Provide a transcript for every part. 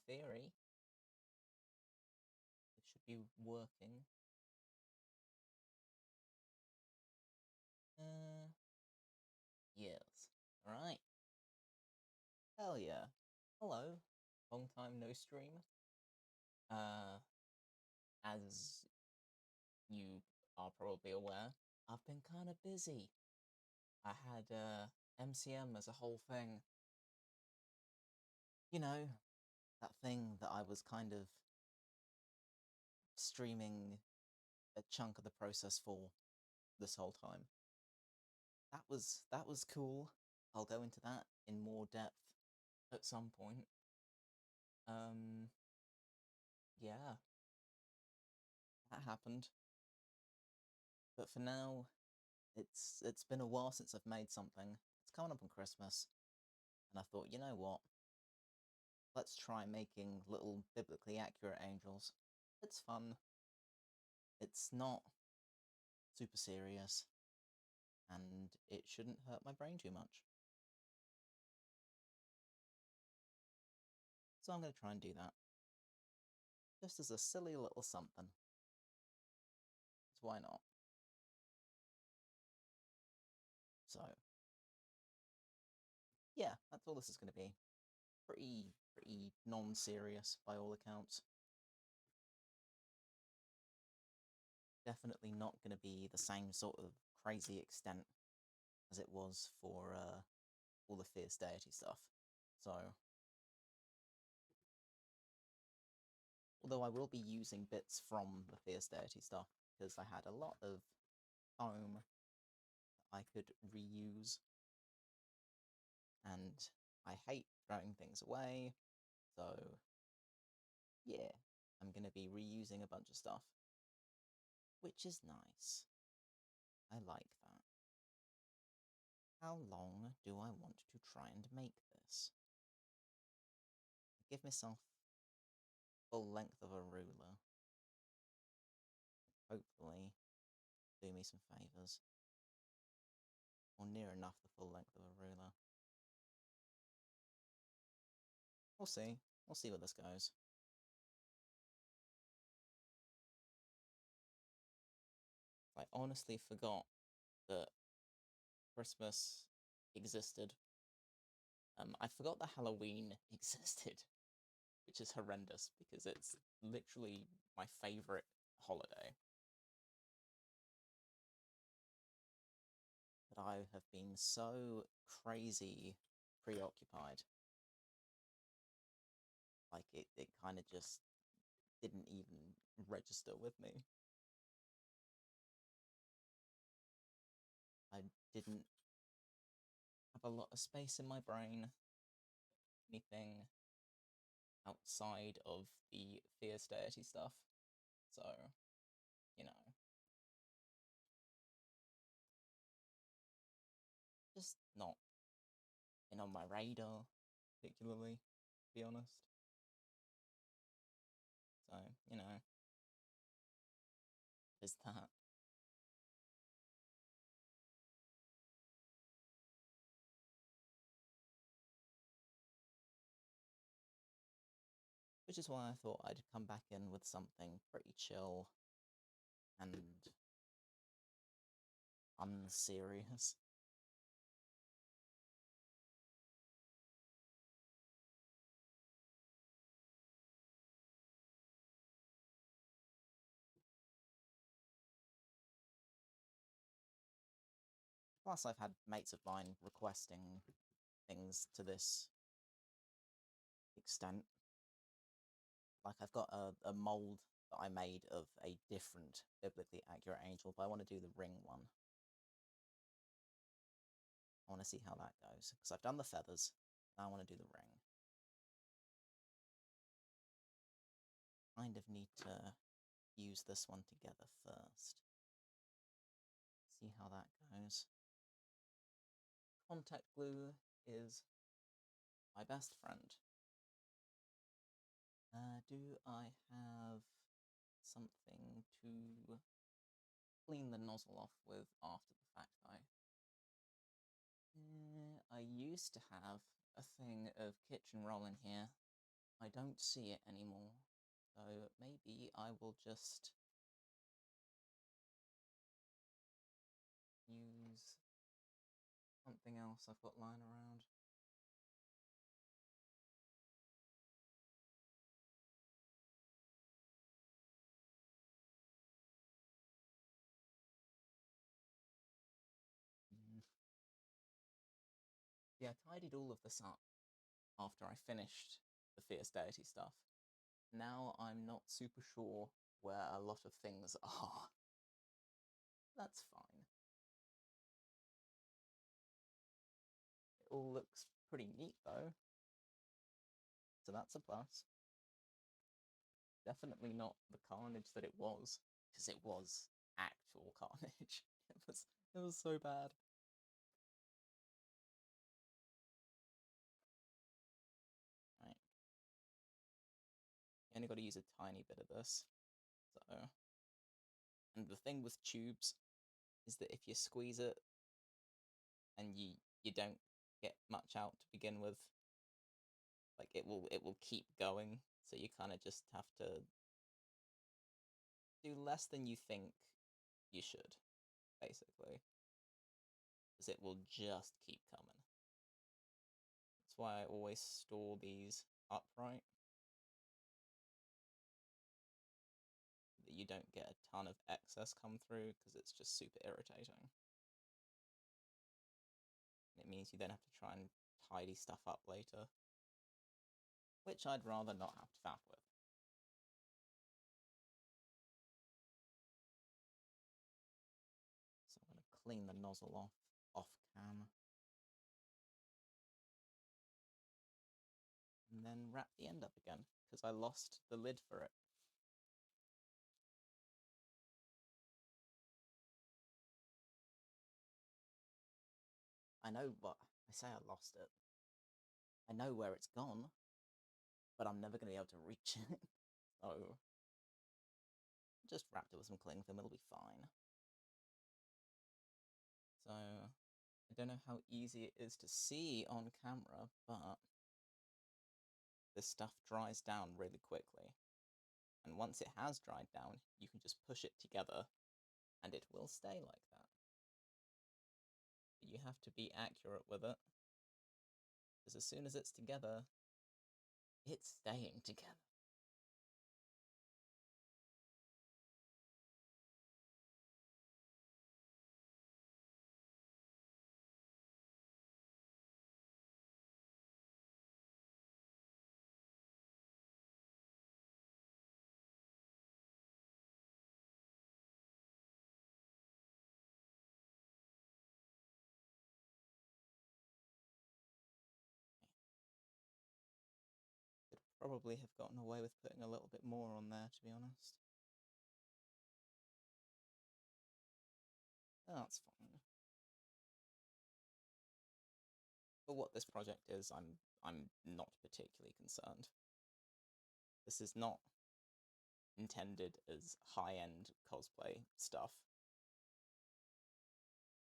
theory, it should be working. Yes. Alright. Hell yeah. Hello. Long time no stream. As you are probably aware, I've been kind of busy. I had, MCM as a whole thing. You know, that thing that I was kind of streaming a chunk of the process for this whole time. That was cool. I'll go into that in more depth at some point. Yeah, that happened. But for now, it's been a while since I've made something. It's coming up on Christmas, and I thought, you know what? Let's try making little biblically accurate angels. It's fun. It's not super serious, and it shouldn't hurt my brain too much. So I'm going to try and do that. Just as a silly little something. So why not? So, yeah, that's all this is going to be. Pretty non-serious by all accounts. Definitely not going to be the same sort of crazy extent as it was for all the Fierce Deity stuff. So, although I will be using bits from the Fierce Deity stuff, because I had a lot of foam that I could reuse, and I hate throwing things away, so yeah, I'm going to be reusing a bunch of stuff, which is nice. I like that. How long do I want to try and make this? Give myself full length of a ruler. Hopefully, do me some favours. Or near enough the full length of a ruler. We'll see. We'll see where this goes. I honestly forgot that Christmas existed. I forgot that Halloween existed, which is horrendous because it's literally my favourite holiday. But I have been so crazy preoccupied. Like, it kind of just didn't even register with me. I didn't have a lot of space in my brain. Anything outside of the Fierce Deity stuff. So, you know, just not been on my radar, particularly, to be honest. So, there's that. Which is why I thought I'd come back in with something pretty chill and unserious. Plus, I've had mates of mine requesting things to this extent. Like, I've got a mold that I made of a different biblically accurate angel, but I want to do the ring one. I want to see how that goes, because I've done the feathers, now I want to do the ring. Kind of need to use this one together first. See how that goes. Contact glue is my best friend. Do I have something to clean the nozzle off with after the fact, though? I used to have a thing of kitchen roll in here, I don't see it anymore. So maybe I will just use something else I've got lying around. Mm. Yeah, I tidied all of this up after I finished the Fierce Deity stuff. Now I'm not super sure where a lot of things are. That's fine. It all looks pretty neat though, so that's a plus. Definitely not the carnage that it was, because it was actual carnage. It was so bad. Right. You only got to use a tiny bit of this. So, and the thing with tubes is that if you squeeze it and you don't get much out to begin with, like it will keep going. So you kind of just have to do less than you think you should, basically, because it will just keep coming. That's why I always store these upright, that you don't get a ton of excess come through, because it's just super irritating. It means you then have to try and tidy stuff up later, which I'd rather not have to faff with. So I'm going to clean the nozzle off cam, and then wrap the end up again, because I lost the lid for it. I know what I say. I lost it. I know where it's gone, but I'm never going to be able to reach it. So just wrapped it with some cling film. It'll be fine. So I don't know how easy it is to see on camera, but this stuff dries down really quickly. And once it has dried down, you can just push it together and it will stay like that. But you have to be accurate with it, because as soon as it's together, it's staying together. Could probably have gotten away with putting a little bit more on there, to be honest. That's fine. For what this project is, I'm not particularly concerned. This is not intended as high-end cosplay stuff.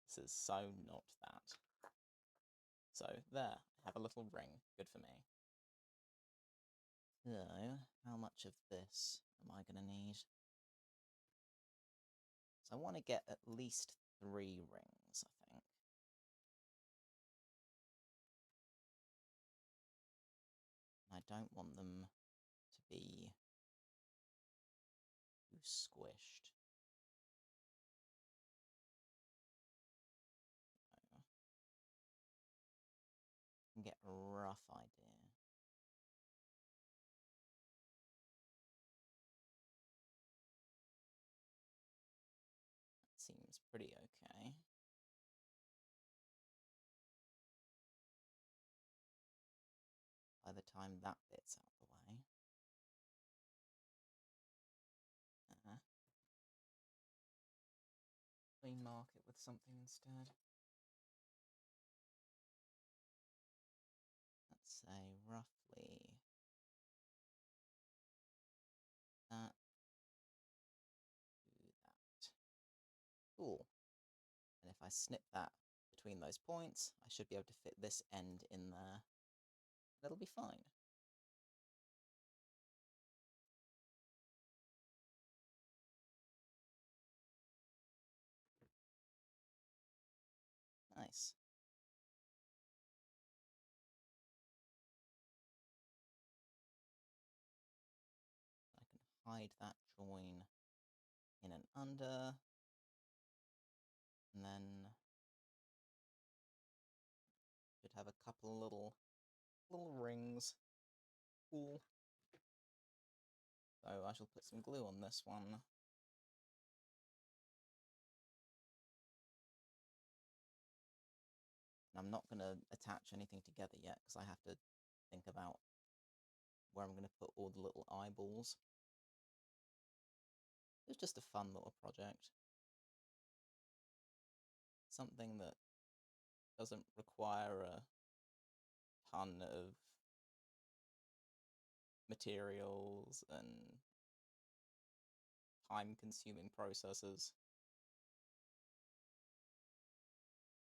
This is so not that. So there, I have a little ring. Good for me. So, how much of this am I going to need? So I want to get at least 3 rings, I think. And I don't want them to be too squished. So, I can get a rough idea. That seems pretty okay. By the time that bit's out the way. We mark it with something instead. Let's say roughly that to that. Cool. And if I snip that between those points, I should be able to fit this end in there. That'll be fine. Nice. I can hide that join in and under, and then should have a couple little rings. Cool. So I shall put some glue on this one. And I'm not going to attach anything together yet because I have to think about where I'm going to put all the little eyeballs. It's just a fun little project. Something that doesn't require a ton of materials and time-consuming processes.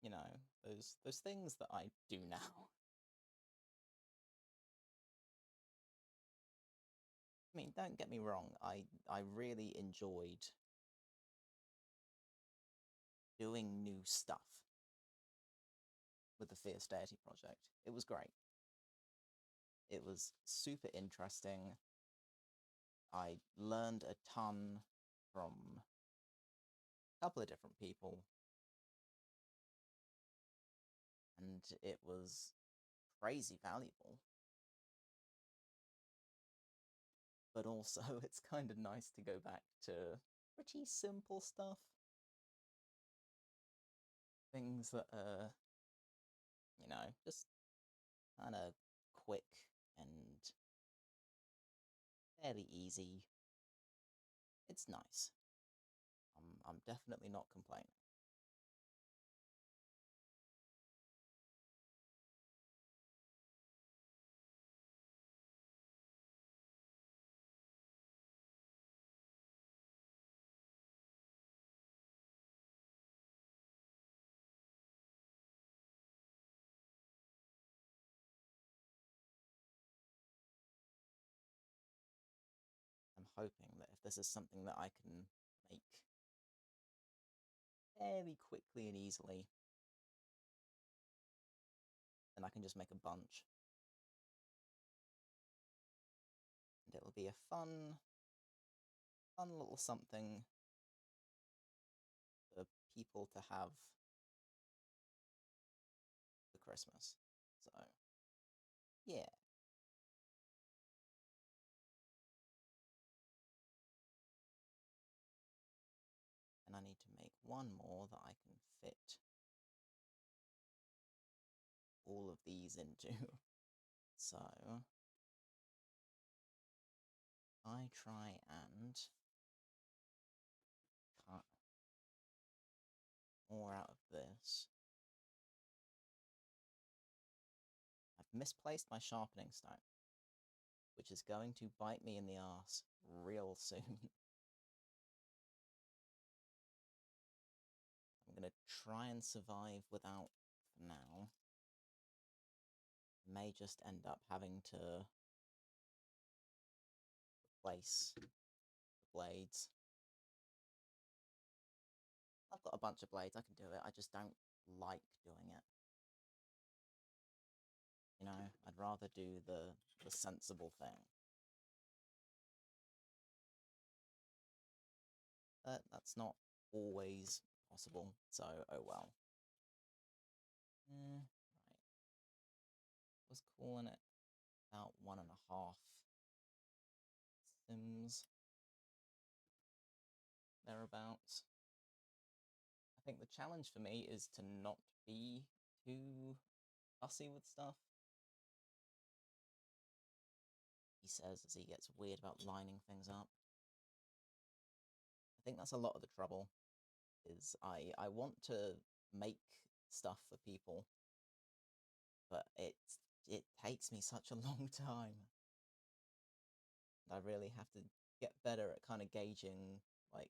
You know, those things that I do now. I mean, don't get me wrong, I really enjoyed doing new stuff with the Fierce Deity project. It was great. It was super interesting. I learned a ton from a couple of different people, and it was crazy valuable. But also, it's kind of nice to go back to pretty simple stuff. Things that are, you know, just kind of quick and fairly easy. It's nice. I'm definitely not complaining. I'm hoping that if this is something that I can make fairly quickly and easily, then I can just make a bunch. And it'll be a fun little something for people to have for Christmas. So, yeah. And I need to make one more that I can fit all of these into. So, I try and cut more out of this. I've misplaced my sharpening stone, which is going to bite me in the arse real soon. I'm going to try and survive without for now. May just end up having to replace the blades. I've got a bunch of blades, I can do it, I just don't like doing it. You know, I'd rather do the sensible thing. But that's not always possible, so oh well. Right. Was calling it about 1.5 sims, thereabouts. I think the challenge for me is to not be too fussy with stuff. He says as he gets weird about lining things up. I think that's a lot of the trouble, is I want to make stuff for people, but it takes me such a long time. I really have to get better at kind of gauging, like,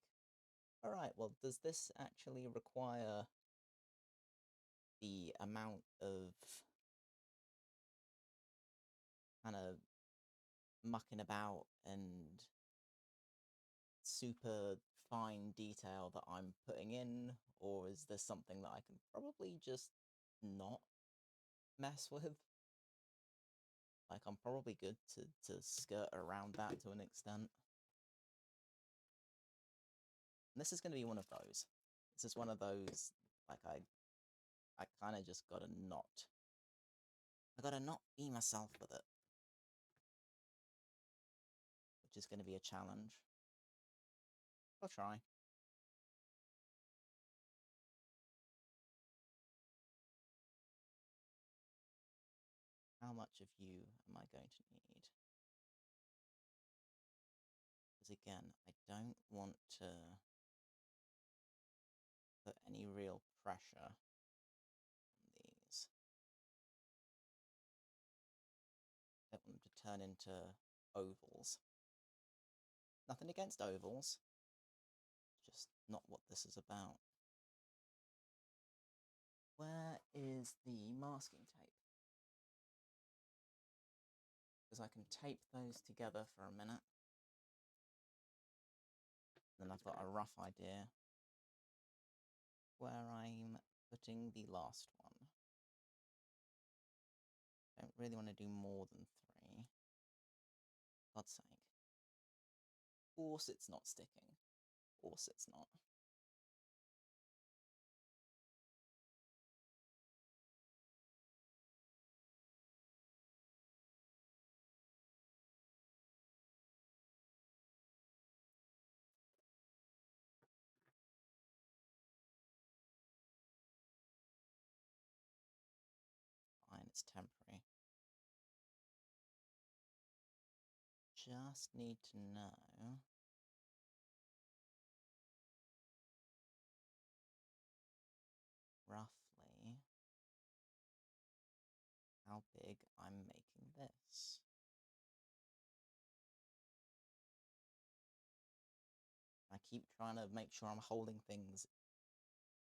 all right, well, does this actually require the amount of kind of mucking about and super fine detail that I'm putting in, or is this something that I can probably just not mess with. Like, I'm probably good to skirt around that to an extent. And this is going to be one of those. This is one of those, like, I kind of just gotta not. I gotta not be myself with it. Which is going to be a challenge. I'll try. How much of you am I going to need? Because again, I don't want to put any real pressure on these. I don't want them to turn into ovals. Nothing against ovals, just not what this is about. Where is the masking tape? Because I can tape those together for a minute. Then I've got a rough idea where I'm putting the last one. Don't really want to do more than 3. God's sake. Of course it's not sticking. Of course it's not. Fine, it's temporary. Just need to know roughly how big I'm making this. I keep trying to make sure I'm holding things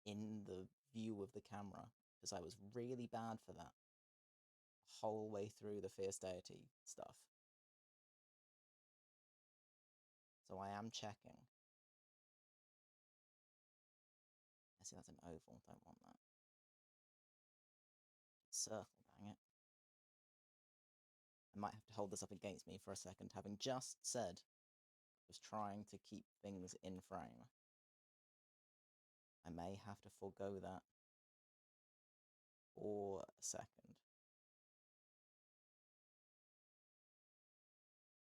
in the view of the camera, because I was really bad for that the whole way through the Fierce Deity stuff. So I am checking. I see that's an oval, don't want that. Circle, dang it. I might have to hold this up against me for a second, having just said I was trying to keep things in frame. I may have to forego that for a second.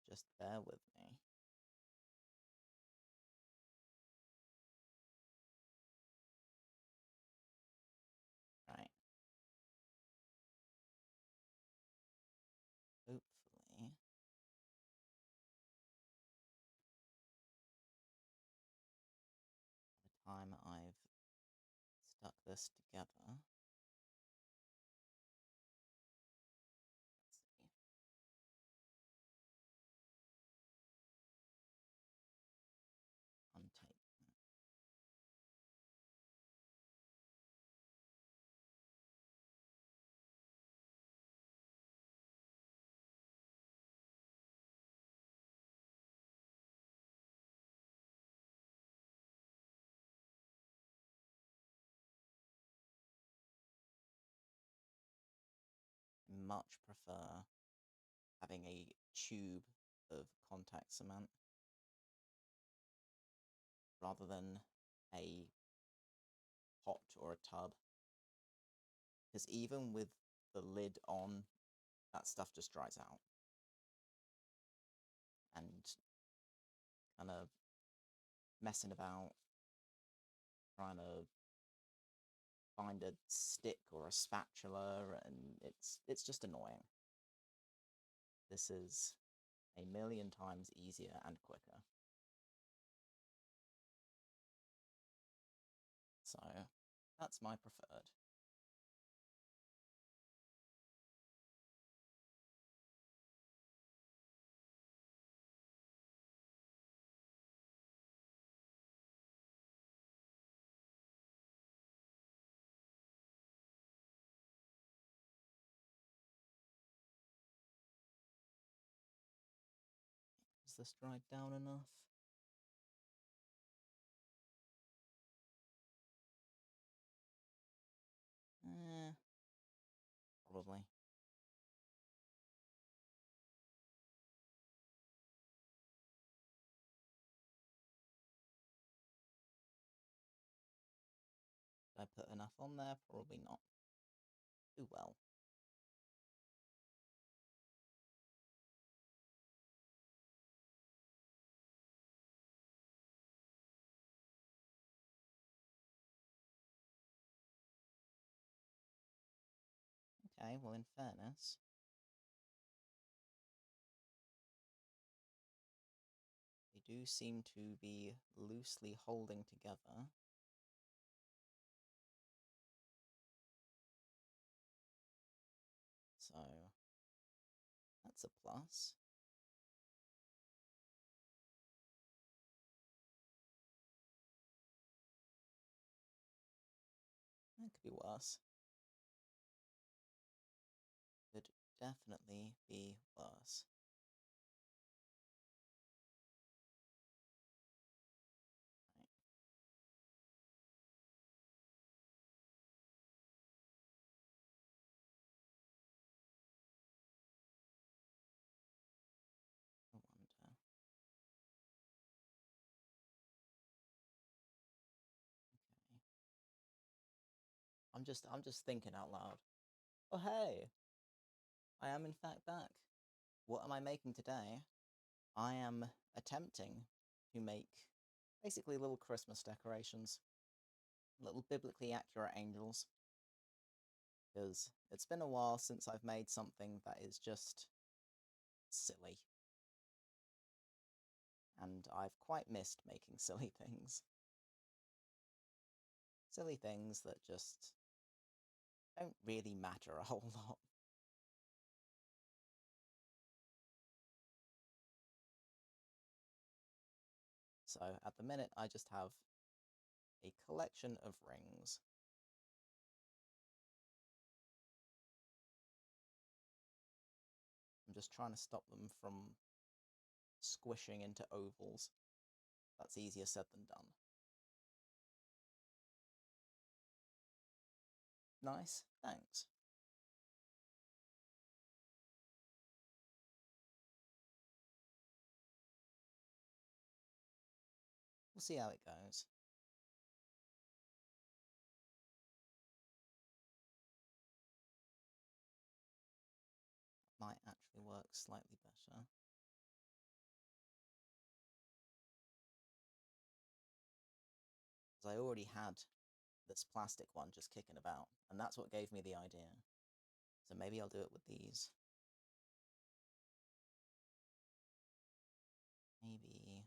Just bear with me. Right. Hopefully. By the time I've stuck this together. Let's see. Untape that. I much prefer having a tube of contact cement rather than a pot or a tub. Because even with the lid on, that stuff just dries out. And kind of messing about, trying to find a stick or a spatula, and it's just annoying. This is a million times easier and quicker. So that's my preferred. Is this dried down enough? probably. Did I put enough on there? Probably not. Too well. Okay, well, in fairness, they do seem to be loosely holding together. So, that's a plus. That could be worse. Could definitely be worse. Right. I wonder. Okay. I'm just thinking out loud. Oh hey, I am in fact back. What am I making today? I am attempting to make basically little Christmas decorations, little biblically accurate angels, because it's been a while since I've made something that is just silly. And I've quite missed making silly things. Silly things that just don't really matter a whole lot. So at the minute, I just have a collection of rings. I'm just trying to stop them from squishing into ovals. That's easier said than done. Nice, thanks. We'll see how it goes. Might actually work slightly better. Because I already had this plastic one just kicking about, and that's what gave me the idea. So maybe I'll do it with these. Maybe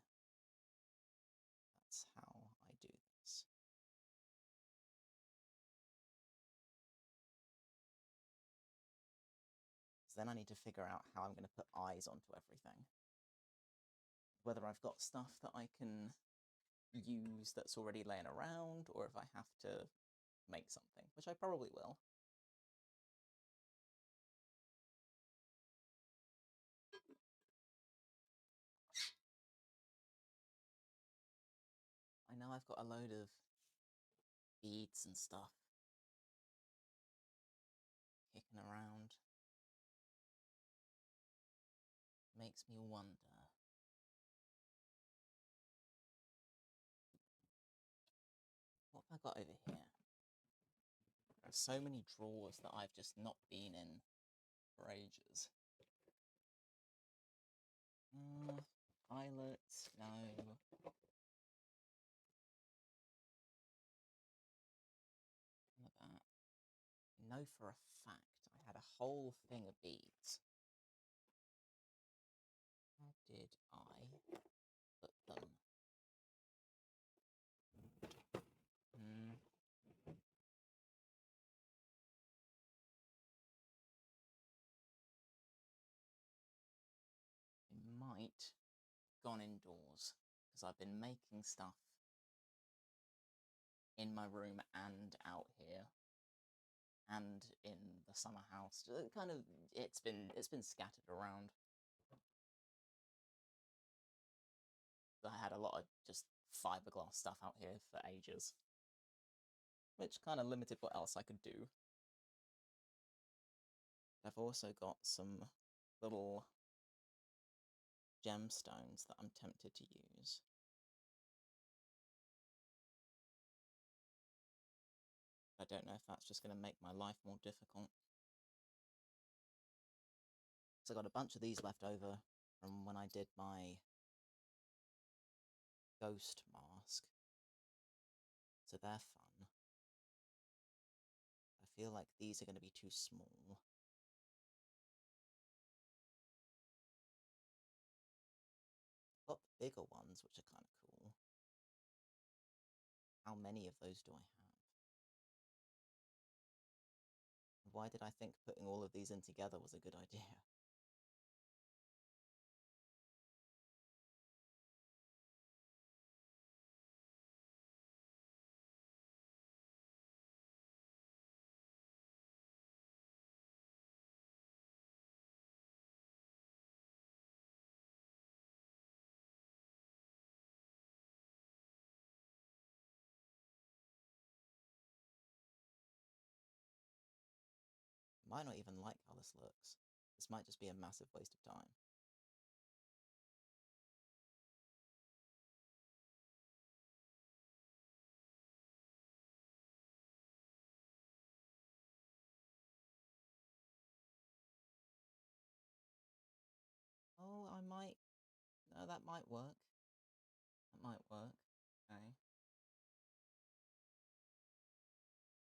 that's how I do this. So then I need to figure out how I'm going to put eyes onto everything. Whether I've got stuff that I can use that's already laying around, or if I have to make something, which I probably will. I know I've got a load of beads and stuff kicking around. Makes me wonder. What have I got over here? There are so many drawers that I've just not been in for ages. Pilots, no. None of that. I know for a fact I had a whole thing of beads. Where did I put them? I might have gone indoors because I've been making stuff in my room and out here and in the summer house. Kind of, it's been scattered around. I had a lot of just fiberglass stuff out here for ages, which kind of limited what else I could do. I've also got some little gemstones that I'm tempted to use. I don't know if that's just going to make my life more difficult. So I got a bunch of these left over from when I did my ghost mask. So they're fun. I feel like these are going to be too small. I've got the bigger ones, which are kind of cool. How many of those do I have? Why did I think putting all of these in together was a good idea? Might not even like how this looks. This might just be a massive waste of time. Oh, I might... No, that might work. That might work. Okay.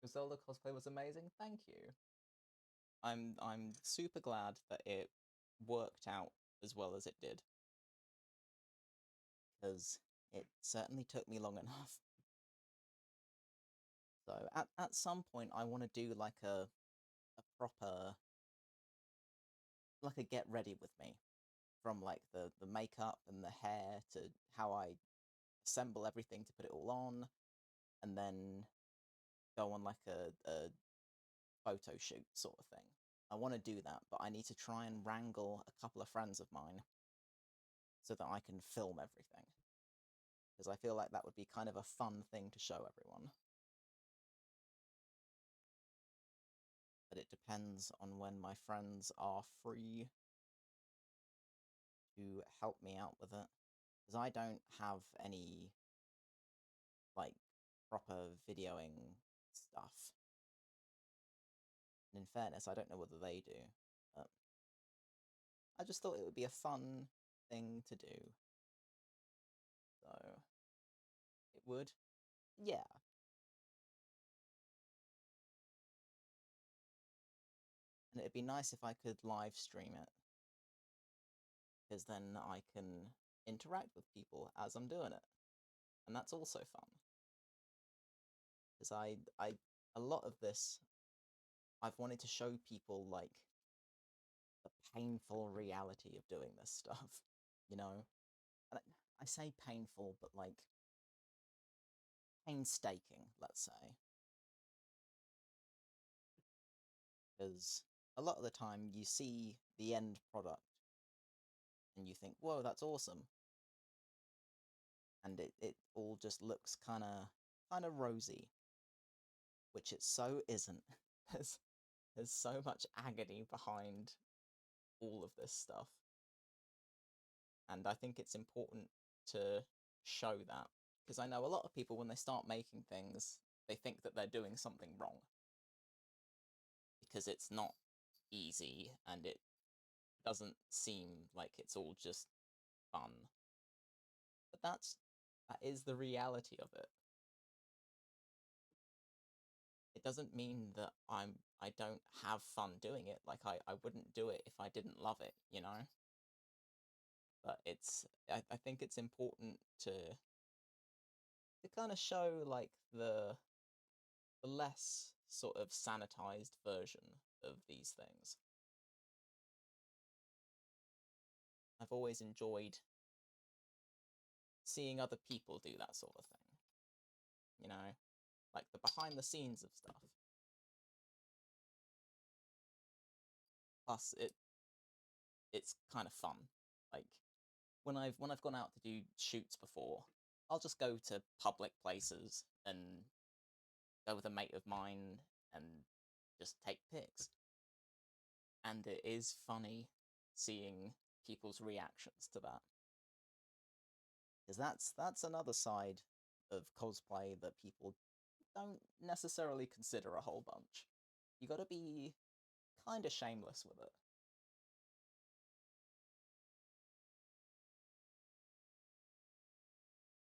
Griselda cosplay was amazing. Thank you. I'm super glad that it worked out as well as it did, because it certainly took me long enough. So at some point I want to do like a proper, like a get ready with me, from like the makeup and the hair to how I assemble everything to put it all on, and then go on like a photo shoot sort of thing. I want to do that, but I need to try and wrangle a couple of friends of mine so that I can film everything, because I feel like that would be kind of a fun thing to show everyone. But it depends on when my friends are free to help me out with it, because I don't have any like proper videoing stuff. And in fairness, I don't know whether they do, but I just thought it would be a fun thing to do. So it would, yeah. And it'd be nice if I could live stream it, because then I can interact with people as I'm doing it, and that's also fun. Because a lot of this, I've wanted to show people like the painful reality of doing this stuff, you know. And I say painful, but like painstaking, let's say, because a lot of the time you see the end product and you think, whoa, that's awesome, and it all just looks kind of rosy, which it so isn't. there's there's so much agony behind all of this stuff, and I think it's important to show that, because I know a lot of people, when they start making things, they think that they're doing something wrong because it's not easy and it doesn't seem like it's all just fun. But that is the reality of it. It doesn't mean that I don't have fun doing it. Like I wouldn't do it if I didn't love it, you know? But I think it's important to kind of show like the less sort of sanitized version of these things. I've always enjoyed seeing other people do that sort of thing, you know, like the behind the scenes of stuff. Plus, it's kind of fun. Like when I've gone out to do shoots before, I'll just go to public places and go with a mate of mine and just take pics. and it is funny seeing people's reactions to that. Because that's another side of cosplay that people don't necessarily consider a whole bunch. You gotta be kinda shameless with it.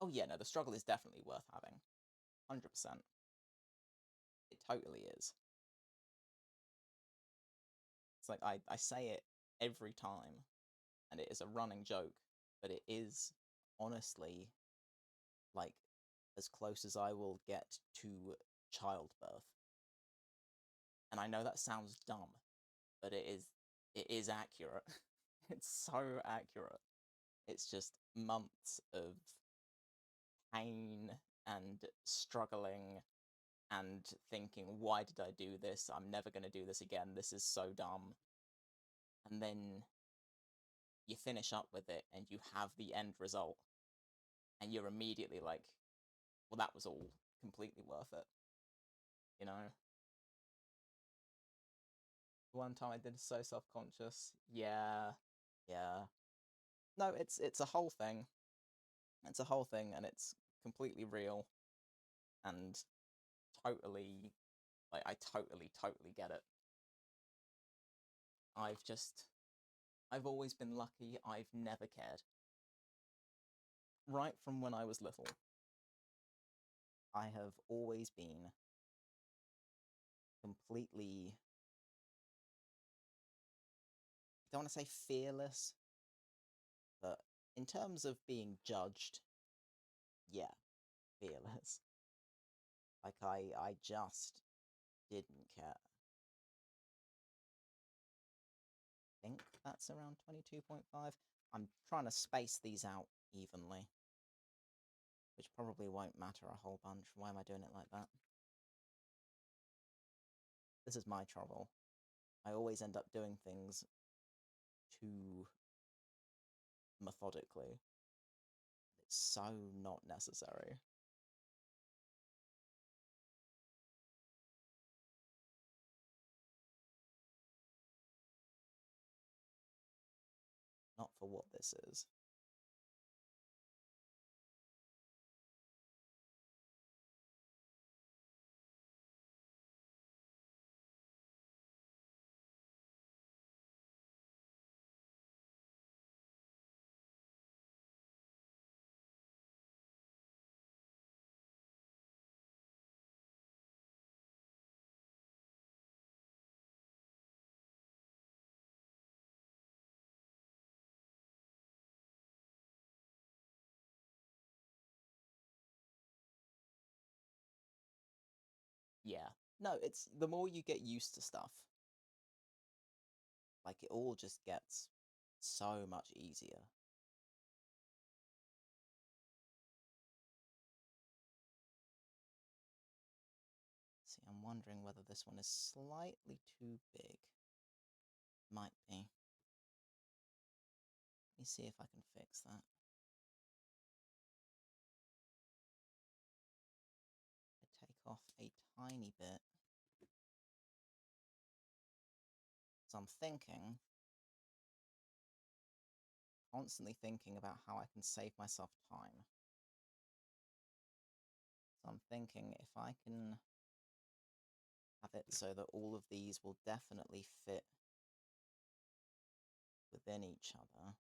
Oh yeah, no, the struggle is definitely worth having. 100%. It totally is. It's like I say it every time, and it is a running joke, but it is honestly like as close as I will get to childbirth. And I know that sounds dumb, but it is accurate. It's so accurate. It's just months of pain and struggling and thinking, why did I do this? I'm never going to do this again. This is so dumb. And then you finish up with it and you have the end result, and you're immediately like, well, that was all completely worth it, you know? One time I did so self-conscious. Yeah, yeah. No, it's a whole thing. It's a whole thing, and it's completely real, and totally, like, I totally get it. I've just, I've always been lucky. I've never cared. Right from when I was little, I have always been completely, I don't want to say fearless, but in terms of being judged, yeah, fearless. Like, I just didn't care. I think that's around 22.5. I'm trying to space these out evenly, which probably won't matter a whole bunch. Why am I doing it like that? This is my trouble. I always end up doing things too methodically. It's so not necessary. Not for what this is. Yeah. No, it's the more you get used to stuff, like it all just gets so much easier. See, I'm wondering whether this one is slightly too big. Might be. Let me see if I can fix that. I take off a tiny bit. So I'm thinking, constantly thinking about how I can save myself time. So I'm thinking if I can have it so that all of these will definitely fit within each other.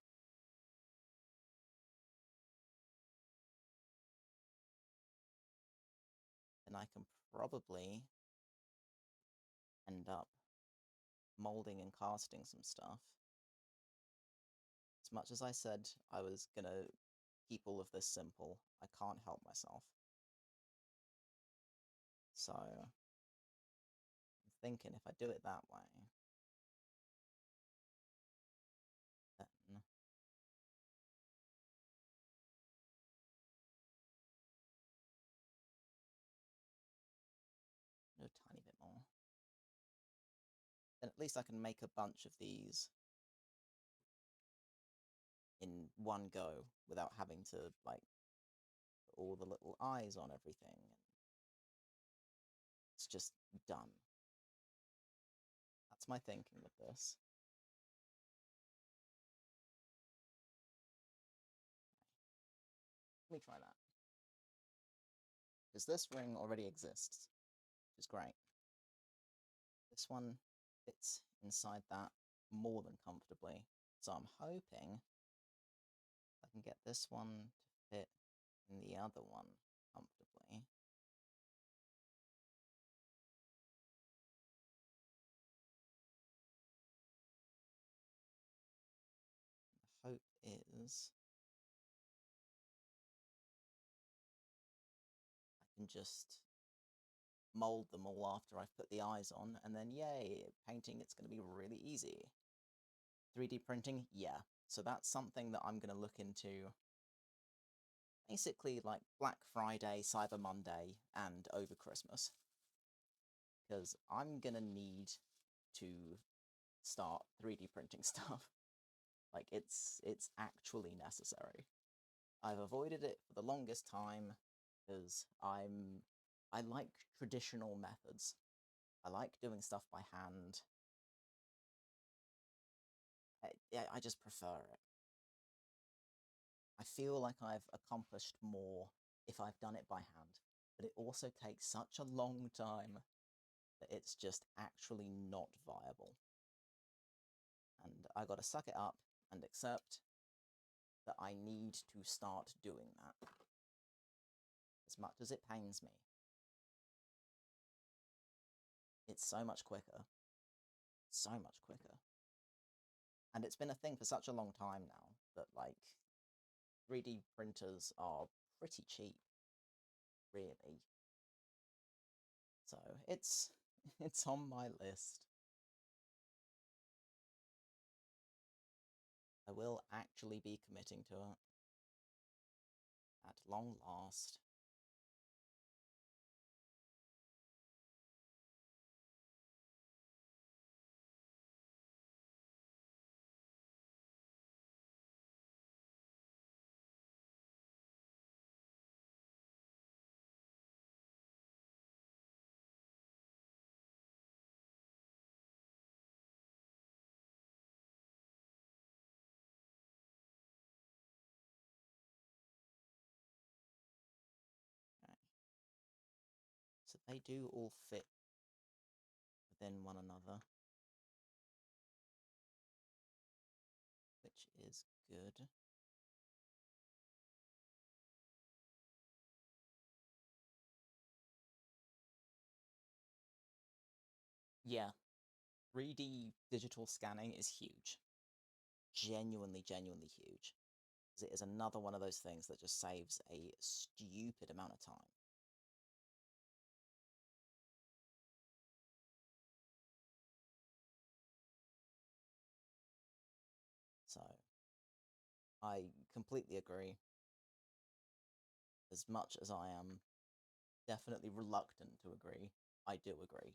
Then I can probably end up molding and casting some stuff. As much as I said I was gonna keep all of this simple, I can't help myself. So I'm thinking if I do it that way, then do a tiny bit more. Then at least I can make a bunch of these in one go without having to like put all the little eyes on everything. It's just done. That's my thinking with this. Let me try that. Because this ring already exists, which is great. This one fits inside that more than comfortably. So I'm hoping I can get this one to fit in the other one comfortably. The hope is I can just mold them all after I've put the eyes on, and then yay, painting, it's going to be really easy. 3D printing, yeah. So that's something that I'm going to look into basically like Black Friday, Cyber Monday, and over Christmas. Because I'm going to need to start 3D printing stuff. Like, it's actually necessary. I've avoided it for the longest time because I like traditional methods. I like doing stuff by hand. I just prefer it. I feel like I've accomplished more if I've done it by hand, but it also takes such a long time that it's just actually not viable. And I gotta suck it up and accept that I need to start doing that. As much as it pains me. It's so much quicker. So much quicker. And it's been a thing for such a long time now that, like, 3D printers are pretty cheap, really. So it's on my list. I will actually be committing to it. At long last. Okay. So they do all fit within one another, which is good. Yeah, 3D digital scanning is huge. Genuinely, genuinely huge. Because it is another one of those things that just saves a stupid amount of time. So, I completely agree. As much as I am definitely reluctant to agree, I do agree.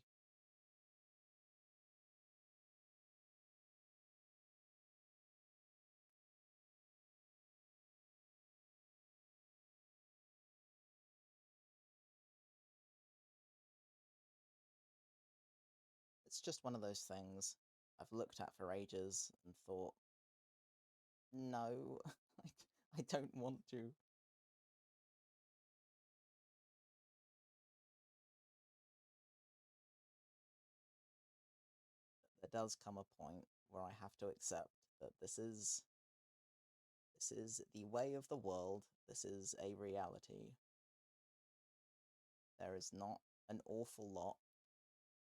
It's just one of those things I've looked at for ages and thought, no, I don't want to. There does come a point where I have to accept that this is the way of the world. This is a reality. There is not an awful lot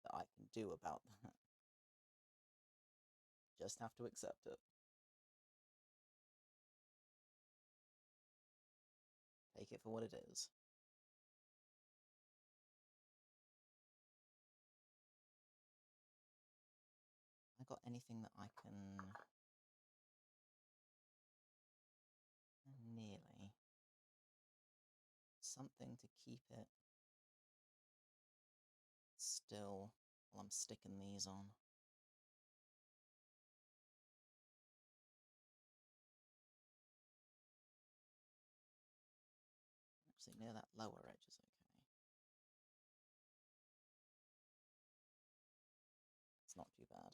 that I can do about that. Just have to accept it. Take it for what it is. I got anything that I can... Nearly. Something to keep it still while I'm sticking these on. Actually, near that lower edge is okay. It's not too bad.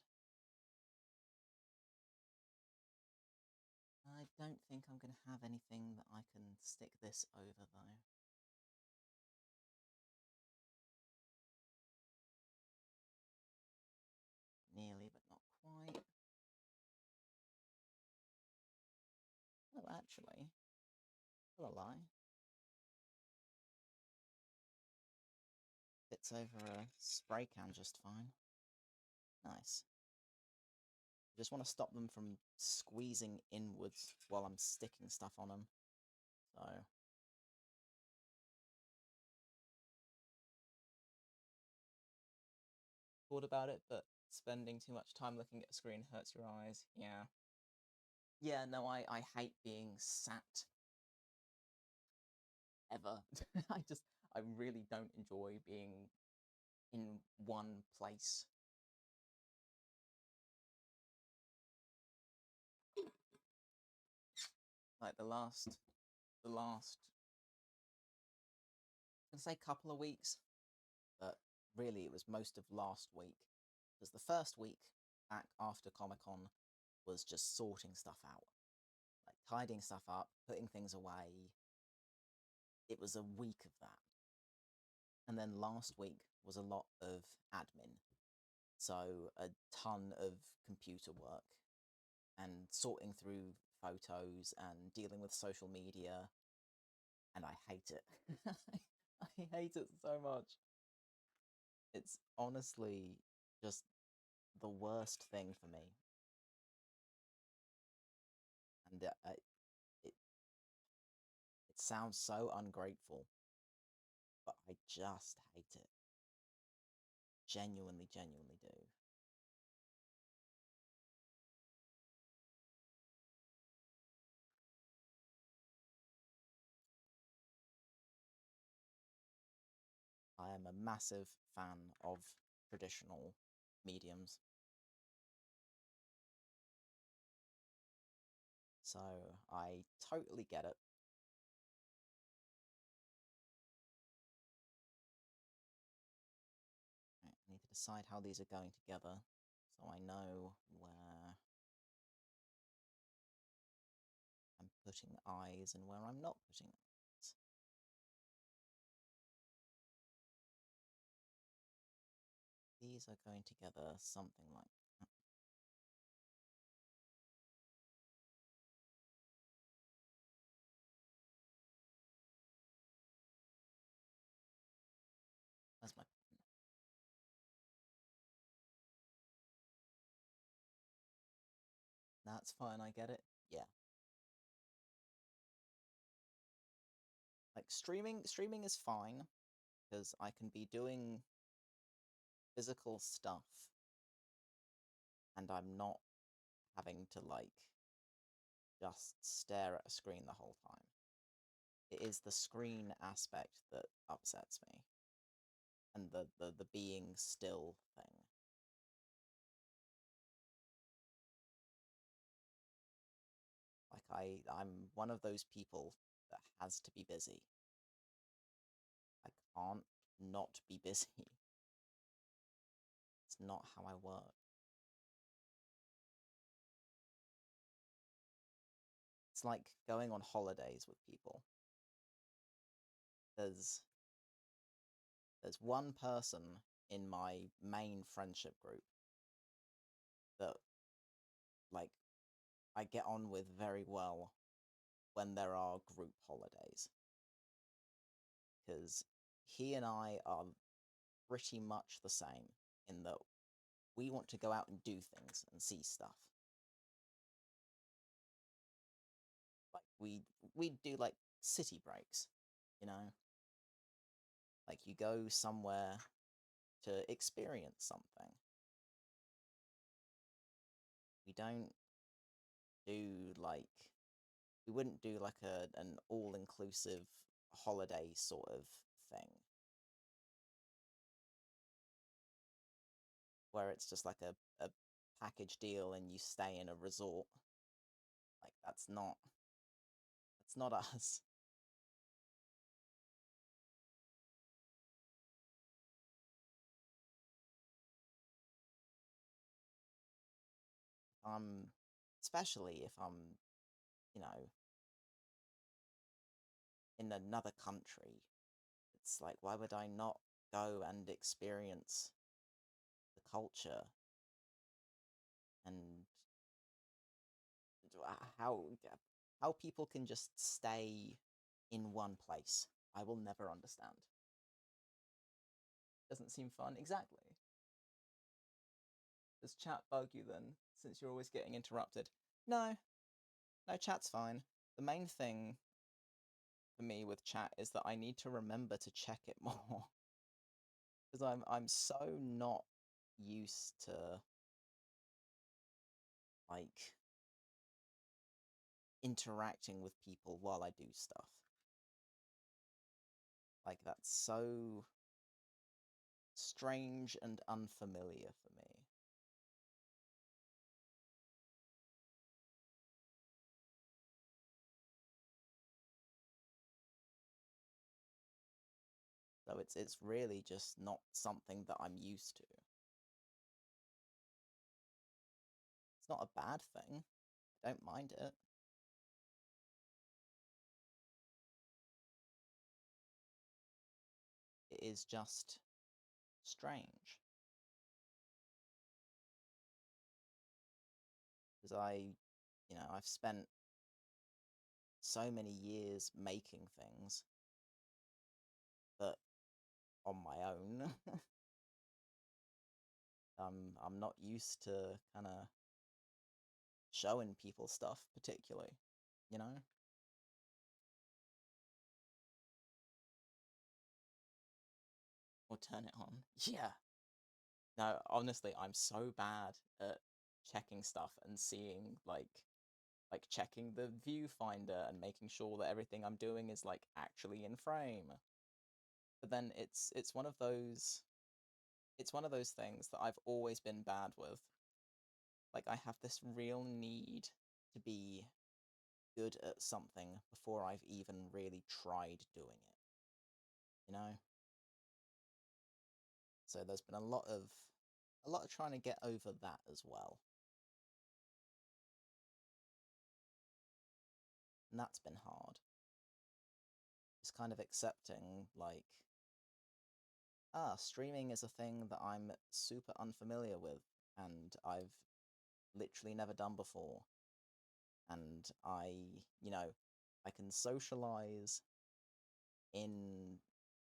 I don't think I'm gonna have anything that I can stick this over, though. Nearly, but not quite. Oh, actually, tell a lie. Fits over a spray can just fine. Nice. I just want to stop them from squeezing inwards while I'm sticking stuff on them. So, thought about it, but spending too much time looking at a screen hurts your eyes. Yeah. Yeah, no, I hate being sat ever. I really don't enjoy being in one place. Like the last, I can say couple of weeks, but really it was most of last week. Because the first week back after Comic Con was just sorting stuff out, like tidying stuff up, putting things away. It was a week of that. And then last week was a lot of admin. So a ton of computer work and sorting through photos and dealing with social media. And I hate it. I hate it so much. It's honestly just the worst thing for me. And it, it sounds so ungrateful, but I just hate it. Genuinely, genuinely do. I am a massive fan of traditional mediums. So I totally get it. Right, I need to decide how these are going together so I know where I'm putting eyes and where I'm not putting eyes. These are going together something like that. Where's my pen? That's fine, I get it. Yeah. Like streaming is fine because I can be doing physical stuff and I'm not having to like just stare at a screen the whole time. It is the screen aspect that upsets me and the being still thing. Like I'm one of those people that has to be busy. I can't not be busy. It's not how I work. It's like going on holidays with people. There's there's one person in my main friendship group that like I get on with very well when there are group holidays because he and I are pretty much the same in that we want to go out and do things and see stuff. Like we do like city breaks, you know? Like you go somewhere to experience something. We don't do like we wouldn't do like an all-inclusive holiday sort of thing where it's just like a package deal and you stay in a resort. Like that's not us. Um Especially if I'm you know, in another country. It's like, why would I not go and experience the culture and how how people can just stay in one place? I will never understand. Doesn't seem fun. Exactly. Does chat bug you then, since you're always getting interrupted? No, no, chat's fine. The main thing for me with chat is that I need to remember to check it more because I'm so not used to like interacting with people while I do stuff. Like that's so strange and unfamiliar for me. So it's really just not something that I'm used to. It's not a bad thing. I don't mind it. It is just strange because I've spent so many years making things that on my own, I'm not used to kind of showing people stuff particularly, you know? Or turn it on. Yeah. No, honestly, I'm so bad at checking stuff and seeing like checking the viewfinder and making sure that everything I'm doing is like actually in frame. But then it's one of those things that I've always been bad with. Like I have this real need to be good at something before I've even really tried doing it, you know? So there's been a lot of trying to get over that as well. And that's been hard. Just kind of accepting like streaming is a thing that I'm super unfamiliar with and I've literally never done before. And I can socialize in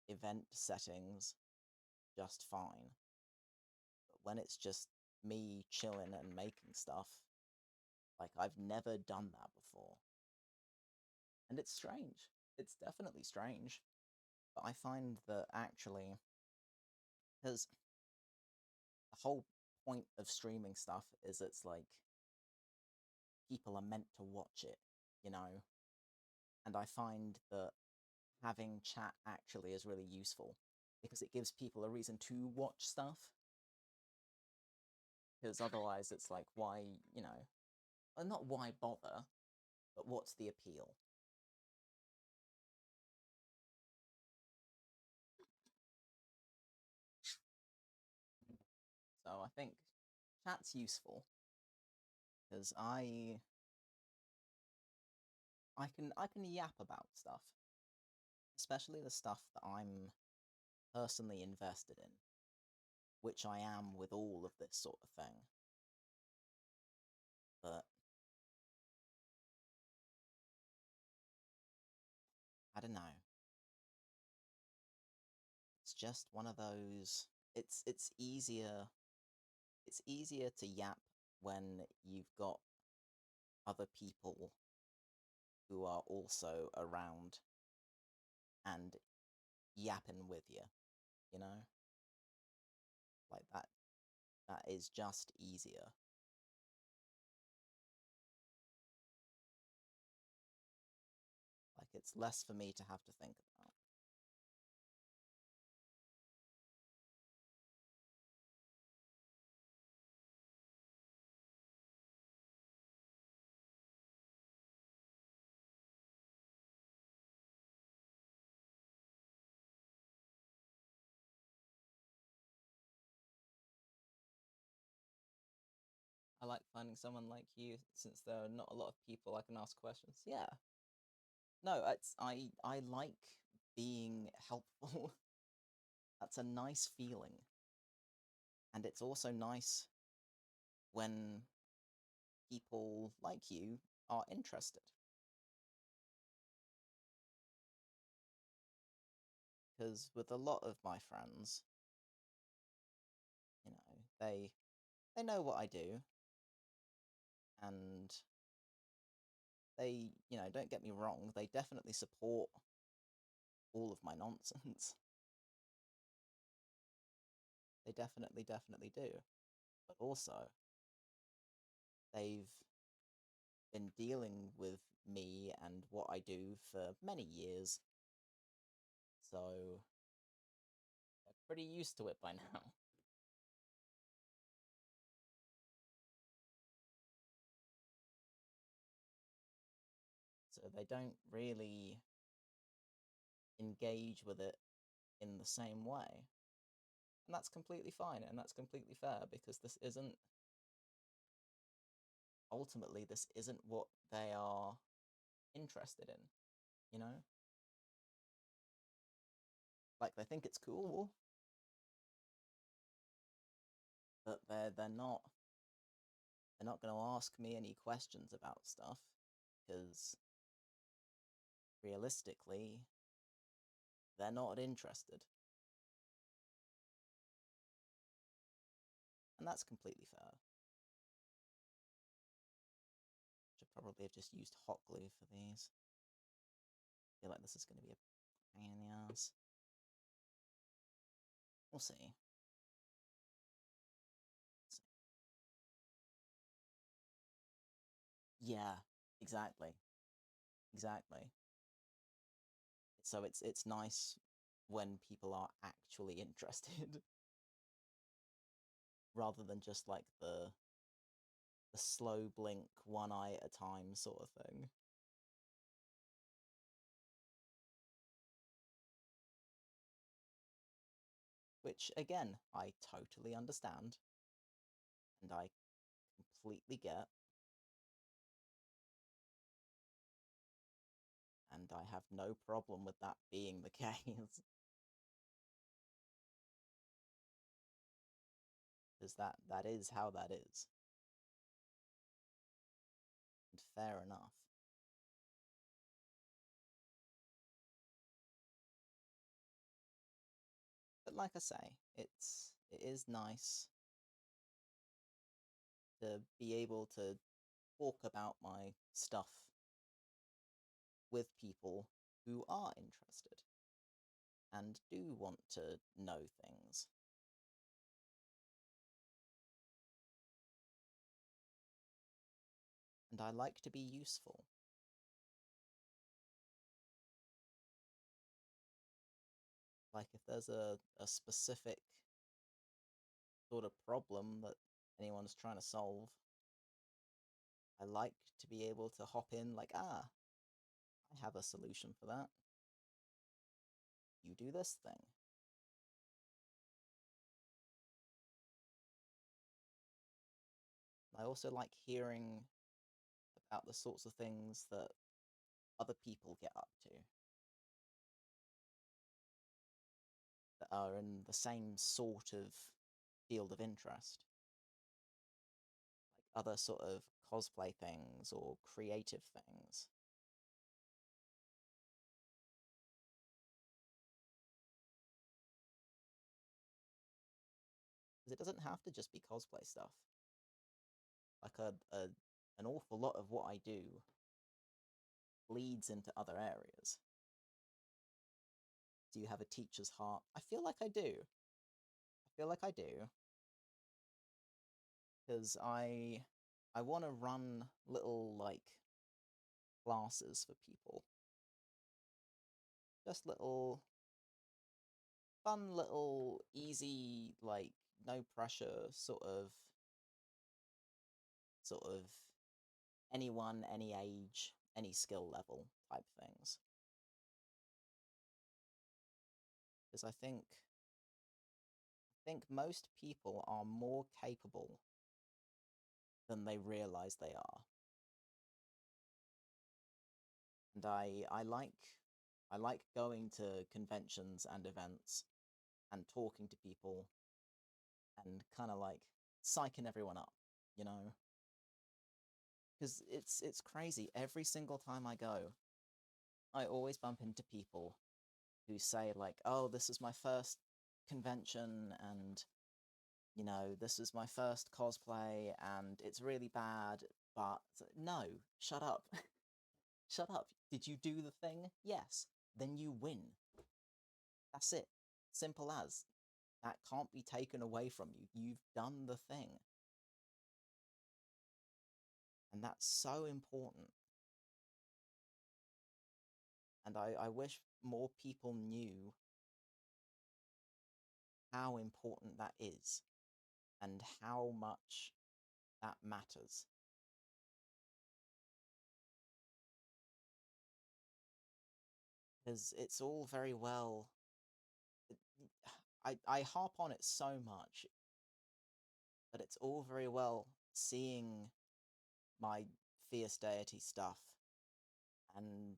event settings just fine. But when it's just me chilling and making stuff, like I've never done that before. And it's strange. It's definitely strange. But I find that actually, because the whole point of streaming stuff is it's like people are meant to watch it, you know? And I find that having chat actually is really useful because it gives people a reason to watch stuff. Because otherwise, it's like, why, well, not why bother, but what's the appeal? So I think chat's useful because I can yap about stuff, especially the stuff that I'm personally invested in, which I am with all of this sort of thing. But I don't know. It's just one of those. It's easier to yap when you've got other people who are also around and yapping with you, you know? Like that is just easier. Like it's less for me to have to think about. I like finding someone like you since there are not a lot of people I can ask questions. Yeah. No, I like being helpful. That's a nice feeling. And it's also nice when people like you are interested. Because with a lot of my friends, they know what I do, and don't get me wrong, they definitely support all of my nonsense. They definitely do. But also, they've been dealing with me and what I do for many years, so they're pretty used to it by now. So they don't really engage with it in the same way. And that's completely fine and that's completely fair because ultimately, this isn't what they are interested in, you know? Like, they think it's cool, but they're not going to ask me any questions about stuff because realistically, they're not interested. And that's completely fair. Should probably have just used hot glue for these. I feel like this is going to be a pain in the ass. We'll see. Yeah, exactly. Exactly. So it's nice when people are actually interested rather than just like the slow blink one eye at a time sort of thing. Which again, I totally understand and I completely get, and I have no problem with that being the case. Because that is how that is. And fair enough. But like I say, it is nice to be able to talk about my stuff with people who are interested and do want to know things. And I like to be useful. Like if there's a specific sort of problem that anyone's trying to solve, I like to be able to hop in like, ah, I have a solution for that. You do this thing. I also like hearing about the sorts of things that other people get up to that are in the same sort of field of interest, like other sort of cosplay things or creative things. Because it doesn't have to just be cosplay stuff. Like an awful lot of what I do bleeds into other areas. Do you have a teacher's heart? I feel like I do. I feel like I do because I want to run little like classes for people. Just little fun little easy like no pressure sort of anyone, any age, any skill level type things. Because I think most people are more capable than they realize they are. And I like going to conventions and events and talking to people and kind of like psyching everyone up, you know? Because it's crazy. Every single time I go, I always bump into people who say like, "Oh, this is my first convention, and this is my first cosplay, and it's really bad." But no, shut up, shut up. Did you do the thing? Yes. Then you win. That's it. Simple as. That can't be taken away from you. You've done the thing. And that's so important. And I wish more people knew how important that is and how much that matters. Because it's all very well. I harp on it so much, but it's all very well seeing my fierce deity stuff and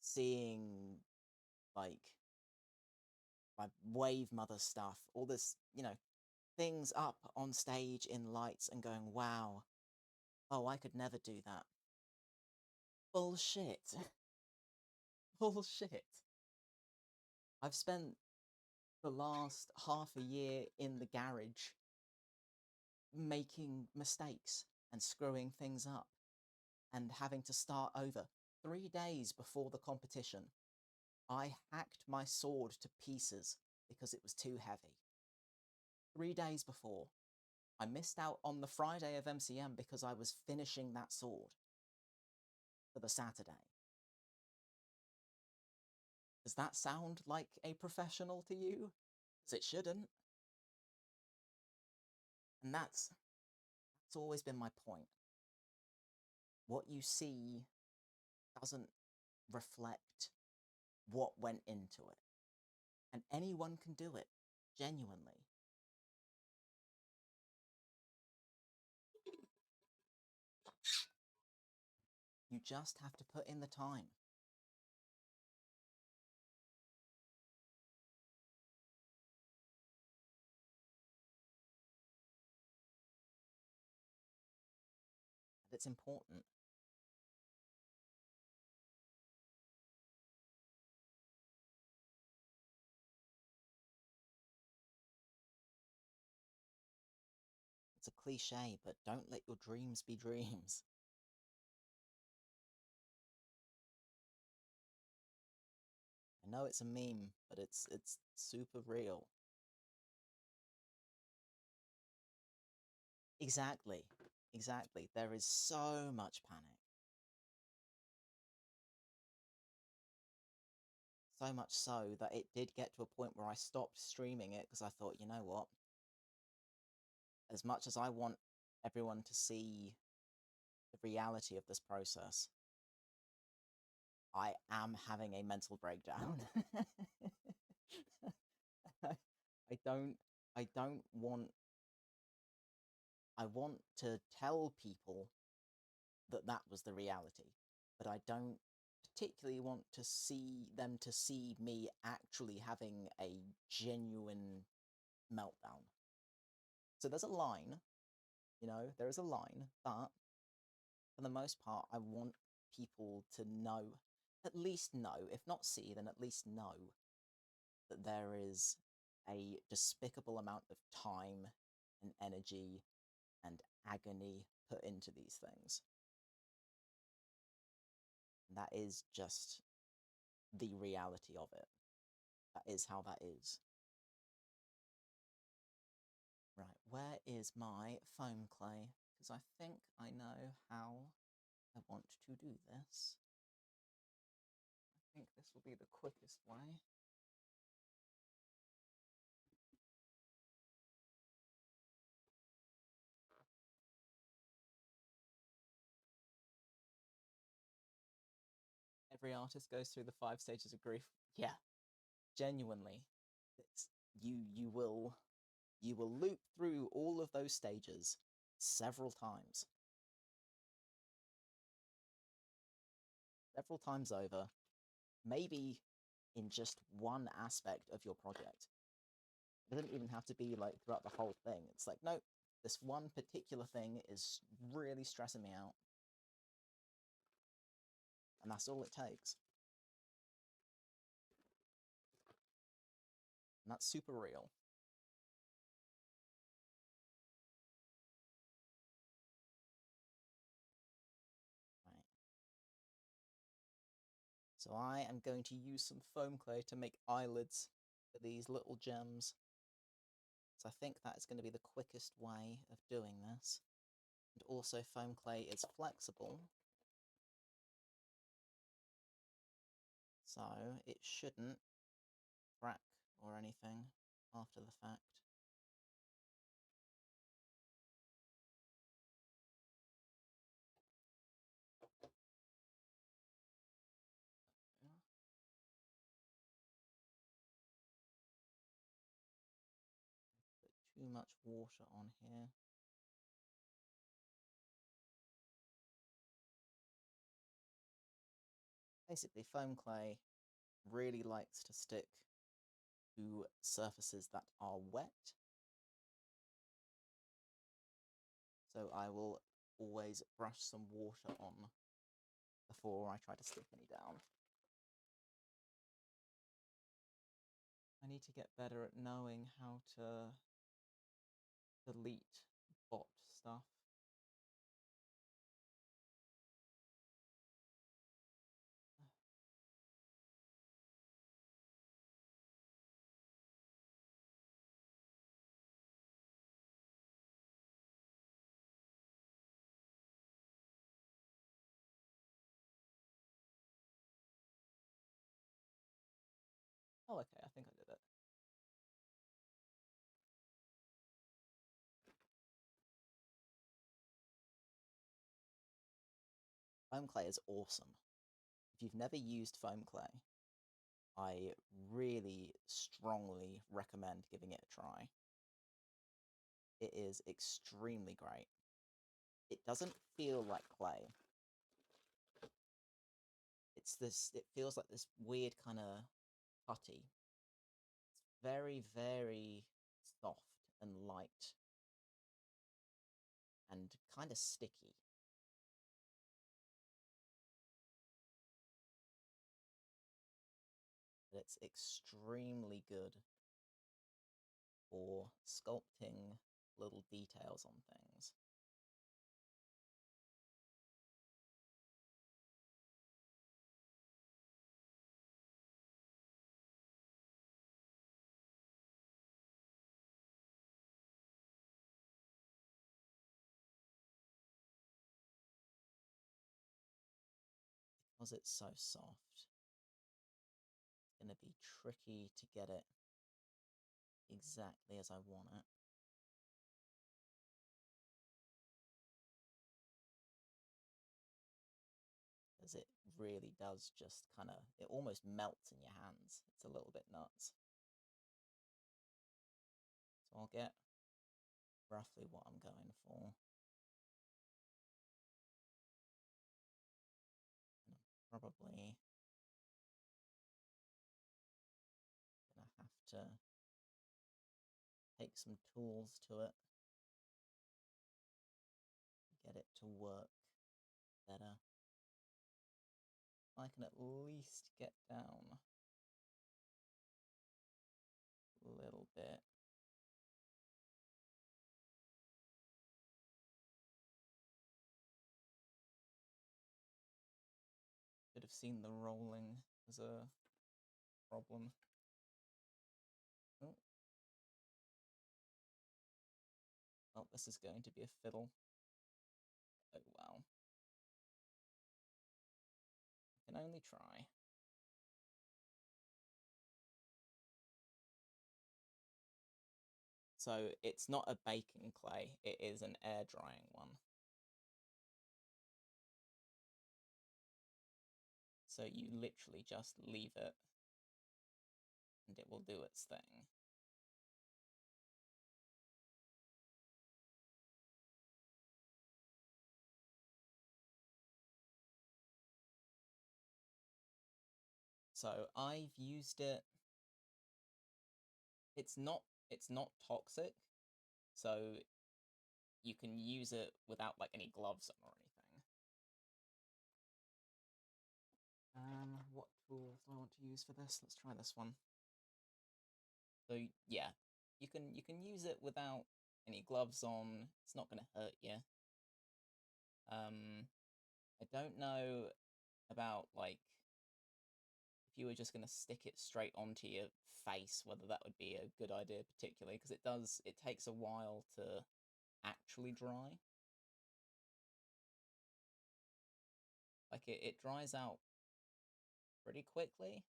seeing like my wave mother stuff, all this, things up on stage in lights and going, wow, oh, I could never do that. Bullshit. Bullshit. I've spent the last half a year in the garage making mistakes and screwing things up and having to start over. 3 days before the competition, I hacked my sword to pieces because it was too heavy. 3 days before. I missed out on the Friday of MCM because I was finishing that sword for the Saturday. Does that sound like a professional to you? Because it shouldn't. And that's always been my point. What you see doesn't reflect what went into it. And anyone can do it, genuinely. You just have to put in the time. And it's important. It's a cliche, but don't let your dreams be dreams. I know it's a meme, but it's super real. Exactly. Exactly. There is so much panic. So much so that it did get to a point where I stopped streaming it because I thought, you know what? As much as I want everyone to see the reality of this process, I am having a mental breakdown. I don't I don't want I want to tell people that that was the reality, but I don't particularly want to see them to see me actually having a genuine meltdown. So there's a line, there is a line, but for the most part, I want people to know, at least know, if not see, then at least know that there is a despicable amount of time and energy and agony put into these things. And that is just the reality of it. That is how that is. Right, where is my foam clay? Because I think I know how I want to do this. I think this will be the quickest way. Every artist goes through the 5 stages of grief. Yeah, genuinely. It's, you will loop through all of those stages several times. Several times over, maybe in just one aspect of your project. It doesn't even have to be like throughout the whole thing. It's like, nope, this one particular thing is really stressing me out. And that's all it takes. And that's super real. Right. So I am going to use some foam clay to make eyelids for these little gems. So I think that is going to be the quickest way of doing this. And also foam clay is flexible, so it shouldn't crack or anything after the fact. Put too much water on here. Basically, foam clay really likes to stick to surfaces that are wet. So I will always brush some water on before I try to stick any down. I need to get better at knowing how to delete bot stuff. Oh, okay, I think I did it. Foam clay is awesome. If you've never used foam clay, I really strongly recommend giving it a try. It is extremely great. It doesn't feel like clay. It feels like this weird kind of putty. It's very, very soft and light and kind of sticky. But it's extremely good for sculpting little details on things. Because it's so soft, it's going to be tricky to get it exactly as I want it. Because it really does just kind of, it almost melts in your hands. It's a little bit nuts. So I'll get roughly what I'm going for. And I'm probably gonna have to take some tools to it, get it to work better. I can at least get down a little bit. Should have seen the rolling as a problem. Oh. Oh, this is going to be a fiddle. Oh, wow. I can only try. So it's not a baking clay, it is an air drying one. So you literally just leave it and it will do its thing. So I've used it. It's not toxic, so you can use it without like any gloves on or anything. What tools do I want to use for this? Let's try this one. So yeah, you can use it without any gloves on. It's not going to hurt you. I don't know about like if you were just going to stick it straight onto your face, whether that would be a good idea, particularly because it takes a while to actually dry. Like it dries out pretty quickly,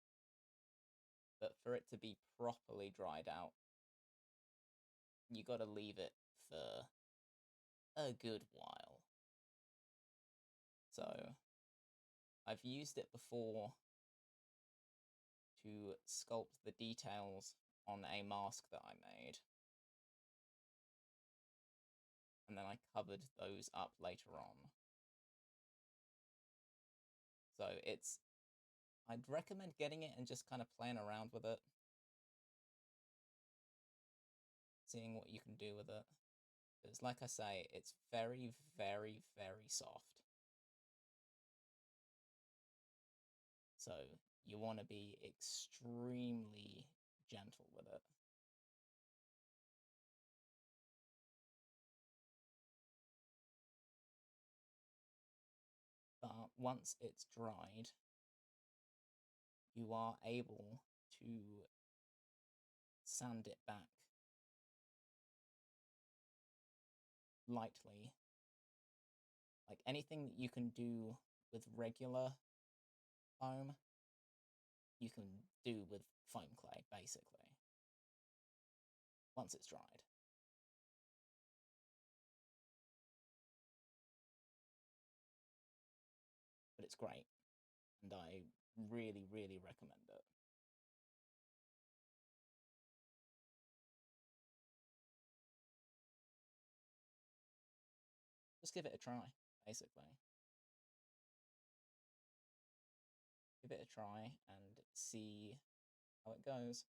but for it to be properly dried out, you got to leave it for a good while. So I've used it before to sculpt the details on a mask that I made, and then I covered those up later on. So I'd recommend getting it and just kind of playing around with it, seeing what you can do with it. Because like I say, it's very, very, very soft. So you want to be extremely gentle with it. But once it's dried, you are able to sand it back lightly. Like anything that you can do with regular foam, you can do with foam clay, basically, once it's dried. But it's great, and I really, really recommend it. Just give it a try, basically. Give it a try and see how it goes.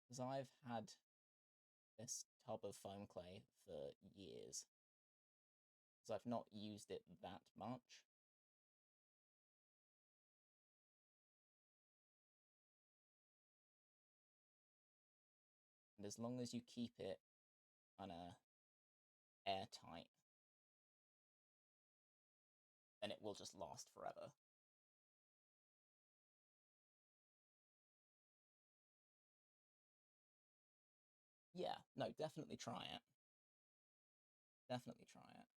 Because I've had this tub of foam clay for years. Because I've not used it that much. And as long as you keep it kind of airtight, then it will just last forever. Yeah, no, definitely try it. Definitely try it.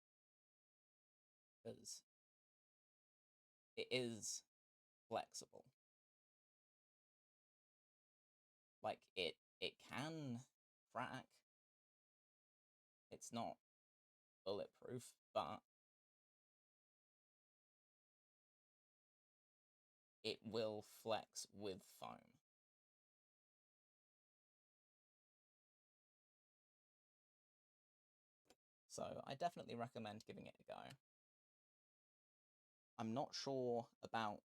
Because it is flexible. Like it can crack. It's not bulletproof, but it will flex with foam. So I definitely recommend giving it a go. I'm not sure about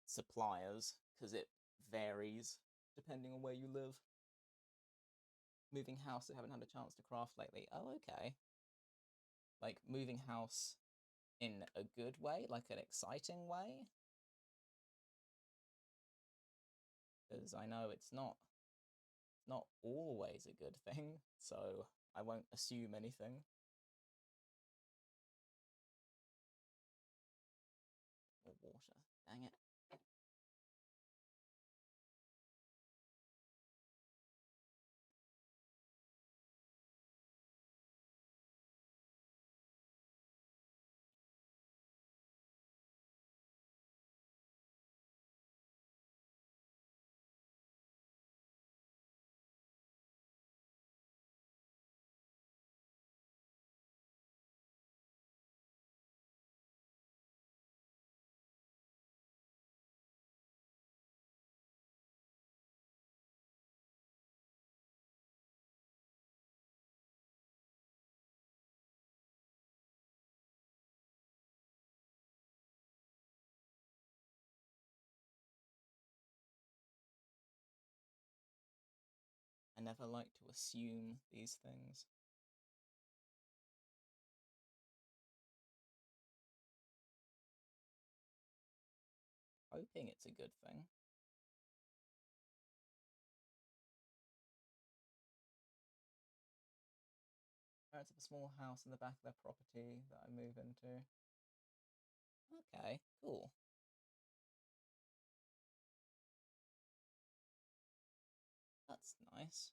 suppliers because it varies depending on where you live. Moving house, I haven't had a chance to craft lately. Oh, okay. Like moving house in a good way, like an exciting way. Because I know it's not always a good thing, so I won't assume anything. More water. Dang it. never like to assume these things. Hoping it's a good thing. Parents have a small house in the back of their property that I move into. Okay, cool. That's nice.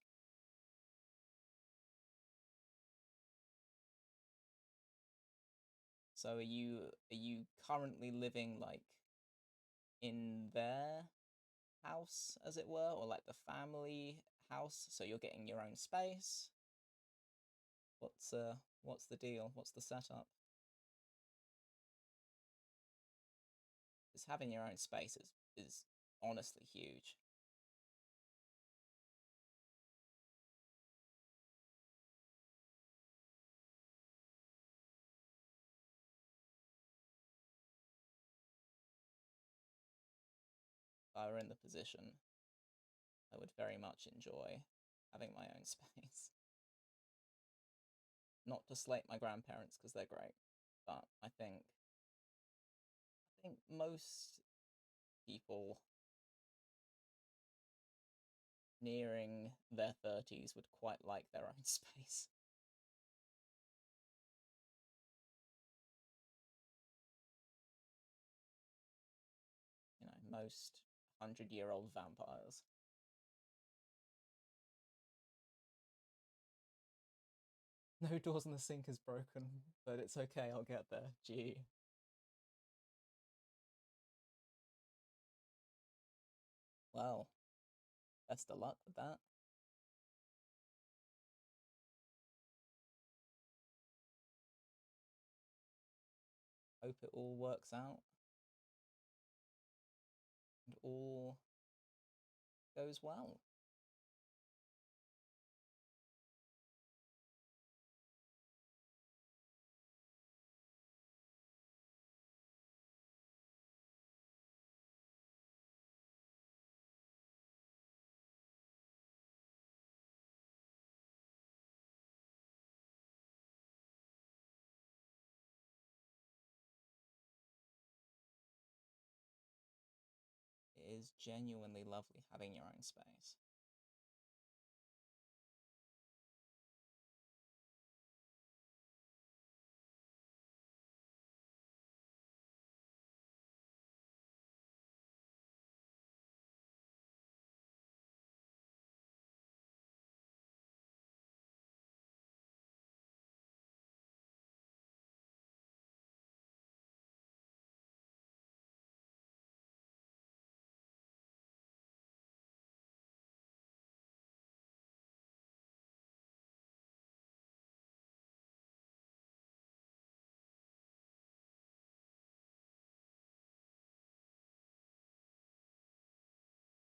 So are you currently living like in their house, as it were, or like the family house? So you're getting your own space? What's the deal? What's the setup? Because having your own space is honestly huge. If I were in the position, I would very much enjoy having my own space. Not to slate my grandparents because they're great, but I think most people nearing their 30s would quite like their own space. Most 100-year-old vampires. No doors in the sink is broken, but it's okay, I'll get there. Gee. Well, best of luck with that. Hope it all works out and all goes well. It is genuinely lovely having your own space.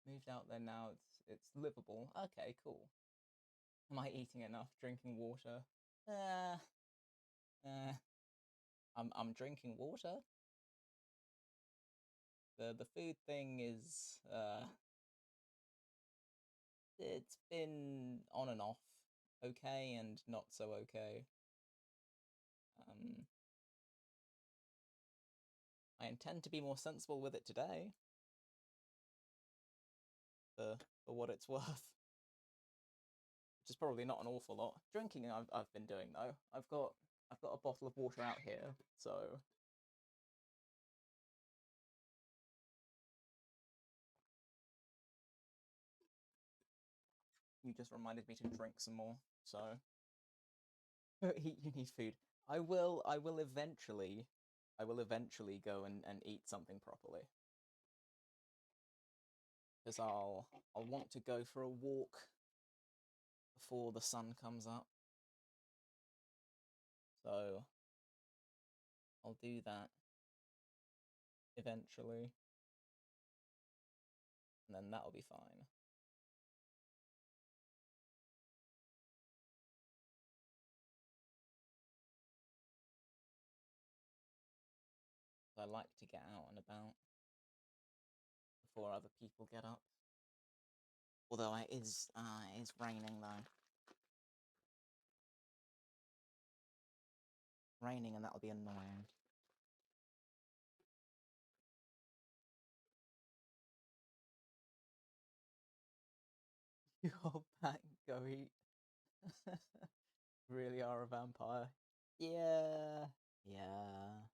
Moved out there now, it's livable. Okay, cool. Am I eating enough? Drinking water? Uh, uh, I'm drinking water. The food thing is it's been on and off, okay and not so okay. Um, I intend to be more sensible with it today, for what it's worth, which is probably not an awful lot. Drinking, I've been doing though. I've got a bottle of water out here, so you just reminded me to drink some more. So you need food. I will eventually go and eat something properly because I'll want to go for a walk before the sun comes up. So I'll do that eventually, and then that'll be fine. I like to get out and about before other people get up. Although it is raining though. Raining, and that'll be annoying. You hold back and go eat. Really are a vampire. Yeah. Yeah.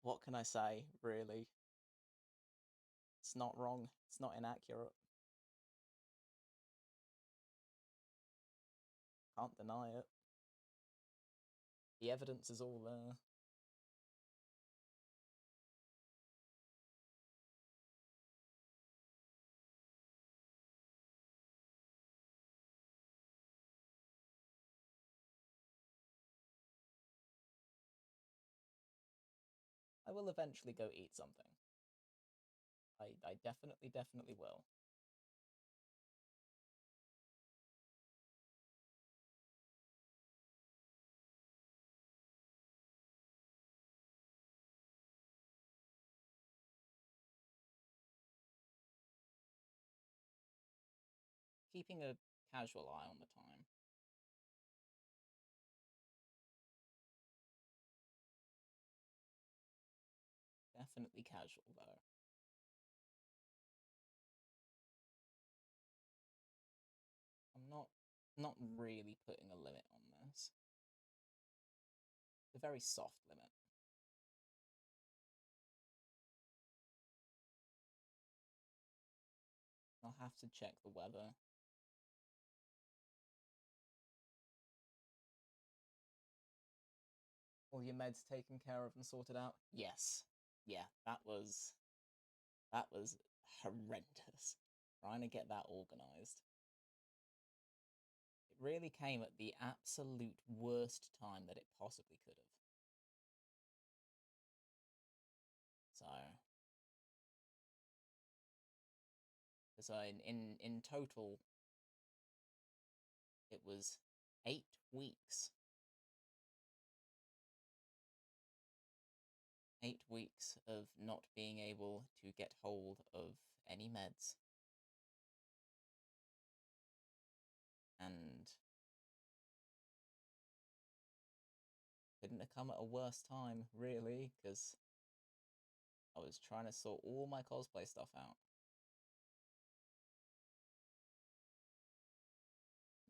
What can I say, really? It's not wrong. It's not inaccurate. Can't deny it. The evidence is all there. I will eventually go eat something. I definitely will. Keeping a casual eye on the time. Definitely casual, though. I'm not really putting a limit on this. It's a very soft limit. I'll have to check the weather. All your meds taken care of and sorted out? Yes. Yeah, that was horrendous. Trying to get that organised. It really came at the absolute worst time that it possibly could have. So in total, it was 8 weeks. 8 weeks of not being able to get hold of any meds. And couldn't have come at a worse time, really, because I was trying to sort all my cosplay stuff out.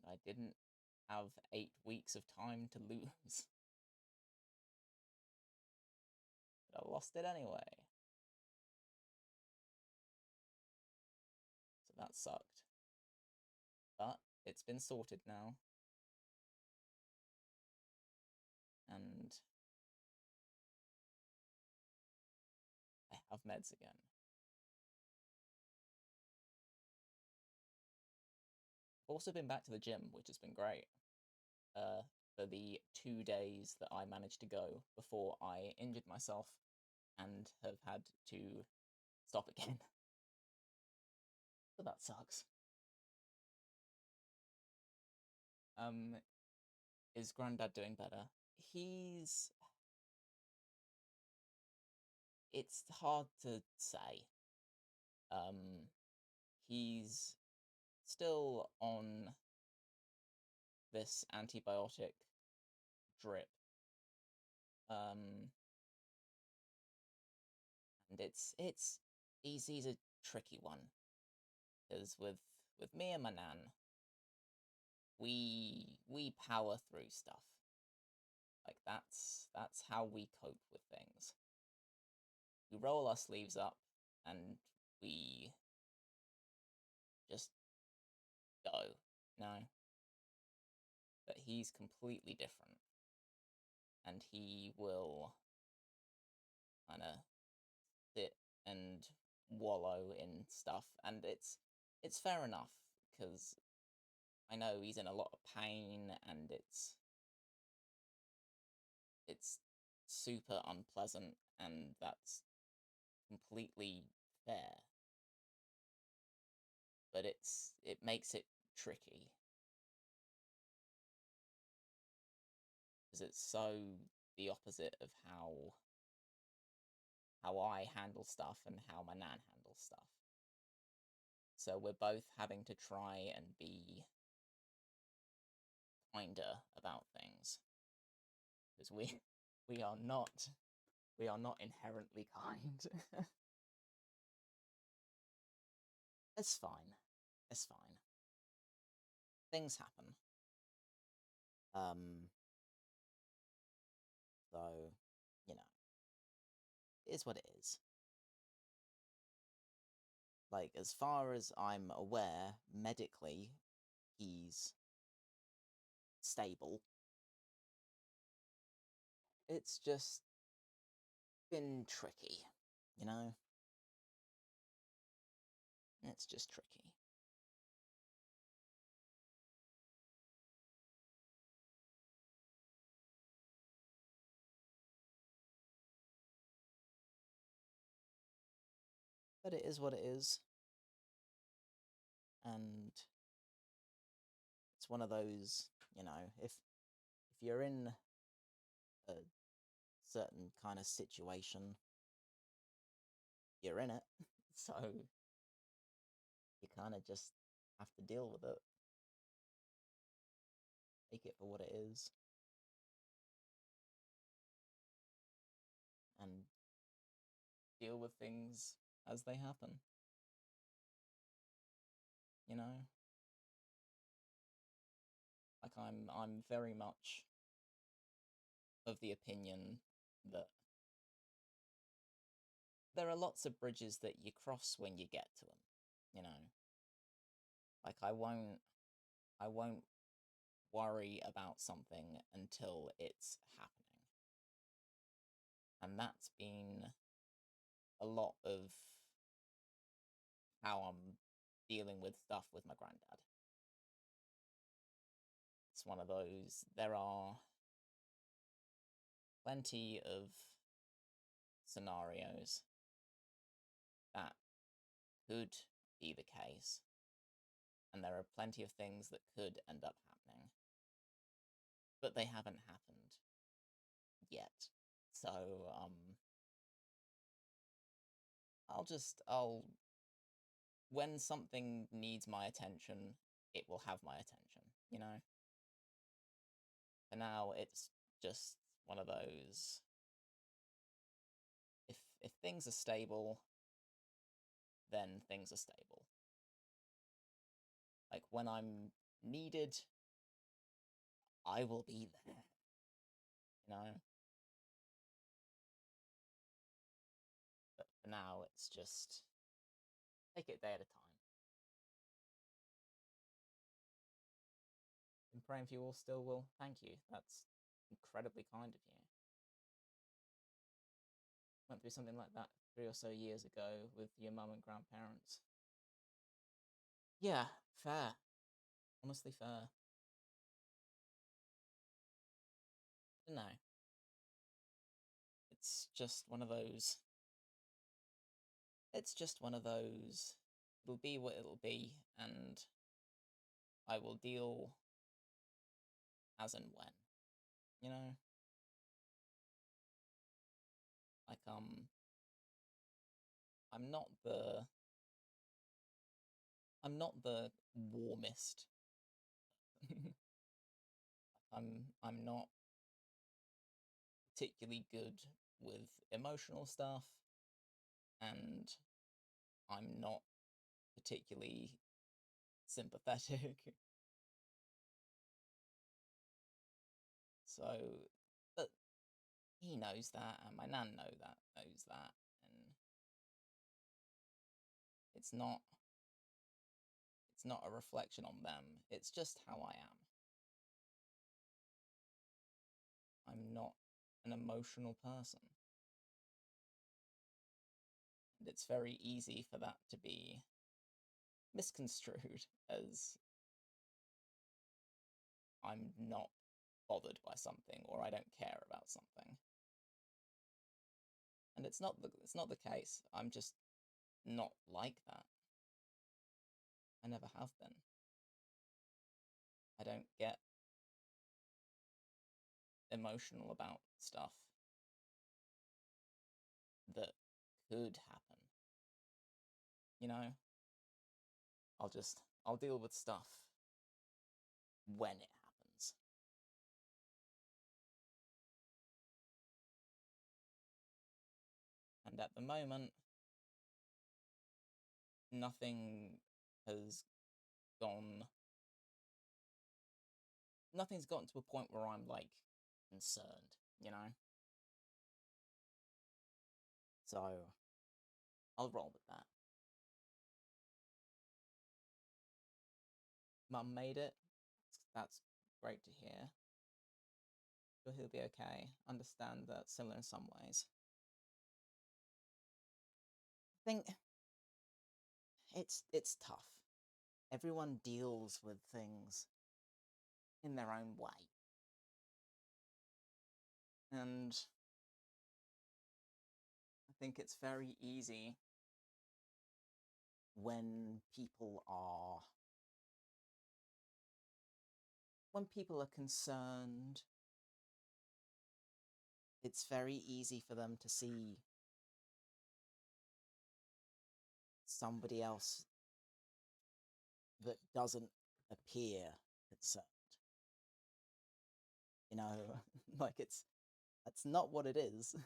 I didn't have 8 weeks of time to lose. But I lost it anyway. So that sucked. But it's been sorted now. And I have meds again. I've also been back to the gym, which has been great. For the 2 days that I managed to go before I injured myself and have had to stop again. So that sucks. Is Grandad doing better? It's hard to say. He's still on this antibiotic drip. And he's a tricky one. Because with me and my nan, we power through stuff. Like that's how we cope with things. We roll our sleeves up and we just go. No. But he's completely different. And he will kind of sit and wallow in stuff, and it's fair enough because I know he's in a lot of pain and it's super unpleasant, and that's completely fair. But it makes it tricky because it's so the opposite of how I handle stuff and how my nan handles handle stuff. So we're both having to try and be kinder about things, because we are not inherently kind. It's fine. It's fine. Things happen. So, you know, it is what it is. Like, as far as I'm aware, medically, he's stable. It's just been tricky, you know? It's just tricky. But it is what it is. And it's one of those, you know, if you're in a certain kind of situation, you're in it. So you kind of just have to deal with it. Take it for what it is. And deal with things as they happen. You know? Like, I'm very much of the opinion that there are lots of bridges that you cross when you get to them, you know? Like, I won't worry about something until it's happening. And that's been a lot of how I'm dealing with stuff with my granddad. It's one of those, there are plenty of scenarios that could be the case, and there are plenty of things that could end up happening, but they haven't happened yet. So, I'll when something needs my attention, it will have my attention, you know? For now, it's just one of those, if things are stable, then things are stable. Like, when I'm needed, I will be there, you know? But for now, it's just take it a day at a time. Been praying for you all still, Will. Thank you. That's incredibly kind of you. Went through something like that 3 or so years ago with your mum and grandparents. Yeah, fair. Honestly, fair. No. It's just one of those. It's just one of those. It'll be what it'll be, and I will deal as and when. You know? Like, I'm not the warmest. I'm not particularly good with emotional stuff, and I'm not particularly sympathetic. So, but he knows that, and my nan knows that, and it's not a reflection on them. It's just how I am. I'm not an emotional person. And it's very easy for that to be misconstrued as I'm not bothered by something or I don't care about something. And it's not the case. I'm just not like that. I never have been. I don't get emotional about stuff that could happen. you know? I'll deal with stuff when it happens. And at the moment, nothing has gone. Nothing's gotten to a point where I'm, like, concerned, you know? So, I'll roll with that. Mum made it. That's great to hear. Sure he'll be okay. Understand that similar in some ways. I think it's tough. Everyone deals with things in their own way. And I think it's very easy when people are concerned, it's very easy for them to see somebody else that doesn't appear concerned. You know, like that's not what it is,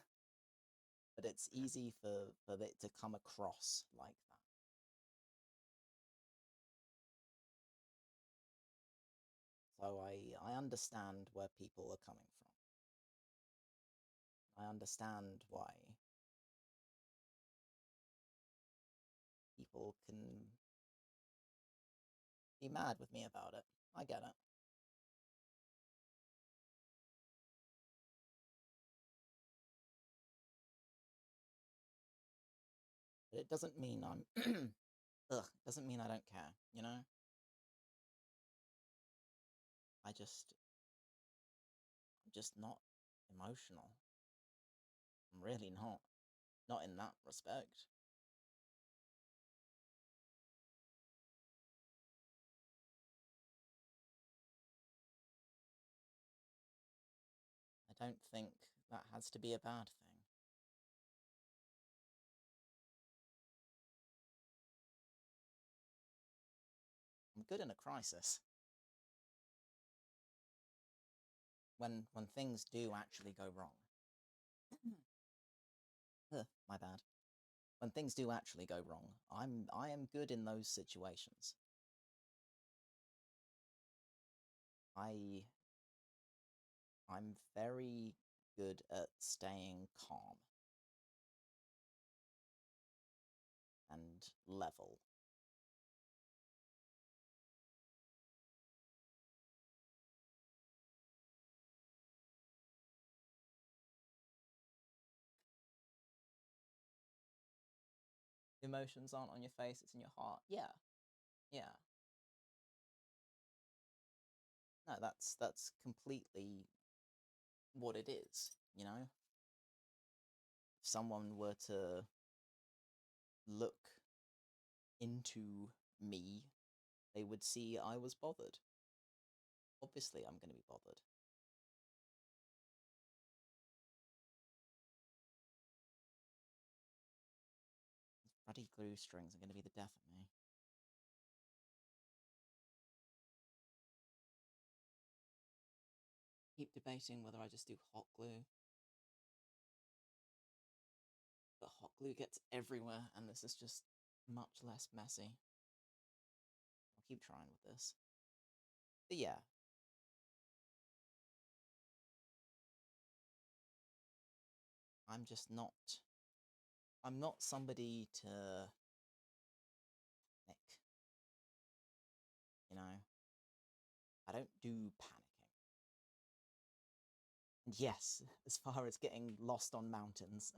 but it's easy for it to come across like that. So I understand where people are coming from. I understand why people can be mad with me about it. I get it. But it doesn't mean I'm ugh, doesn't mean I don't care, you know? I'm just not emotional. I'm really not. Not in that respect. I don't think that has to be a bad thing. I'm good in a crisis. When things do actually go wrong. My bad. When things do actually go wrong, I am good in those situations. I'm very good at staying calm and level. Emotions aren't on your face, it's in your heart. Yeah. Yeah. No, that's completely what it is, you know? If someone were to look into me, they would see I was bothered. Obviously, I'm going to be bothered. These bloody glue strings are going to be the death of me. Keep debating whether I just do hot glue. But hot glue gets everywhere, and this is just much less messy. I'll keep trying with this. But yeah. I'm just not... I'm not somebody to panic. You know? I don't do panicking. And yes, as far as getting lost on mountains,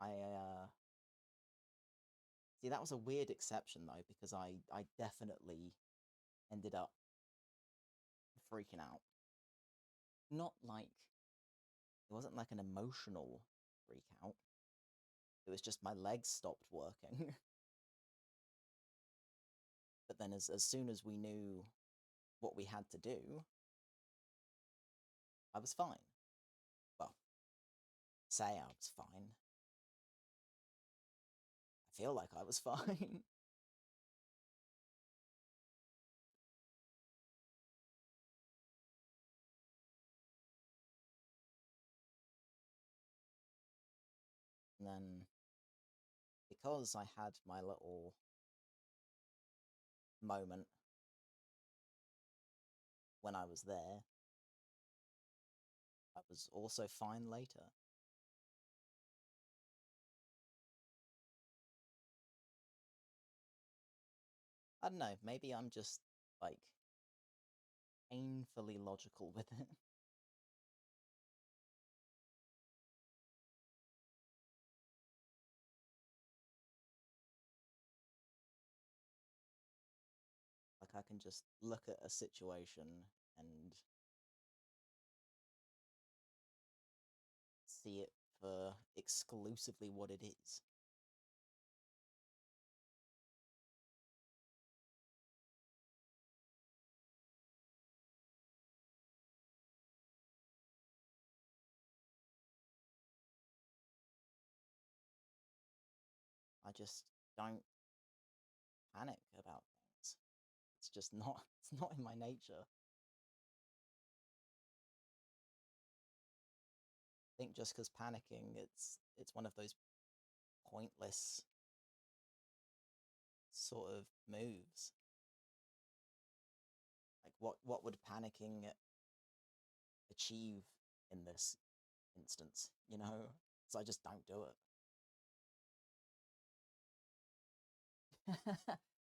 I, see, that was a weird exception, though, because I definitely ended up freaking out. Not like... It wasn't like an emotional freak out. It was just my legs stopped working. But then as soon as we knew what we had to do, I was fine. Well, say I was fine. feel like I was fine. And then, because I had my little moment when I was there, I was also fine later. I don't know, maybe I'm just, like, painfully logical with it. Like, I can just look at a situation and see it for exclusively what it is. I just don't panic about things. It's just not it's not in my nature. I think just because panicking, it's one of those pointless sort of moves. Like what would panicking achieve in this instance, you know? So I just don't do it.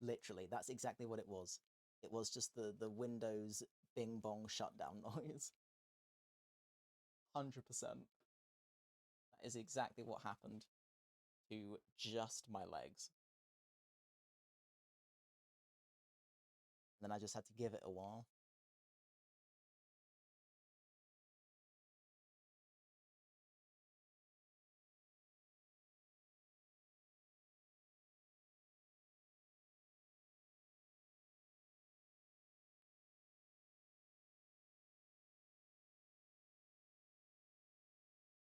Literally, that's exactly what it was. It was just the Windows bing bong shutdown noise. 100%. That is exactly what happened to just my legs. And then I just had to give it a while.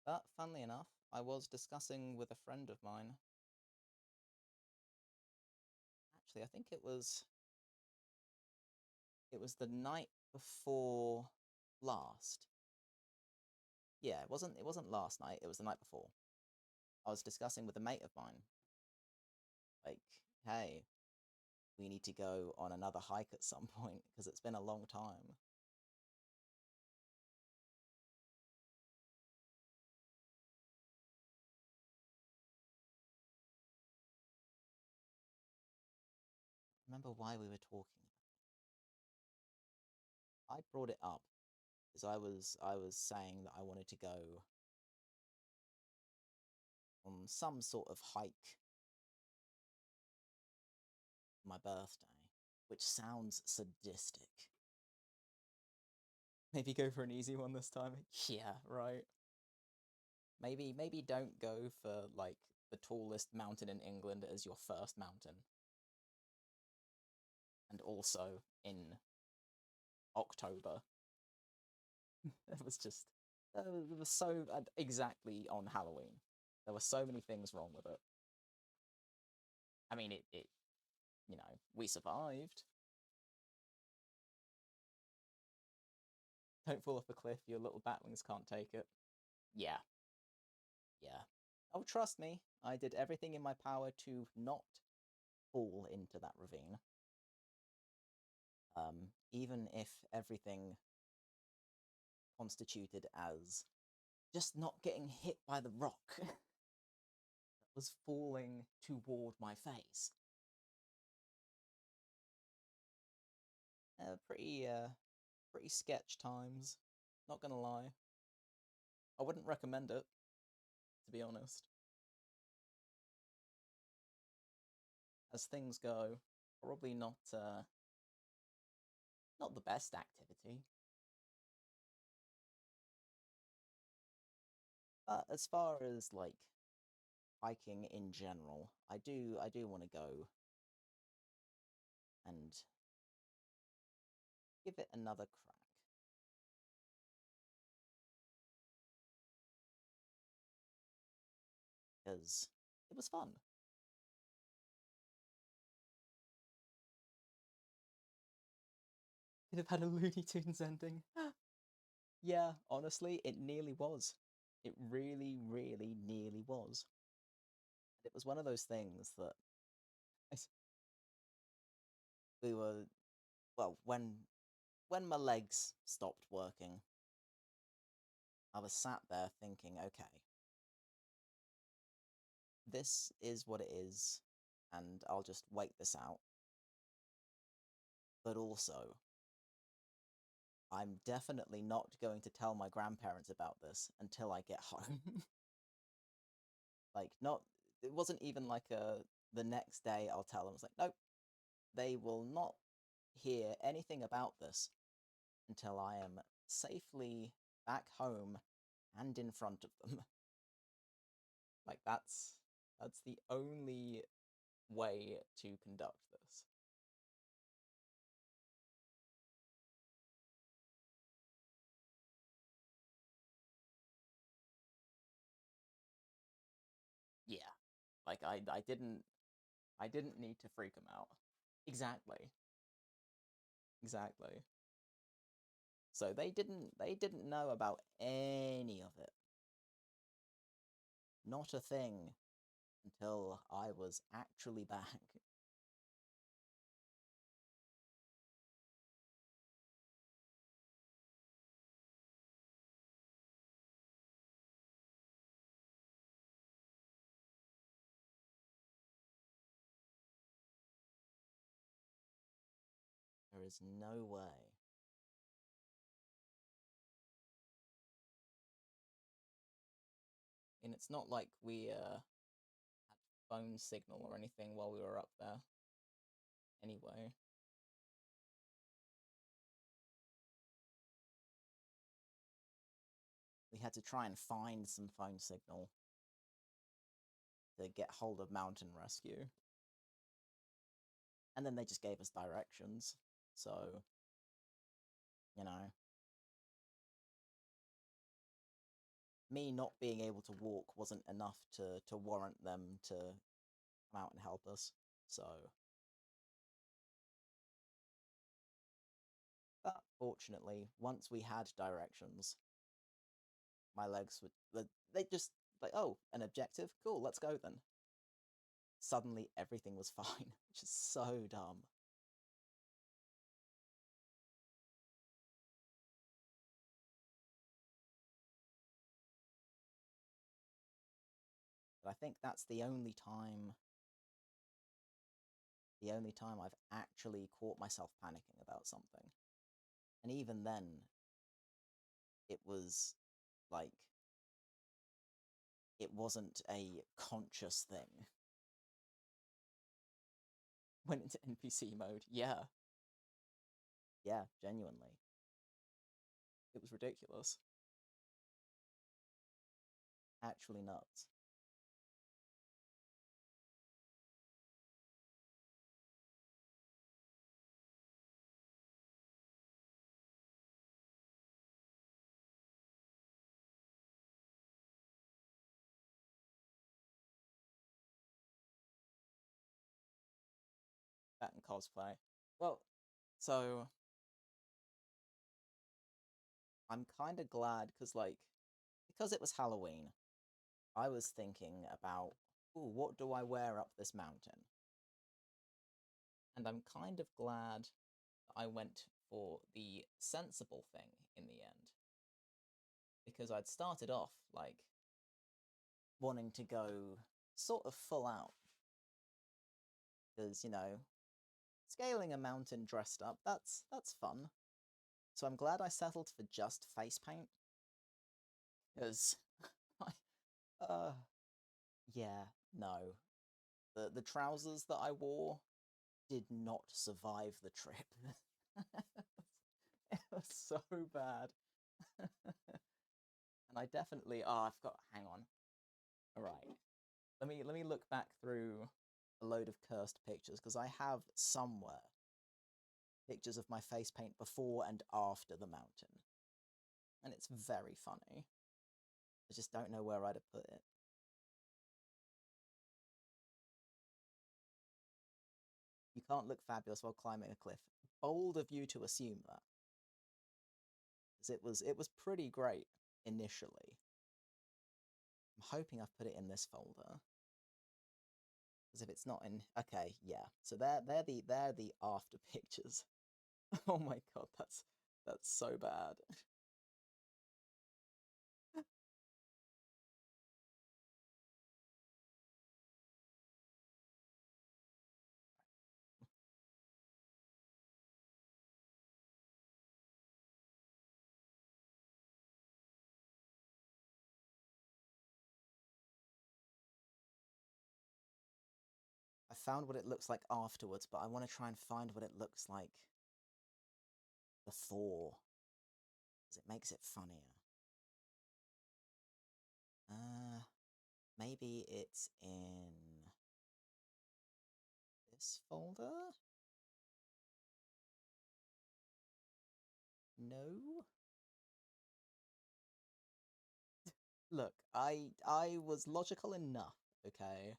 But funnily enough, I was discussing with a friend of mine. Actually, I think it was the night before last. Yeah, it wasn't last night, it was the night before. I was discussing with a mate of mine, like, hey, we need to go on another hike at some point because it's been a long time. Remember why we were talking? I brought it up because I was saying that I wanted to go on some sort of hike for my birthday, which sounds sadistic. Maybe go for an easy one this time. Yeah, right. Maybe don't go for like the tallest mountain in England as your first mountain. And also in October. It was just it was so exactly on Halloween. There were so many things wrong with it. I mean it we survived. Don't fall off the cliff, your little batwings can't take it. Yeah, yeah. Oh, trust me, I did everything in my power to not fall into that ravine. Even if everything constituted as just not getting hit by the rock that was falling toward my face. Pretty sketch times. Not gonna lie. I wouldn't recommend it, to be honest. As things go, probably not the best activity. But as far as like hiking in general, I do want to go and give it another crack because it was fun. Could have had a Looney Tunes ending. Yeah, honestly, it nearly was. It really, really nearly was. It was one of those things that we were, well, when my legs stopped working, I was sat there thinking, okay, this is what it is, and I'll just wait this out. But also, I'm definitely not going to tell my grandparents about this until I get home. Like, not, it wasn't even like the next day I'll tell them. It's like, nope, they will not hear anything about this until I am safely back home and in front of them. Like, that's the only way to conduct this. Yeah. Like, I didn't need to freak them out. Exactly. Exactly. So they didn't know about any of it. Not a thing until I was actually back. There is no way. And it's not like we had phone signal or anything while we were up there. Anyway, we had to try and find some phone signal to get hold of Mountain Rescue. And then they just gave us directions. So, you know, me not being able to walk wasn't enough to warrant them to come out and help us. So, but fortunately, once we had directions, my legs would, they just like, oh, an objective, cool, let's go then. Suddenly everything was fine, which is so dumb. But I think that's the only time I've actually caught myself panicking about something. And even then, it was like, it wasn't a conscious thing. Went into NPC mode. Yeah. Yeah, genuinely. It was ridiculous. Actually nuts. That and cosplay. Well, so I'm kind of glad because it was Halloween, I was thinking about, ooh, what do I wear up this mountain? And I'm kind of glad that I went for the sensible thing in the end. Because I'd started off wanting to go sort of full out. Because, scaling a mountain dressed up, that's fun. So I'm glad I settled for just face paint. Because uh yeah, no. The trousers that I wore did not survive the trip. It was so bad. And I definitely I've got hang on. Alright. Let me look back through a load of cursed pictures, because I have somewhere pictures of my face paint before and after the mountain. And it's very funny. I just don't know where I'd have put it. You can't look fabulous while climbing a cliff. bold of you to assume that, because it was pretty great initially. I'm hoping I've put it in this folder. Because if it's not in, okay, yeah. So they're the after pictures. Oh my god, that's so bad. I found what it looks like afterwards, but I want to try and find what it looks like before, because it makes it funnier. Maybe it's in this folder? No? Look, I was logical enough, okay?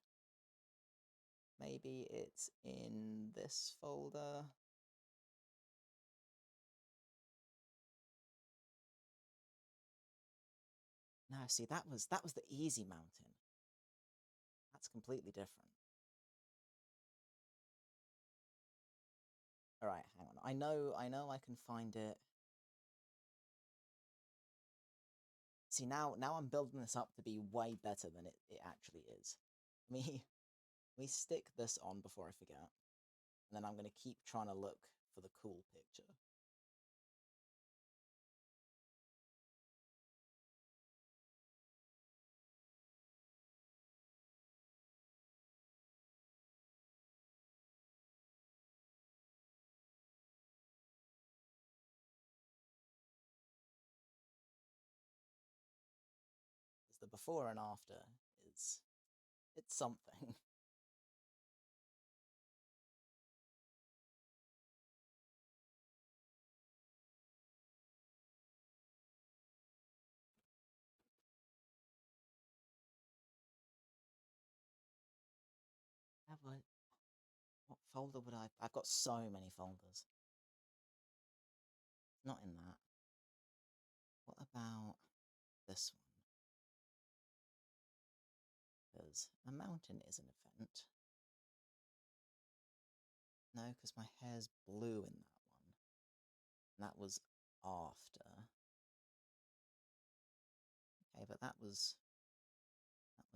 Maybe it's in this folder. No, see, that was the easy mountain. That's completely different. All right, hang on. I know I can find it. See, now I'm building this up to be way better than it actually is. We stick this on before I forget, and then I'm going to keep trying to look for the cool picture. Because the before and after it's something. What folder would I've got so many folders. Not in that. What about this one? Because a mountain is an event. No, because my hair's blue in that one. And that was after. Okay, but that was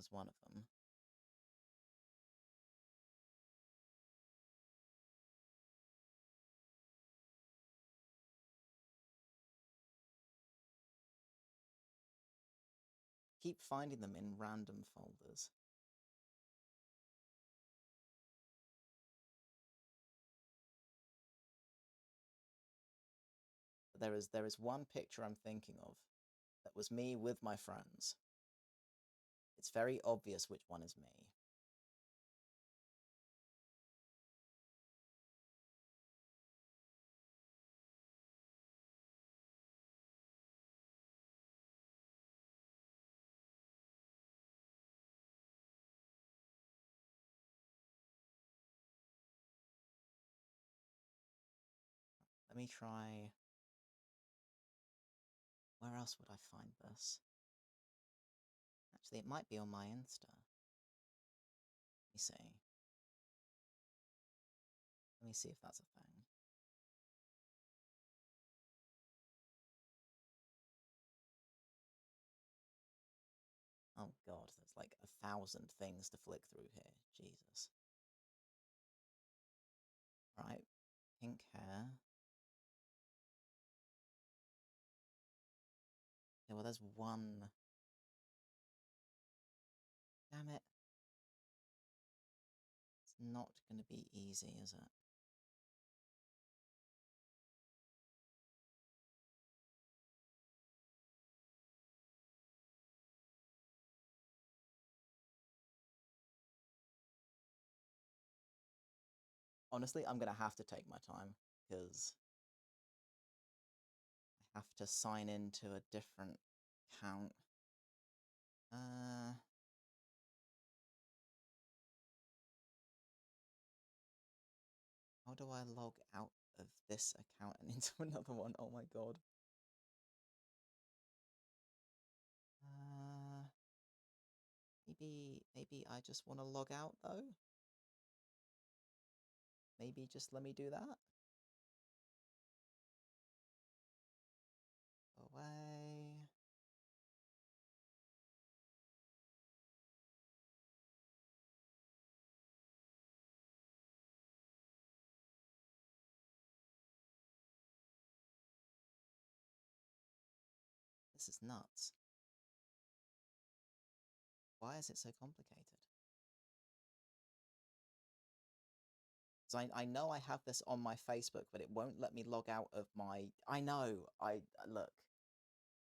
one of them. Keep finding them in random folders. But there is one picture I'm thinking of that was me with my friends. It's very obvious which one is me. Let me try. Where else would I find this? Actually, it might be on my Insta. Let me see. Let me see if that's a thing. Oh god, there's like 1,000 things to flick through here. Jesus. Right, pink hair. Yeah, well, there's one. Damn it. It's not going to be easy, is it? Honestly, I'm going to have to take my time, because I have to sign into a different account. How do I log out of this account and into another one. Oh my god. Maybe I just want to log out though. Maybe just let me do that. Away. This is nuts. Why is it so complicated? So I know I have this on my Facebook, but it won't let me log out of my... I know, look,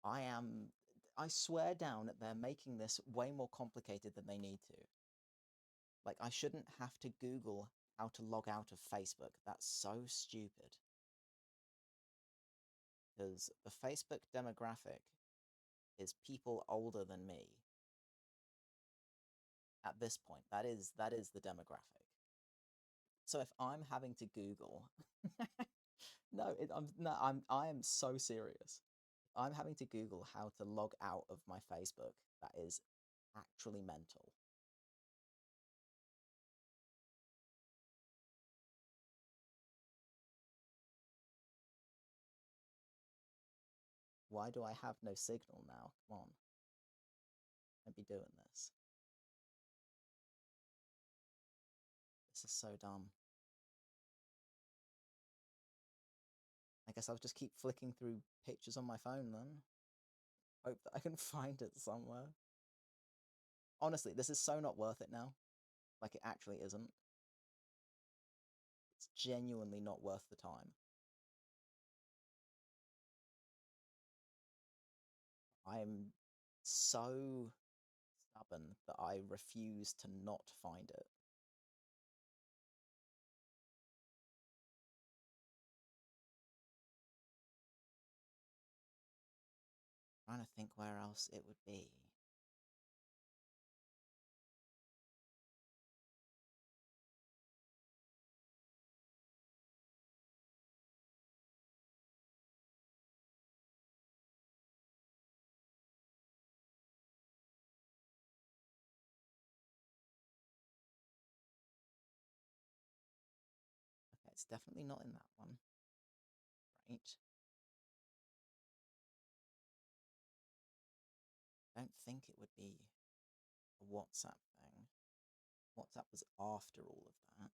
I swear down that they're making this way more complicated than they need to. Like, I shouldn't have to Google how to log out of Facebook. That's so stupid. Because the Facebook demographic is people older than me. At this point, that is the demographic. So if I'm having to Google... I am so serious. I'm having to Google how to log out of my Facebook. That is actually mental. Why do I have no signal now? Come on. I'd be doing this. This is so dumb. I guess I'll just keep flicking through pictures on my phone then. Hope that I can find it somewhere. Honestly, this is so not worth it now. Like, it actually isn't. It's genuinely not worth the time. I'm so stubborn that I refuse to not find it. I'm trying to think where else it would be. Okay, it's definitely not in that one. Right. I don't think it would be a WhatsApp thing. WhatsApp was after all of that.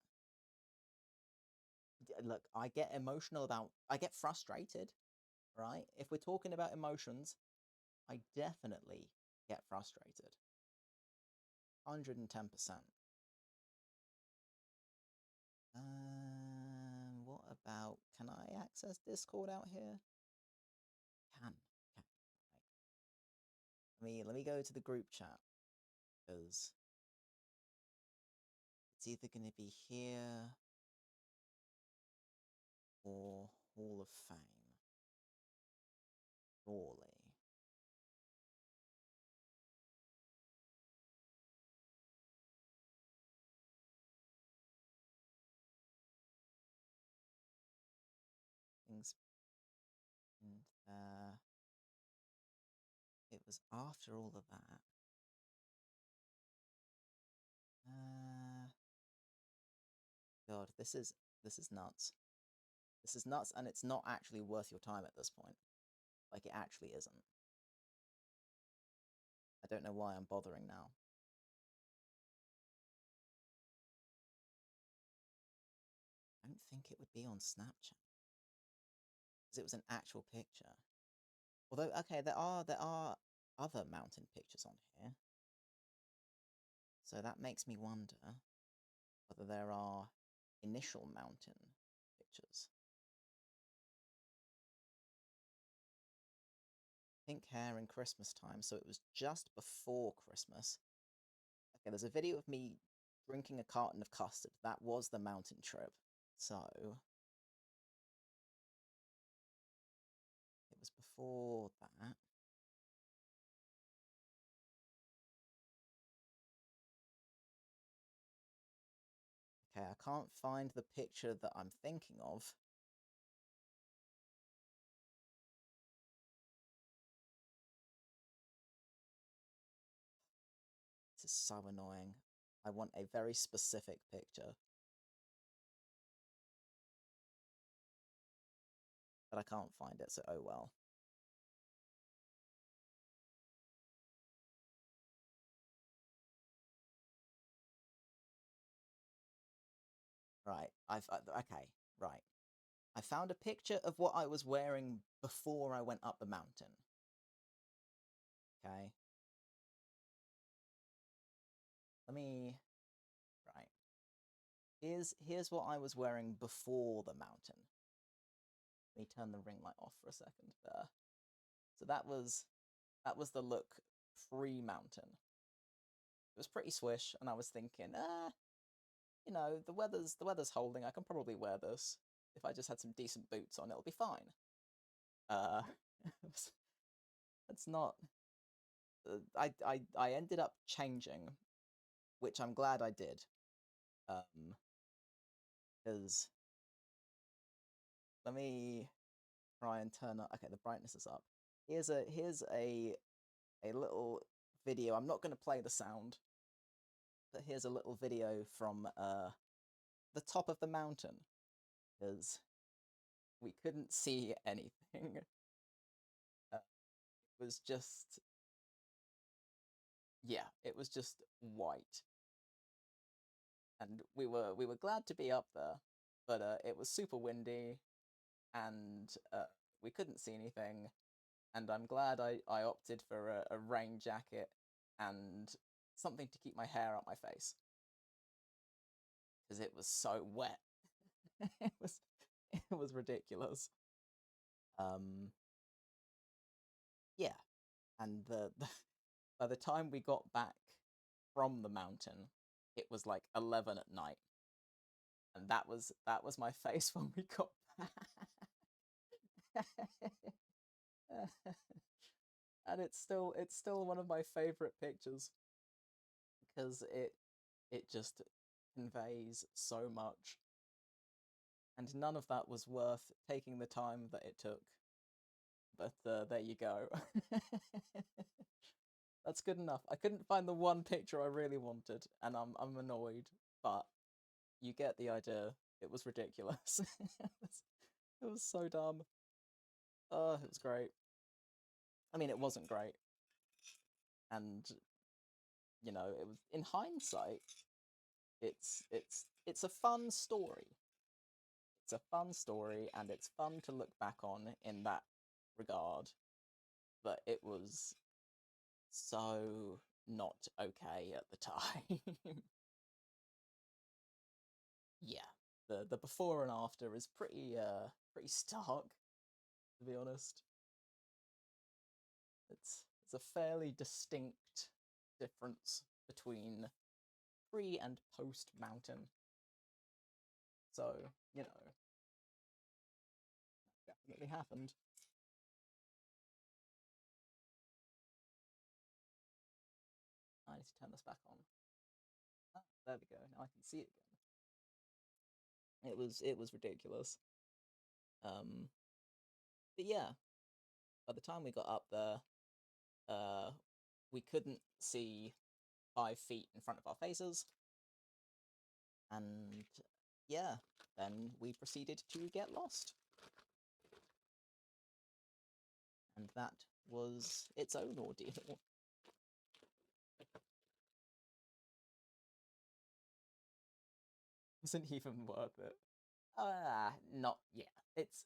Look, I get emotional about... I get frustrated, right? If we're talking about emotions, I definitely get frustrated. 110%. What about... Can I access Discord out here? Can. Okay. Let me go to the group chat, because it's either going to be here or Hall of Fame. Surely. Things in there. It was after all of that. God, this is nuts. This is nuts, and it's not actually worth your time at this point. Like, it actually isn't. I don't know why I'm bothering now. I don't think it would be on Snapchat, because it was an actual picture. Although, okay, there are other mountain pictures on here. So that makes me wonder whether there are initial mountain pictures. Pink hair in Christmas time, so it was just before Christmas. Okay, there's a video of me drinking a carton of custard. That was the mountain trip. So it was before that. Okay, I can't find the picture that I'm thinking of. so annoying. I want a very specific picture. But I can't find it, so oh well. Right, okay, right. I found a picture of what I was wearing before I went up the mountain. Okay. Right. Here's what I was wearing before the mountain. Let me turn the ring light off for a second there. So that was the look pre-mountain. It was pretty swish, and I was thinking, you know, the weather's holding. I can probably wear this. If I just had some decent boots on, it'll be fine. It's not. I ended up changing, which I'm glad I did. Because let me try and turn up. Okay, the brightness is up. Here's a little video. I'm not going to play the sound, but here's a little video from the top of the mountain, because we couldn't see anything. It was just, yeah, it was just white, and we were glad to be up there, but it was super windy, and we couldn't see anything. And I'm glad I opted for a rain jacket and something to keep my hair out my face, because it was so wet. it was it was ridiculous. Yeah, and by the time we got back from the mountain, it was like 11 at night, and that was my face when we got back. And it's still one of my favorite pictures, because it just conveys so much, and none of that was worth taking the time that it took. But there you go. That's good enough. I couldn't find the one picture I really wanted, and I'm annoyed, but you get the idea. It was ridiculous. It was so dumb. Oh, it was great. I mean, it wasn't great, and it was, in hindsight, it's a fun story. It's a fun story, and it's fun to look back on in that regard. But it was so not okay at the time. Yeah, the before and after is pretty stark, to be honest. It's a fairly distinct difference between pre and post mountain. So, definitely happened. I need to turn this back on. Ah, there we go. Now I can see it again. It was ridiculous. Um, but yeah, by the time we got up there, uh, we couldn't see 5 feet in front of our faces, and yeah, then we proceeded to get lost, and that was its own ordeal. Wasn't even worth it. Not yeah. It's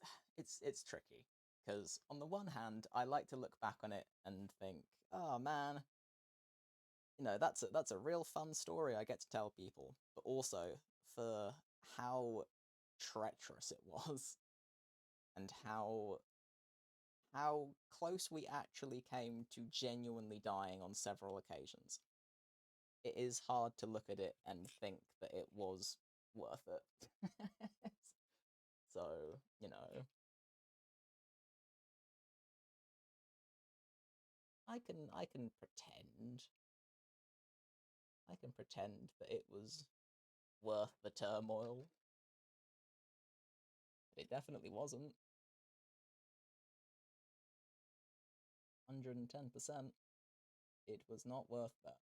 tricky, because on the one hand, I like to look back on it and think, oh man, that's a real fun story I get to tell people. But also, for how treacherous it was, and how close we actually came to genuinely dying on several occasions, it is hard to look at it and think that it was worth it. So, I can pretend. I can pretend that it was worth the turmoil. It definitely wasn't. 110%. It was not worth that.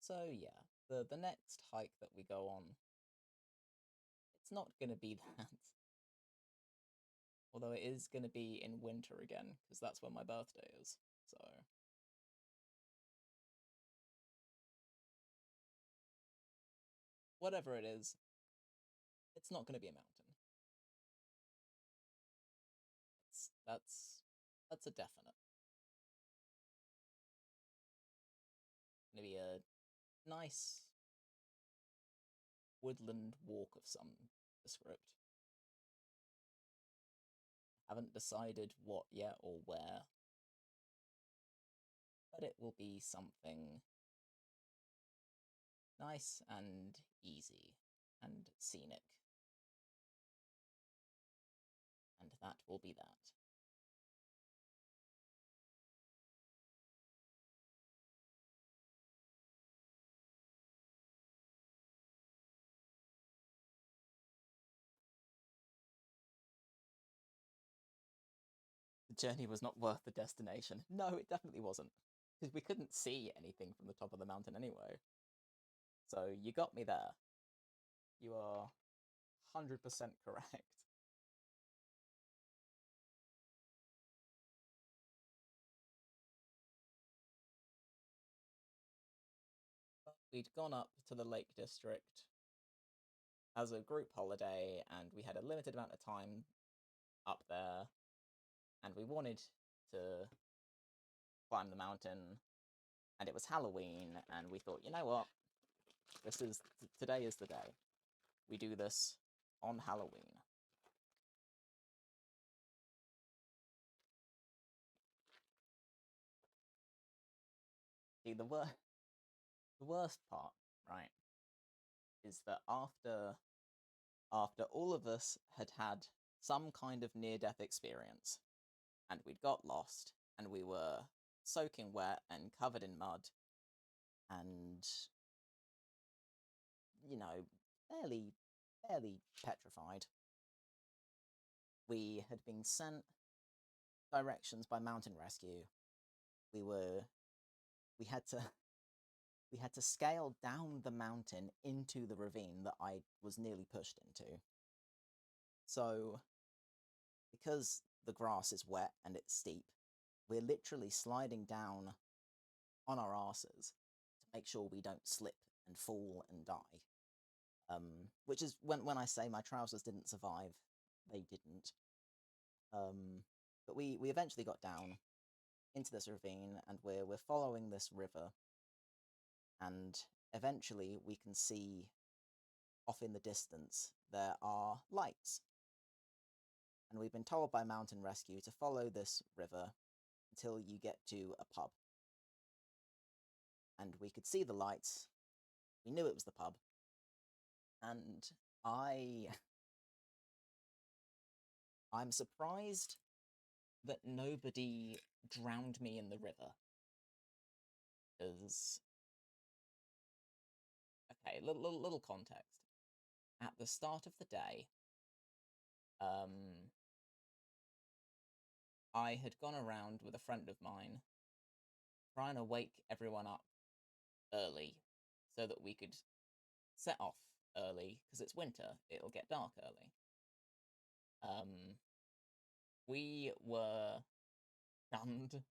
So yeah, the next hike that we go on, it's not gonna be that. Although it is gonna be in winter again, because that's when my birthday is. So whatever it is, it's not gonna be a mountain. That's a definite. Gonna be a nice woodland walk of some descript. Haven't decided what yet or where, but it will be something nice and easy and scenic. And that will be that. The journey was not worth the destination. No, it definitely wasn't. Because we couldn't see anything from the top of the mountain anyway. So you got me there. You are 100% correct. We'd gone up to the Lake District as a group holiday, and we had a limited amount of time up there, and we wanted to climb the mountain, and it was Halloween, and we thought, you know what, today is the day. We do this on Halloween. See, the worst part, right, is that after all of us had had some kind of near death experience, and we'd got lost, and we were soaking wet and covered in mud, and you know, fairly petrified. We had been sent directions by mountain rescue. We were we had to we had to scale down the mountain into the ravine that I was nearly pushed into. So, because the grass is wet and it's steep, we're literally sliding down on our asses to make sure we don't slip and fall and die. Which is when I say my trousers didn't survive, they didn't. But we eventually got down into this ravine, and we're following this river, and eventually we can see off in the distance there are lights. And we've been told by mountain rescue to follow this river until you get to a pub. And we could see the lights. We knew it was the pub. And I'm surprised that nobody drowned me in the river. Because, okay, little context. At the start of the day, I had gone around with a friend of mine trying to wake everyone up early so that we could set off early because it's winter, it'll get dark early. We were shunned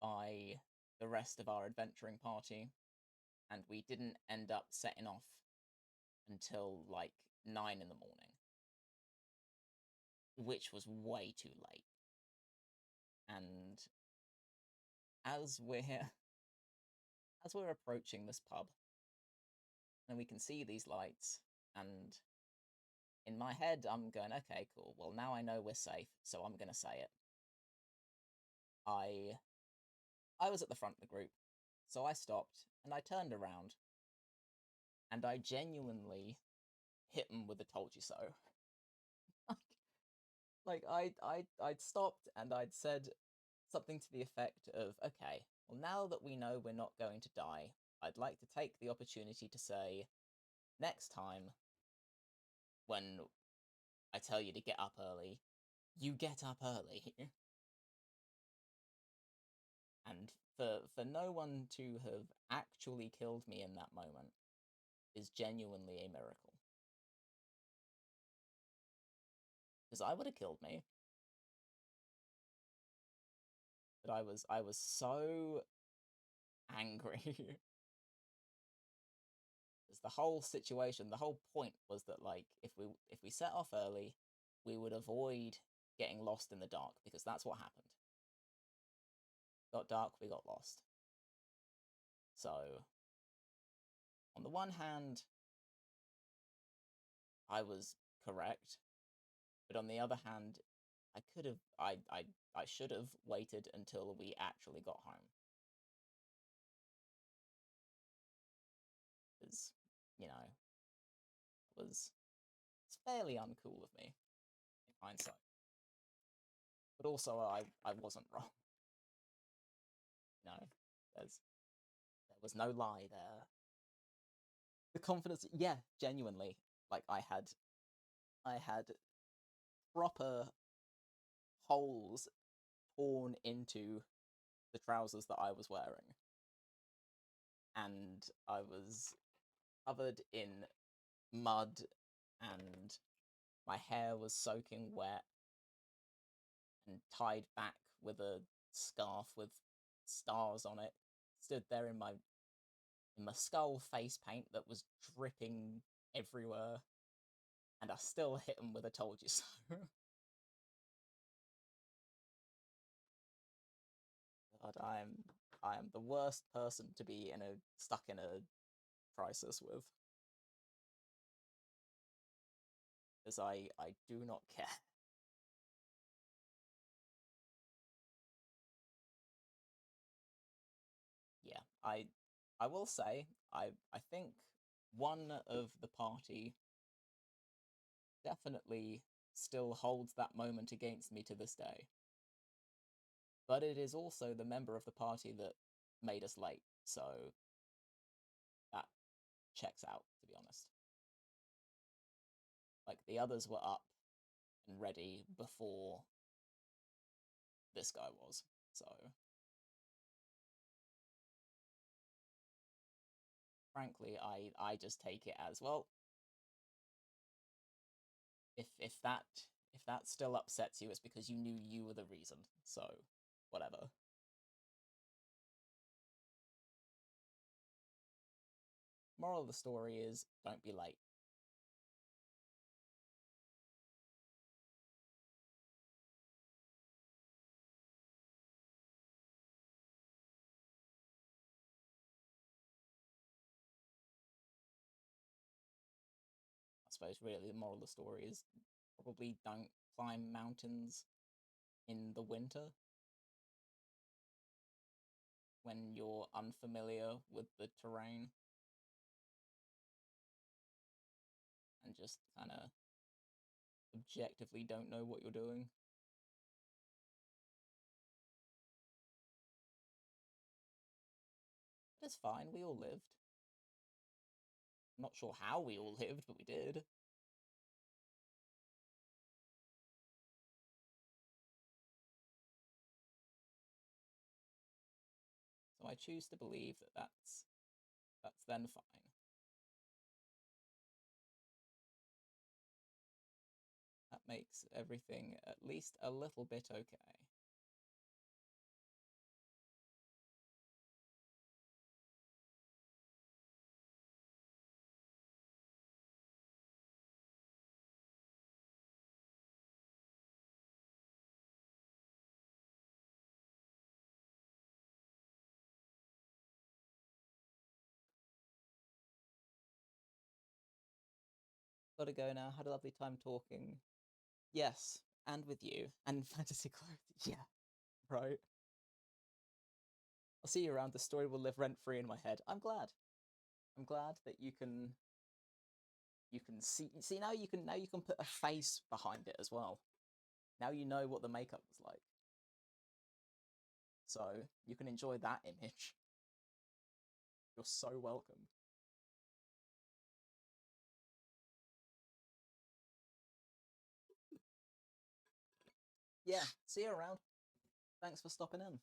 by the rest of our adventuring party, and we didn't end up setting off until like 9 in the morning, which was way too late. And as we're as we're approaching this pub, and we can see these lights, and in my head I'm going, okay, cool, well now I know we're safe, so I'm gonna say it. I was at the front of the group, so I stopped and I turned around, and I genuinely hit him with a "told you so." Like I'd stopped and I'd said something to the effect of, okay, well now that we know we're not going to die, I'd like to take the opportunity to say, next time when I tell you to get up early, you get up early. And for no one to have actually killed me in that moment is genuinely a miracle. Because I would have killed me. But I was so angry. Because the whole situation, the whole point was that like if we set off early, we would avoid getting lost in the dark because that's what happened. Got dark, we got lost. So on the one hand, I was correct, but on the other hand, I should have waited until we actually got home. Because, you know, it's fairly uncool of me in hindsight. But also I wasn't wrong. You know, there was no lie there. The confidence, yeah, genuinely. Like I had proper holes torn into the trousers that I was wearing. And I was covered in mud and my hair was soaking wet and tied back with a scarf with stars on it. Stood there in my skull face paint that was dripping everywhere, and I still hit him with a "told you so." God, I am the worst person to be stuck in a crisis with, because I do not care. Yeah, I will say I think one of the party definitely still holds that moment against me to this day. But it is also the member of the party that made us late, so that checks out, to be honest. Like, the others were up and ready before this guy was, so frankly, I just take it as, well, if that still upsets you, it's because you knew you were the reason, so whatever. Moral of the story is, don't be late. I suppose really the moral of the story is probably don't climb mountains in the winter when you're unfamiliar with the terrain, and just kind of objectively don't know what you're doing. It's fine, we all lived. I'm not sure how we all lived, but we did. So I choose to believe that that's then fine. That makes everything at least a little bit okay. Gotta go now. Had a lovely time talking. Yes, and with you, and fantasy clothes. Yeah, right. I'll see you around. The story will live rent free in my head. I'm glad. I'm glad that you can see now you can put a face behind it as well. Now you know what the makeup was like, so you can enjoy that image. You're so welcome. Yeah, see you around. Thanks for stopping in.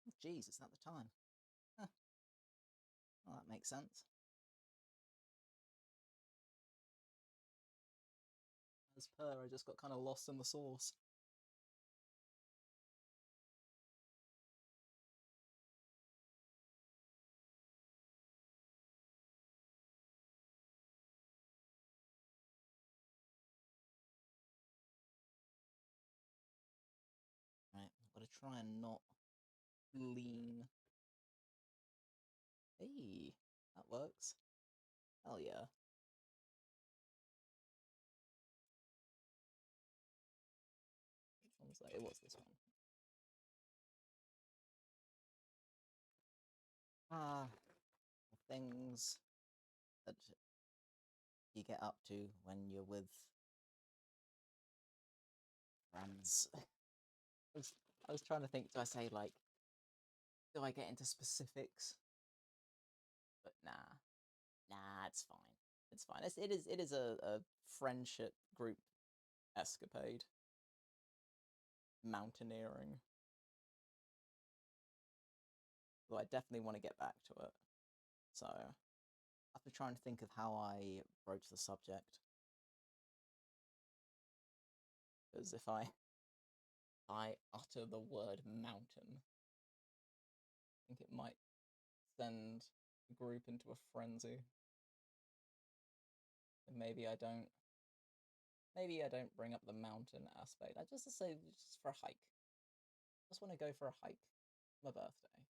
Oh, geez, it's not the time. Huh. Well, that makes sense. As per, I just got kind of lost in the sauce. Right, I've got to try and not lean. Hey, that works. Hell yeah. Which one was that? It was this one. Ah, things that you get up to when you're with friends. I was trying to think, do I say, like, do I get into specifics? But nah. Nah, it's fine. It's fine. It is a friendship group escapade. Mountaineering. Though I definitely want to get back to it. So I have to try and think of how I broach the subject. Because if I utter the word mountain, I think it might send the group into a frenzy. And maybe I don't bring up the mountain aspect. I just say just for a hike. Just want to go for a hike. My birthday.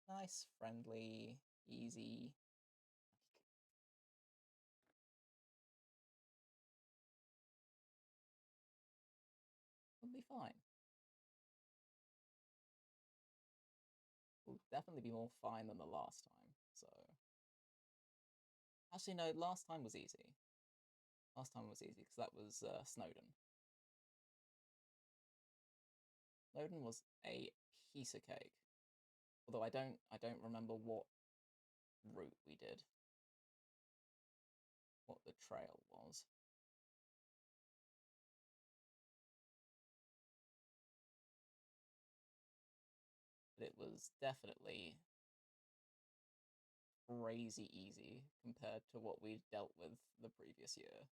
Nice, friendly, easy. It'll be fine. Will definitely be more fine than the last time. So actually, no. Last time was easy. Last time was easy because that was Snowdon. Snowdon was a piece of cake. Although I don't remember what route we did, what the trail was. But it was definitely crazy easy compared to what we'd dealt with the previous year.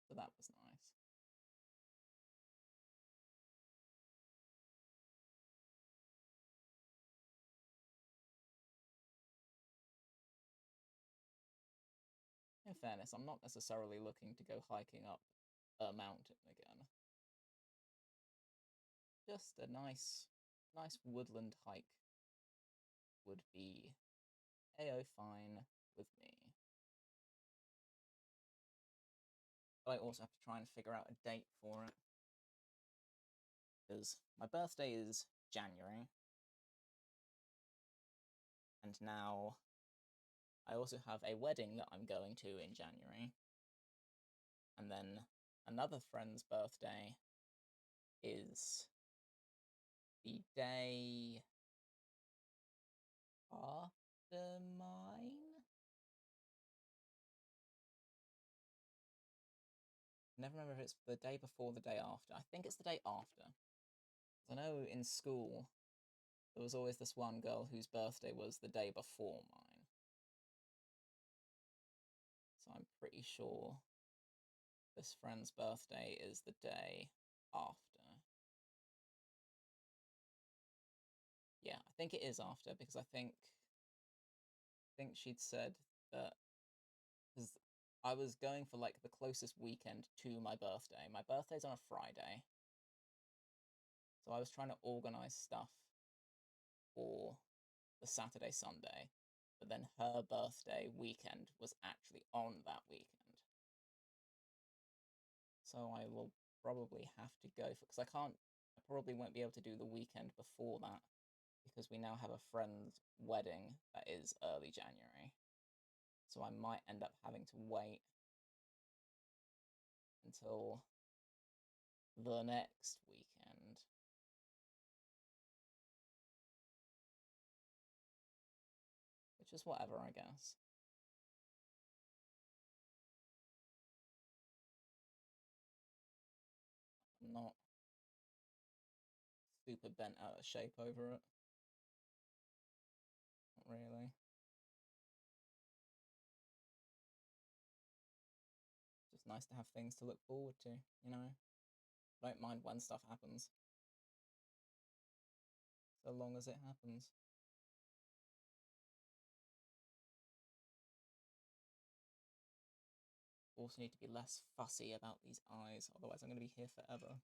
So that was nice. In fairness, I'm not necessarily looking to go hiking up a mountain again. Just a nice woodland hike would be AO fine with me. But I also have to try and figure out a date for it. Because my birthday is January. And now I also have a wedding that I'm going to in January. And then another friend's birthday is the day after mine. I never remember if it's the day before or the day after. I think it's the day after. I know in school there was always this one girl whose birthday was the day before mine. So I'm pretty sure this friend's birthday is the day after. Yeah, I think it is after because I think she'd said that because I was going for like the closest weekend to my birthday. My birthday's on a Friday. So I was trying to organize stuff for the Saturday, Sunday. But then her birthday weekend was actually on that weekend. So I will probably have to go for, because I probably won't be able to do the weekend before that because we now have a friend's wedding that is early January. So I might end up having to wait until the next weekend. Which is whatever, I guess. I'm not super bent out of shape over it. Not really. Just nice to have things to look forward to, you know? I don't mind when stuff happens. So long as it happens. Also need to be less fussy about these eyes, otherwise I'm going to be here forever.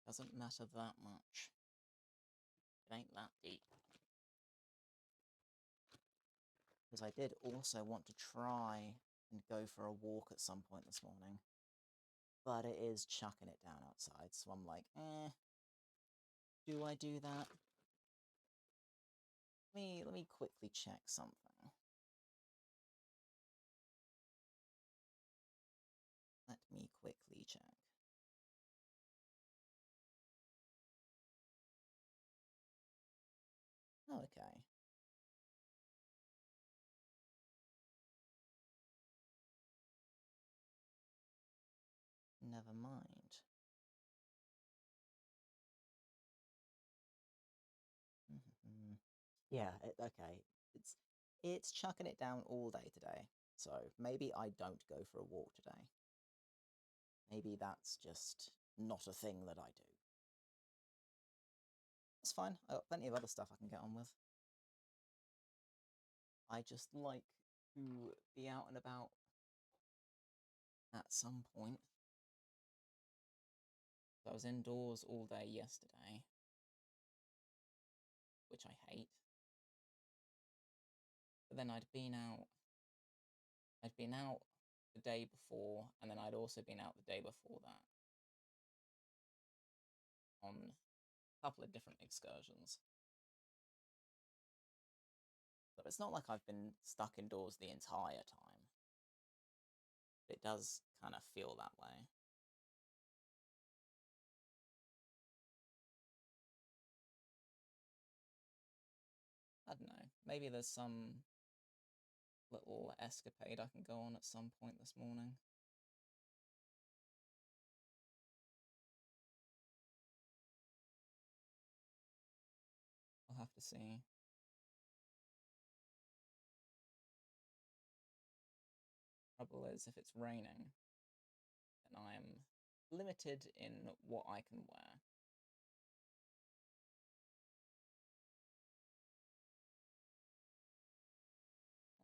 Doesn't matter that much. It ain't that deep. Because I did also want to try and go for a walk at some point this morning. But it is chucking it down outside, so I'm like, do I do that? Let me quickly check something. Let me quickly check. Oh, okay. Never mind. Yeah, okay. It's chucking it down all day today, so maybe I don't go for a walk today. Maybe that's just not a thing that I do. It's fine. I've got plenty of other stuff I can get on with. I just like to be out and about at some point. So I was indoors all day yesterday, which I hate. But then I'd been out the day before, and then I'd also been out the day before that on a couple of different excursions. So it's not like I've been stuck indoors the entire time. It does kind of feel that way. I don't know. Maybe there's some little escapade I can go on at some point this morning. I'll have to see. Trouble is, if it's raining, then I am limited in what I can wear.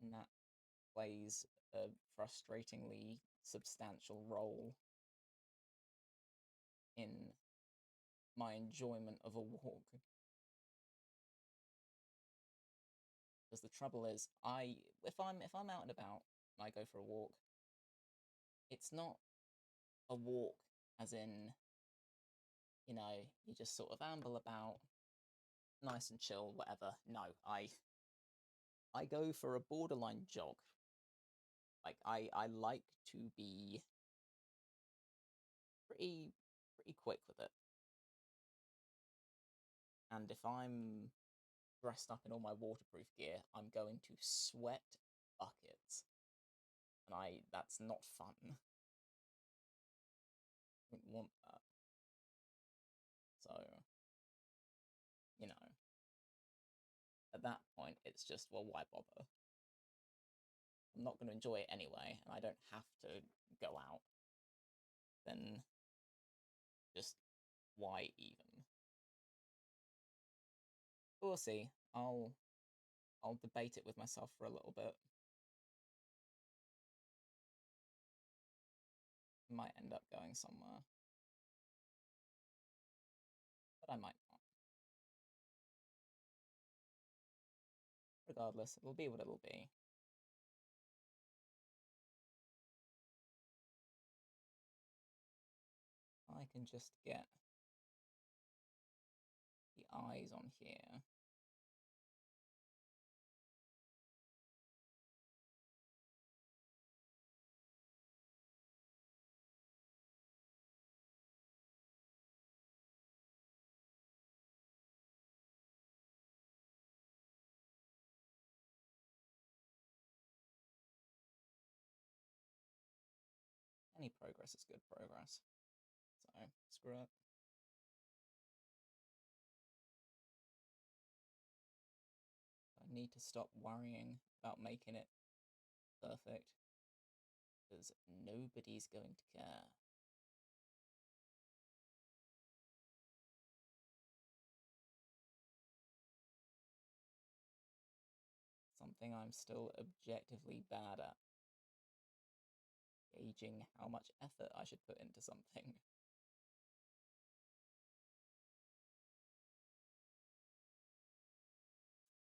And that plays a frustratingly substantial role in my enjoyment of a walk. Because the trouble is, if I'm out and about and I go for a walk, it's not a walk as in, you know, you just sort of amble about, nice and chill, whatever. No, I go for a borderline jog. Like I like to be pretty quick with it. And if I'm dressed up in all my waterproof gear, I'm going to sweat buckets. And that's not fun. I don't want that. So, you know, at that point, it's just, well, why bother? I'm not going to enjoy it anyway, and I don't have to go out. Then, just why even? But we'll see. I'll debate it with myself for a little bit. Might end up going somewhere, but I might not. Regardless, it'll be what it'll be. I can just get the eyes on here. Any progress is good progress. So, screw it. I need to stop worrying about making it perfect, because nobody's going to care. Something I'm still objectively bad at. Gauging how much effort I should put into something.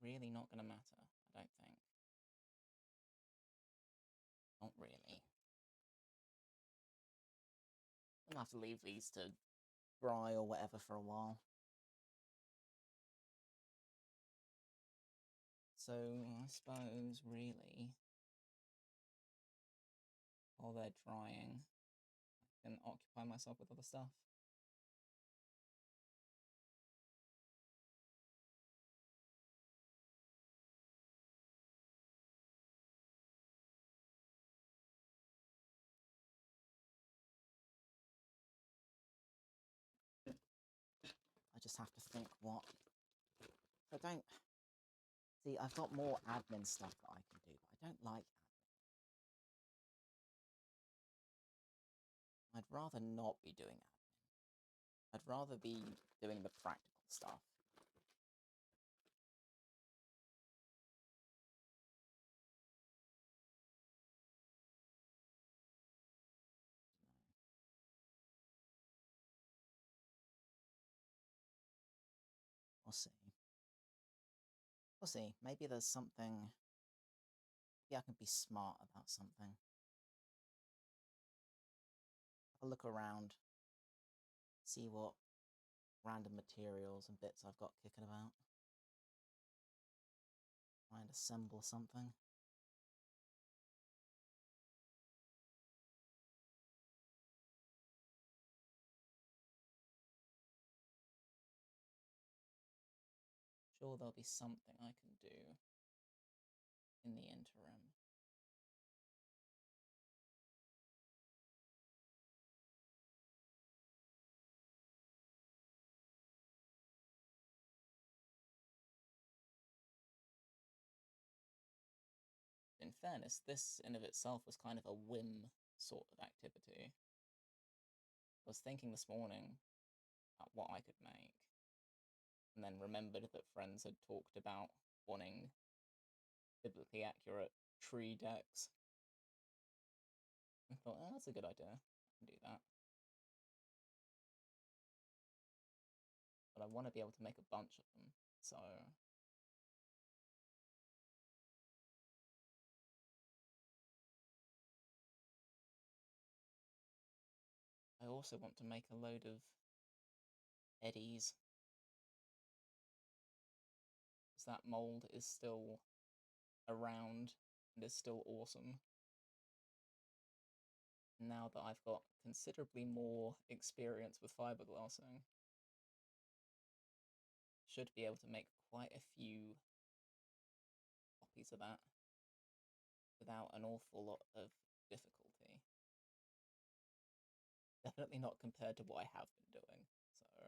Really not gonna matter, I don't think. Not really. I'm gonna have to leave these to dry or whatever for a while. So, I suppose, really, while they're drying, I can occupy myself with other stuff. I just have to think what... I don't... See, I've got more admin stuff that I can do, but I don't like admin. I'd rather not be doing admin. I'd rather be doing the practical stuff. We'll see. We'll see. Maybe there's something... Maybe I can be smart about something. Have a look around. See what random materials and bits I've got kicking about. Try and assemble something. Sure, there'll be something I can do in the interim. In fairness, this in of itself was kind of a whim sort of activity. I was thinking this morning about what I could make, and then remembered that friends had talked about wanting biblically accurate tree decks. I thought, oh, that's a good idea. I can do that. But I want to be able to make a bunch of them, so... I also want to make a load of eddies, because that mold is still around and is still awesome. Now that I've got considerably more experience with fiberglassing, should be able to make quite a few copies of that without an awful lot of difficulty. Definitely not compared to what I have been doing, so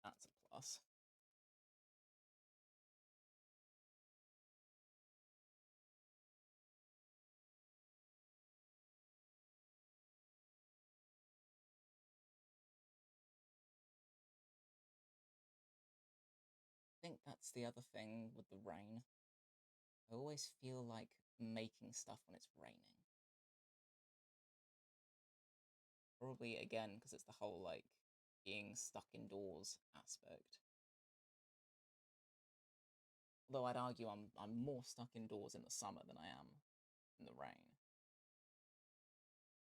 that's a plus. I think that's the other thing with the rain. I always feel like making stuff when it's raining. Probably, again, because it's the whole, like, being stuck indoors aspect. Although I'd argue I'm more stuck indoors in the summer than I am in the rain.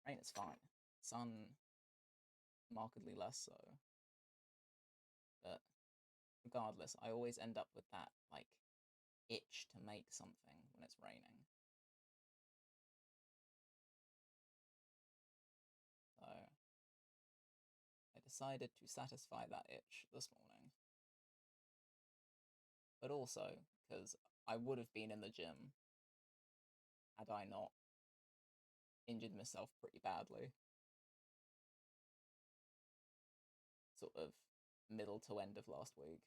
Rain is fine. Sun, markedly less so. But regardless, I always end up with that, like, itch to make something when it's raining. So I decided to satisfy that itch this morning. But also, because I would have been in the gym had I not injured myself pretty badly. Sort of middle to end of last week.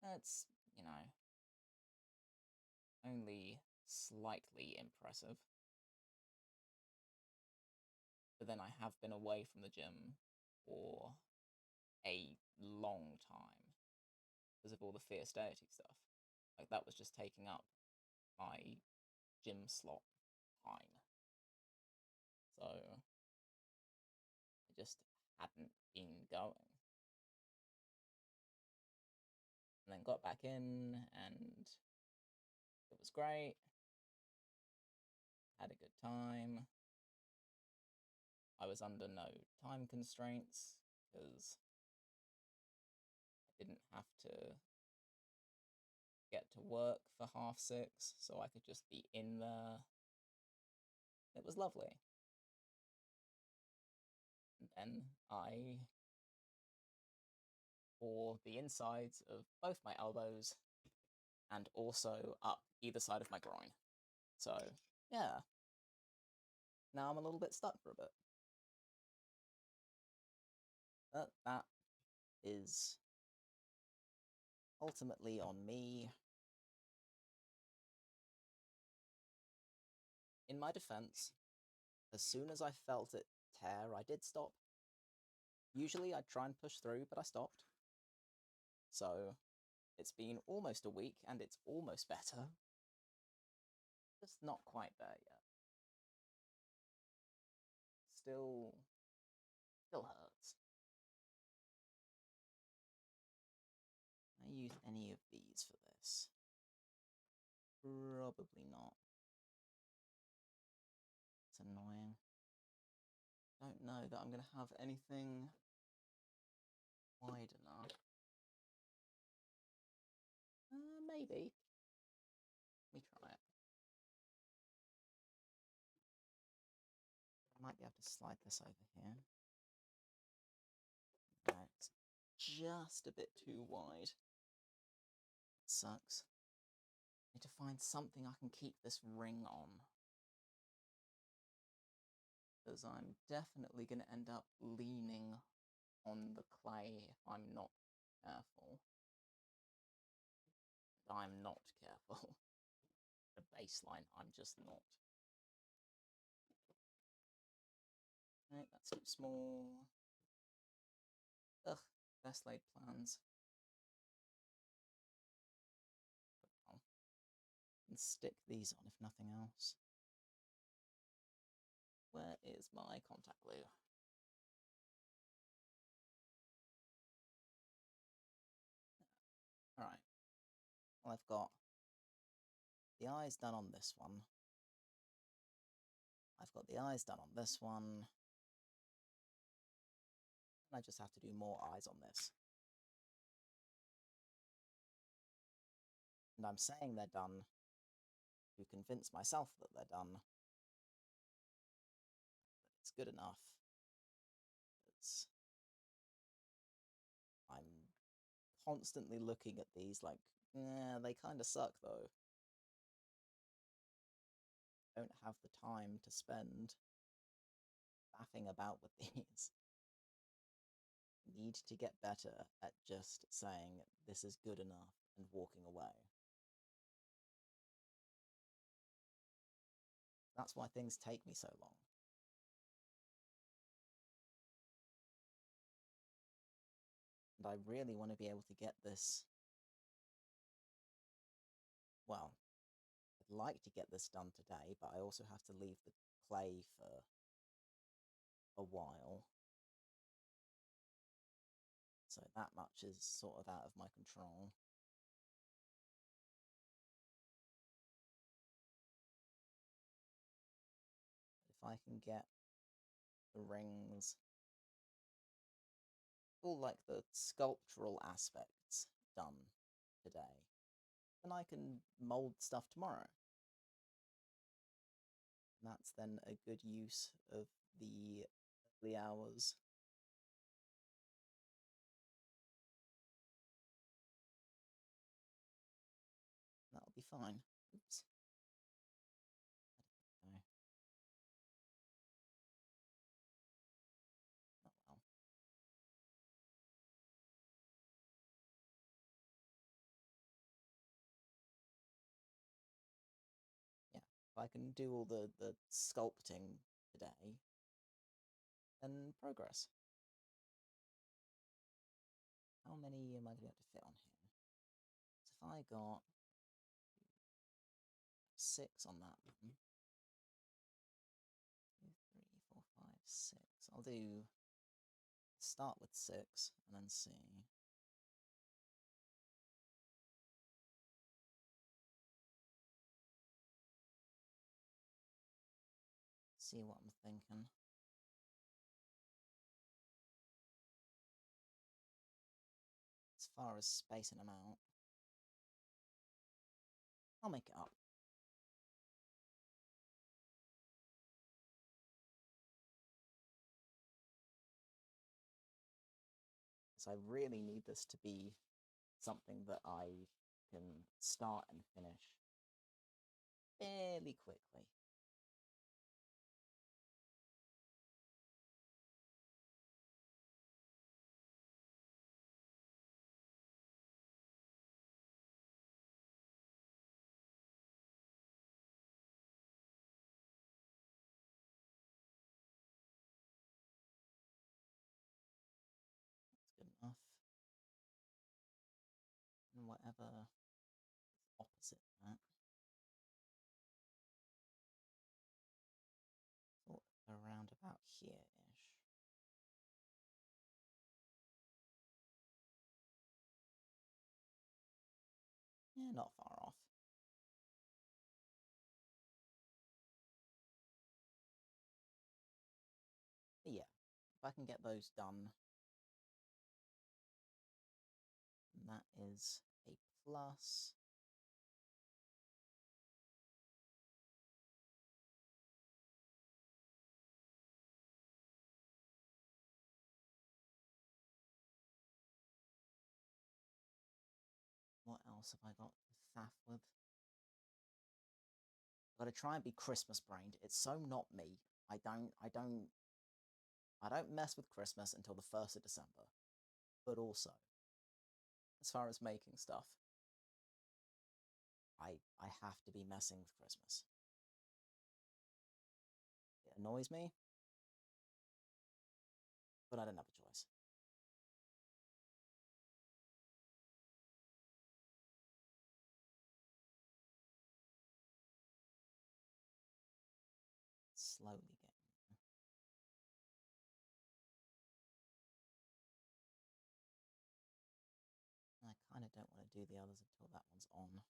That's, only slightly impressive. But then I have been away from the gym for a long time because of all the fierce deity stuff. Like, that was just taking up my gym slot time. So I just hadn't been going. And then got back in, and it was great. Had a good time. I was under no time constraints because I didn't have to get to work for 6:30, so I could just be in there. It was lovely. And then I tore the insides of both my elbows and also up either side of my groin. So, yeah. Now I'm a little bit stuck for a bit. But that is ultimately on me. In my defense, as soon as I felt it tear, I did stop. Usually I'd try and push through, but I stopped. So it's been almost a week, and it's almost better. Just not quite there yet. Still hurts. Can I use any of these for this? Probably not. It's annoying. Don't know that I'm going to have anything wide enough. Maybe. Let me try it. I might be able to slide this over here. No, it's just a bit too wide. It sucks. I need to find something I can keep this ring on. Because I'm definitely going to end up leaning on the clay if I'm not careful. And I'm not careful. The baseline, I'm just not. Right, that's too small. Ugh, best laid plans. Oh. And stick these on if nothing else. Where is my contact glue? Alright. Well, I've got the eyes done on this one. I've got the eyes done on this one. And I just have to do more eyes on this. And I'm saying they're done to convince myself that they're done. That it's good enough. I'm constantly looking at these like, they kind of suck though. I don't have the time to spend faffing about with these. Need to get better at just saying this is good enough and walking away. That's why things take me so long. And I really want to be able to get this. Well, I'd like to get this done today, but I also have to leave the clay for a while. So that much is sort of out of my control. If I can get the rings, all like the sculptural aspects done today, then I can mold stuff tomorrow. And that's then a good use of the early hours. That'll be fine. Oops. No. Oh well. Yeah. If I can do all the sculpting today, then progress. How many am I going to be able to fit on here? So if I got 6 on that one. 2, 3, 4, 5, 6. I'll do start with 6 and then see. See what I'm thinking. As far as spacing them out, I'll make it up. So I really need this to be something that I can start and finish fairly quickly. That's good enough. And whatever is opposite that, sort of around about here-ish. Yeah, not far off. But yeah, if I can get those done, that is a plus. What else have I got to faff with? I've got to try and be Christmas brained. It's so not me. I don't mess with Christmas until the 1st of December. But also, as far as making stuff, I have to be messing with Christmas. It annoys me, but I don't have a choice. Slowly getting there. I kind of don't want to do the others until that one's on.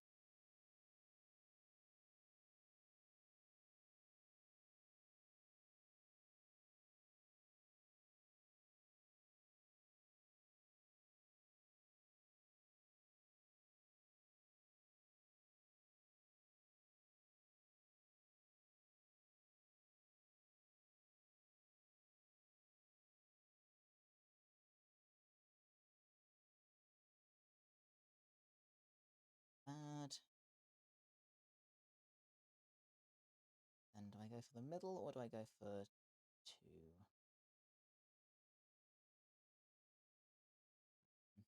Bad. Then do I go for the middle or do I go for 2? I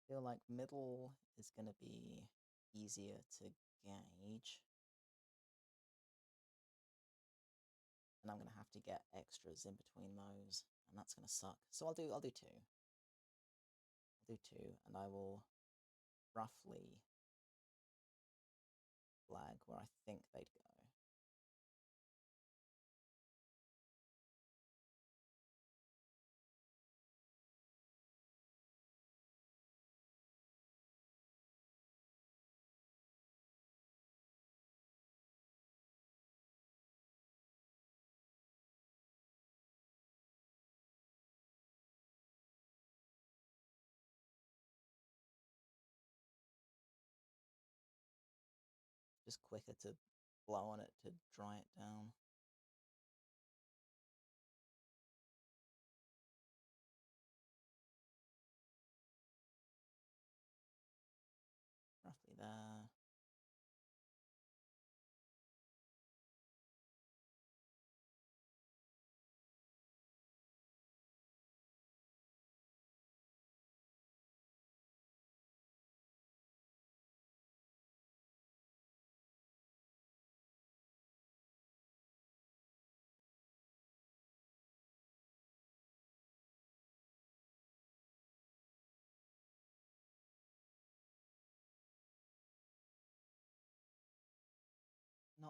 feel like middle is going to be easier to gauge. And I'm going to have to get extras in between those, and that's going to suck. So I'll do 2. I'll do 2, and I will roughly flag where I think they'd go. Just quicker to blow on it to dry it down. Roughly there.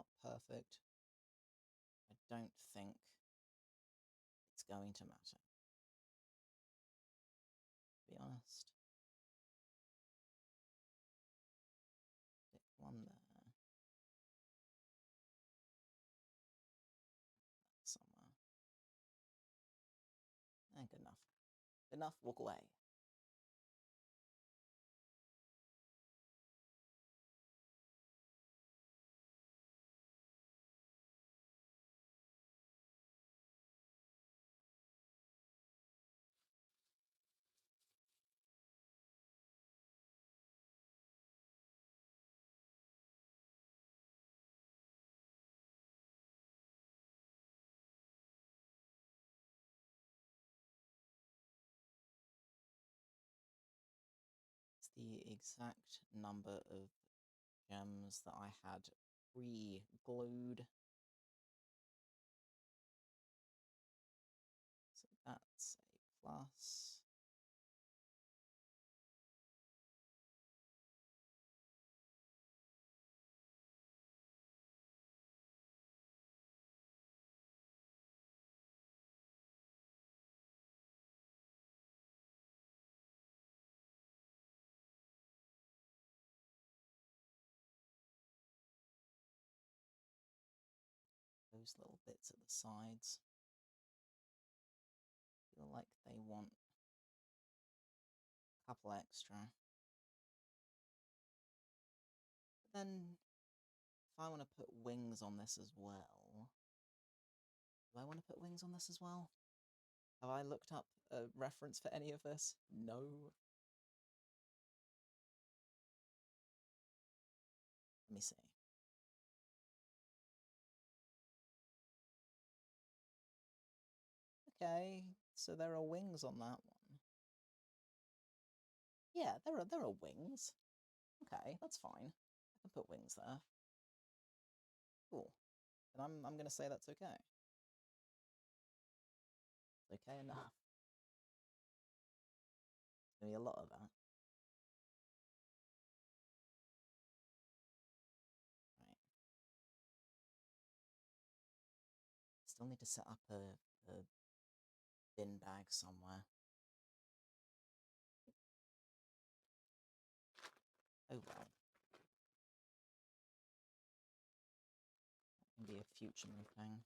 out perfect, I don't think it's going to matter, to be honest. Stick one there. Somewhere. And good enough. Good enough, walk away. It's the exact number of gems that I had pre-glued. So that's a plus. Those little bits at the sides feel like they want a couple extra. But then, if I want to put wings on this as well, do I want to put wings on this as well? Have I looked up a reference for any of this? No. Let me see. Okay, so there are wings on that one. Yeah, there are wings. Okay, that's fine. I can put wings there. Cool. And I'm gonna say that's okay. Okay enough. There's gonna be a lot of that. Right. Still need to set up a bin bag somewhere. Oh well. That can be a future thing.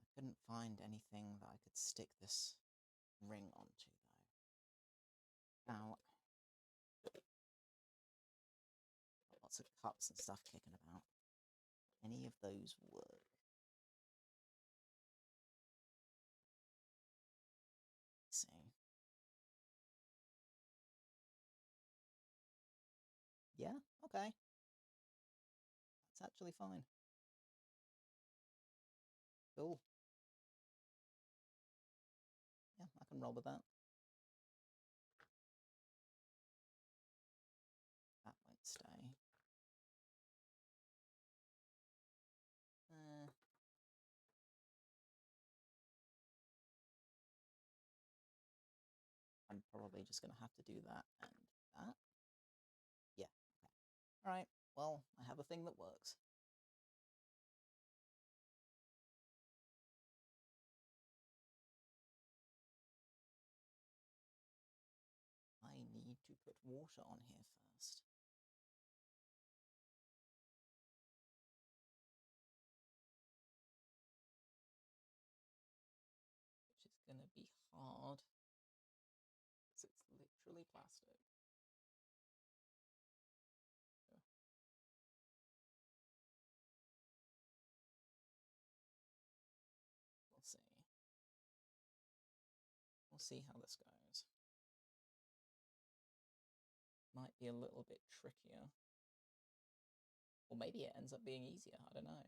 I couldn't find anything that I could stick this ring onto though. Now, lots of cups and stuff kicking about. Any of those work? Let's see. Yeah, okay. That's actually fine. Cool. Yeah, I can roll with that. That won't stay. I'm probably just going to have to do that and that. Yeah, okay. Alright, well, I have a thing that works. I need to put water on here first. Which is going to be hard, because it's literally plastic. So. We'll see. We'll see how this goes. Might be a little bit trickier. Or maybe it ends up being easier, I don't know.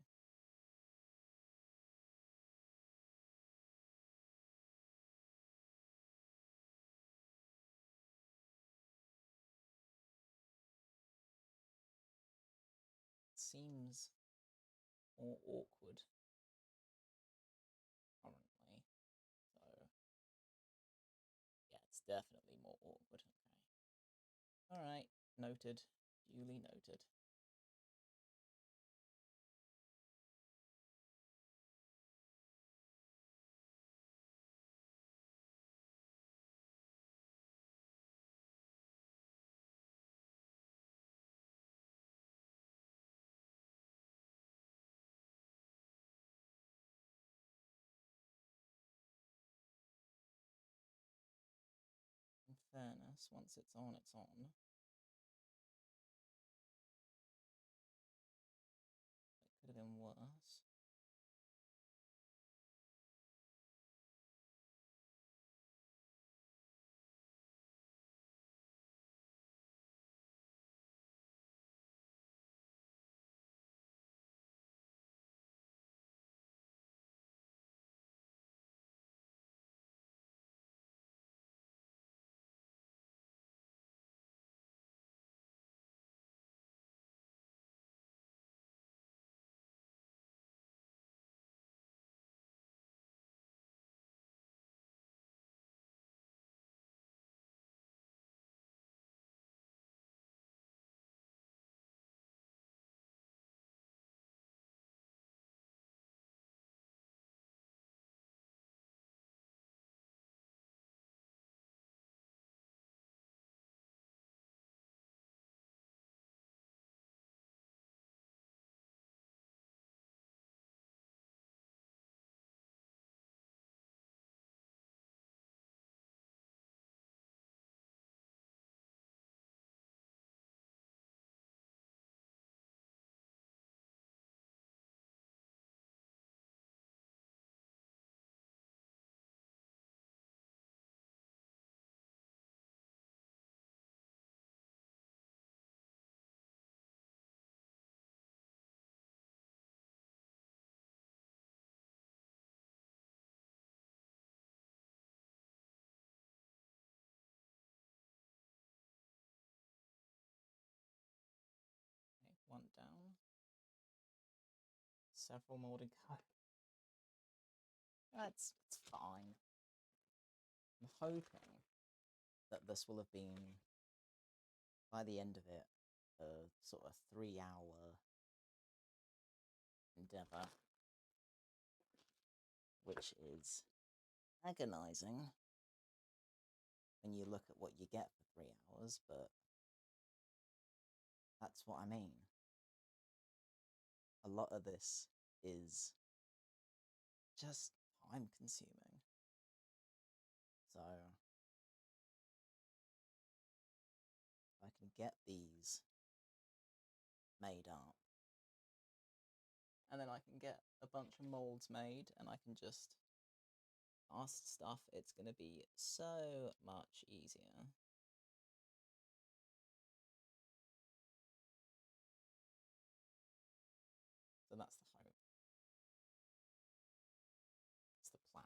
It seems more awkward currently. So, yeah, it's definitely more awkward. Alright, noted. Duly noted. In fairness, once it's on, it's on. It could have been worse. Okay, one down. Several more to go. It's fine. I'm hoping that this will have been, by the end of it, a sort of 3-hour endeavour, which is agonising when you look at what you get for 3 hours, but that's what I mean. A lot of this is just time consuming. So I can get these made up, and then I can get a bunch of molds made, and I can just cast stuff. It's going to be so much easier. So that's the hope. It's the plan.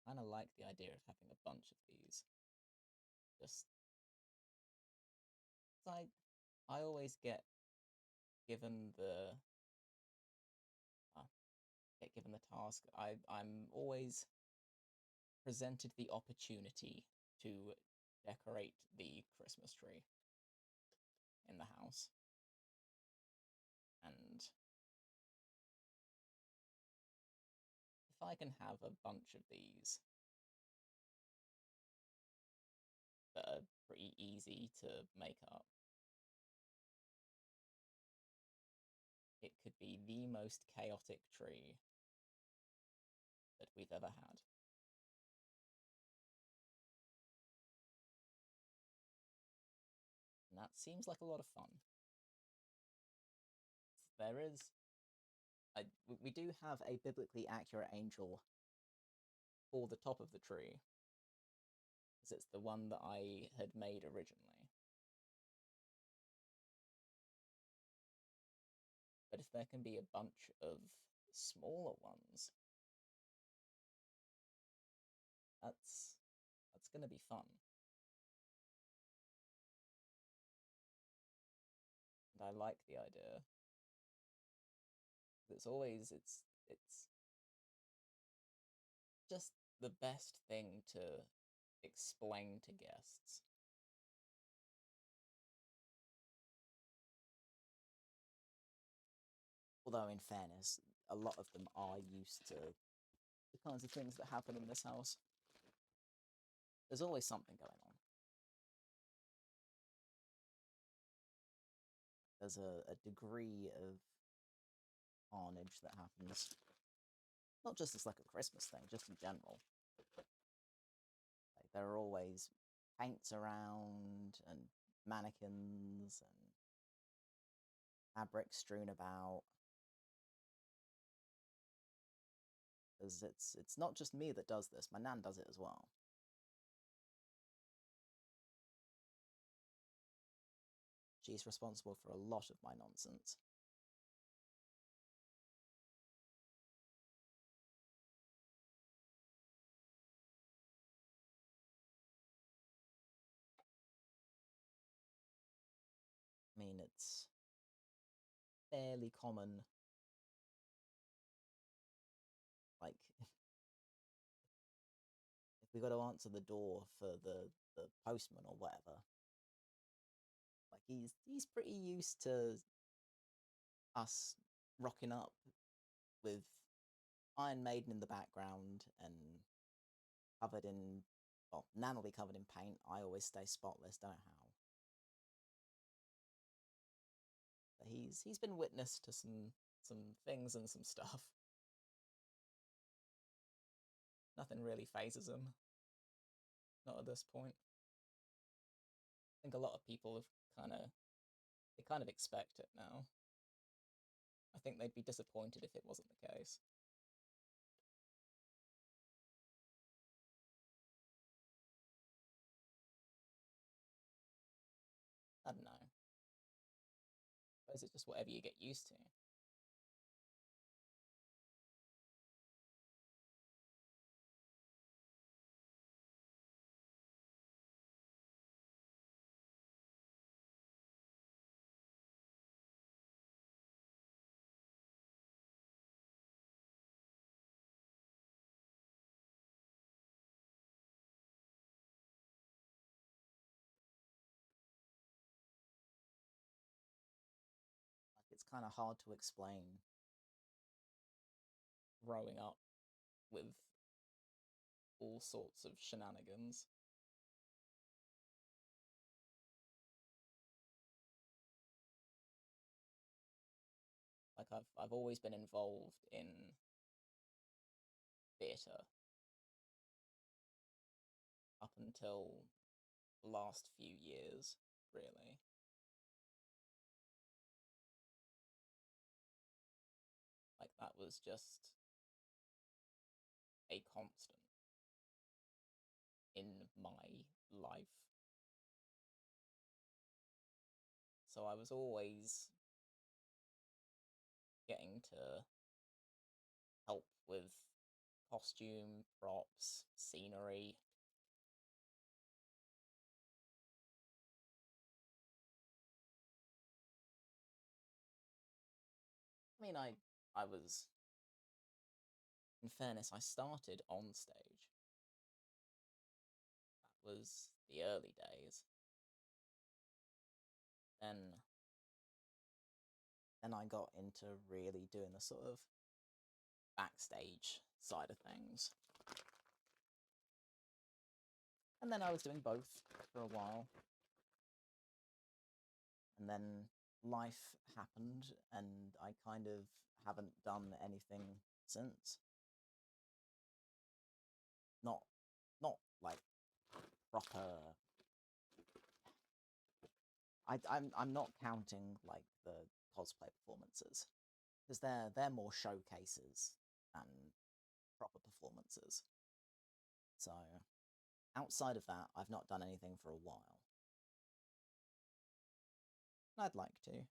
I kind of like the idea of having a bunch of these. Just like I always given the get given the task. I'm always presented the opportunity to decorate the Christmas tree in the house, and if I can have a bunch of these that are pretty easy to make up, it could be the most chaotic tree that we've ever had. And that seems like a lot of fun. There is... we do have a biblically accurate angel for the top of the tree, because it's the one that I had made originally. But if there can be a bunch of smaller ones, That's that's gonna be fun. And I like the idea. It's just the best thing to explain to guests. Although, in fairness, a lot of them are used to the kinds of things that happen in this house. There's always something going on. There's a degree of carnage that happens. Not just as like a Christmas thing, just in general. Like there are always paints around and mannequins and fabric strewn about. Because it's not just me that does this. My nan does it as well. She's responsible for a lot of my nonsense. I mean, it's fairly common. Like, if we got to answer the door for the postman or whatever, like he's pretty used to us rocking up with Iron Maiden in the background and covered in, well, Nan will be covered in paint. I always stay spotless, don't know how. But he's been witness to some things and some stuff. Nothing really phases him. Not at this point. I think a lot of people have kind of expect it now. I think they'd be disappointed if it wasn't the case. I don't know. I suppose it's just whatever you get used to. Like it's kind of hard to explain growing up with all sorts of shenanigans. Like I've always been involved in theatre up until the last few years, really. Like that was just a constant in my life. So I was always getting to help with costume, props, scenery. I mean, I was, in fairness, I started on stage. That was the early days. Then then I got into really doing the sort of backstage side of things. And then I was doing both for a while. And then life happened and I kind of haven't done anything since. Not not like proper. I'm not counting like the cosplay performances because they're more showcases than proper performances. So outside of that, I've not done anything for a while. I'd like to. I'd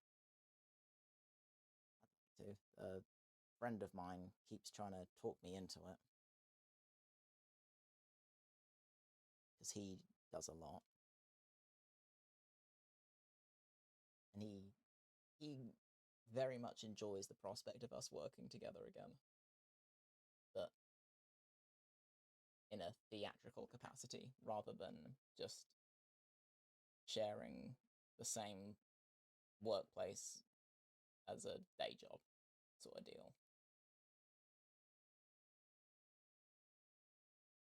like to. A friend of mine keeps trying to talk me into it. because he does a lot, and he very much enjoys the prospect of us working together again, but in a theatrical capacity rather than just sharing the same workplace as a day job sort of deal.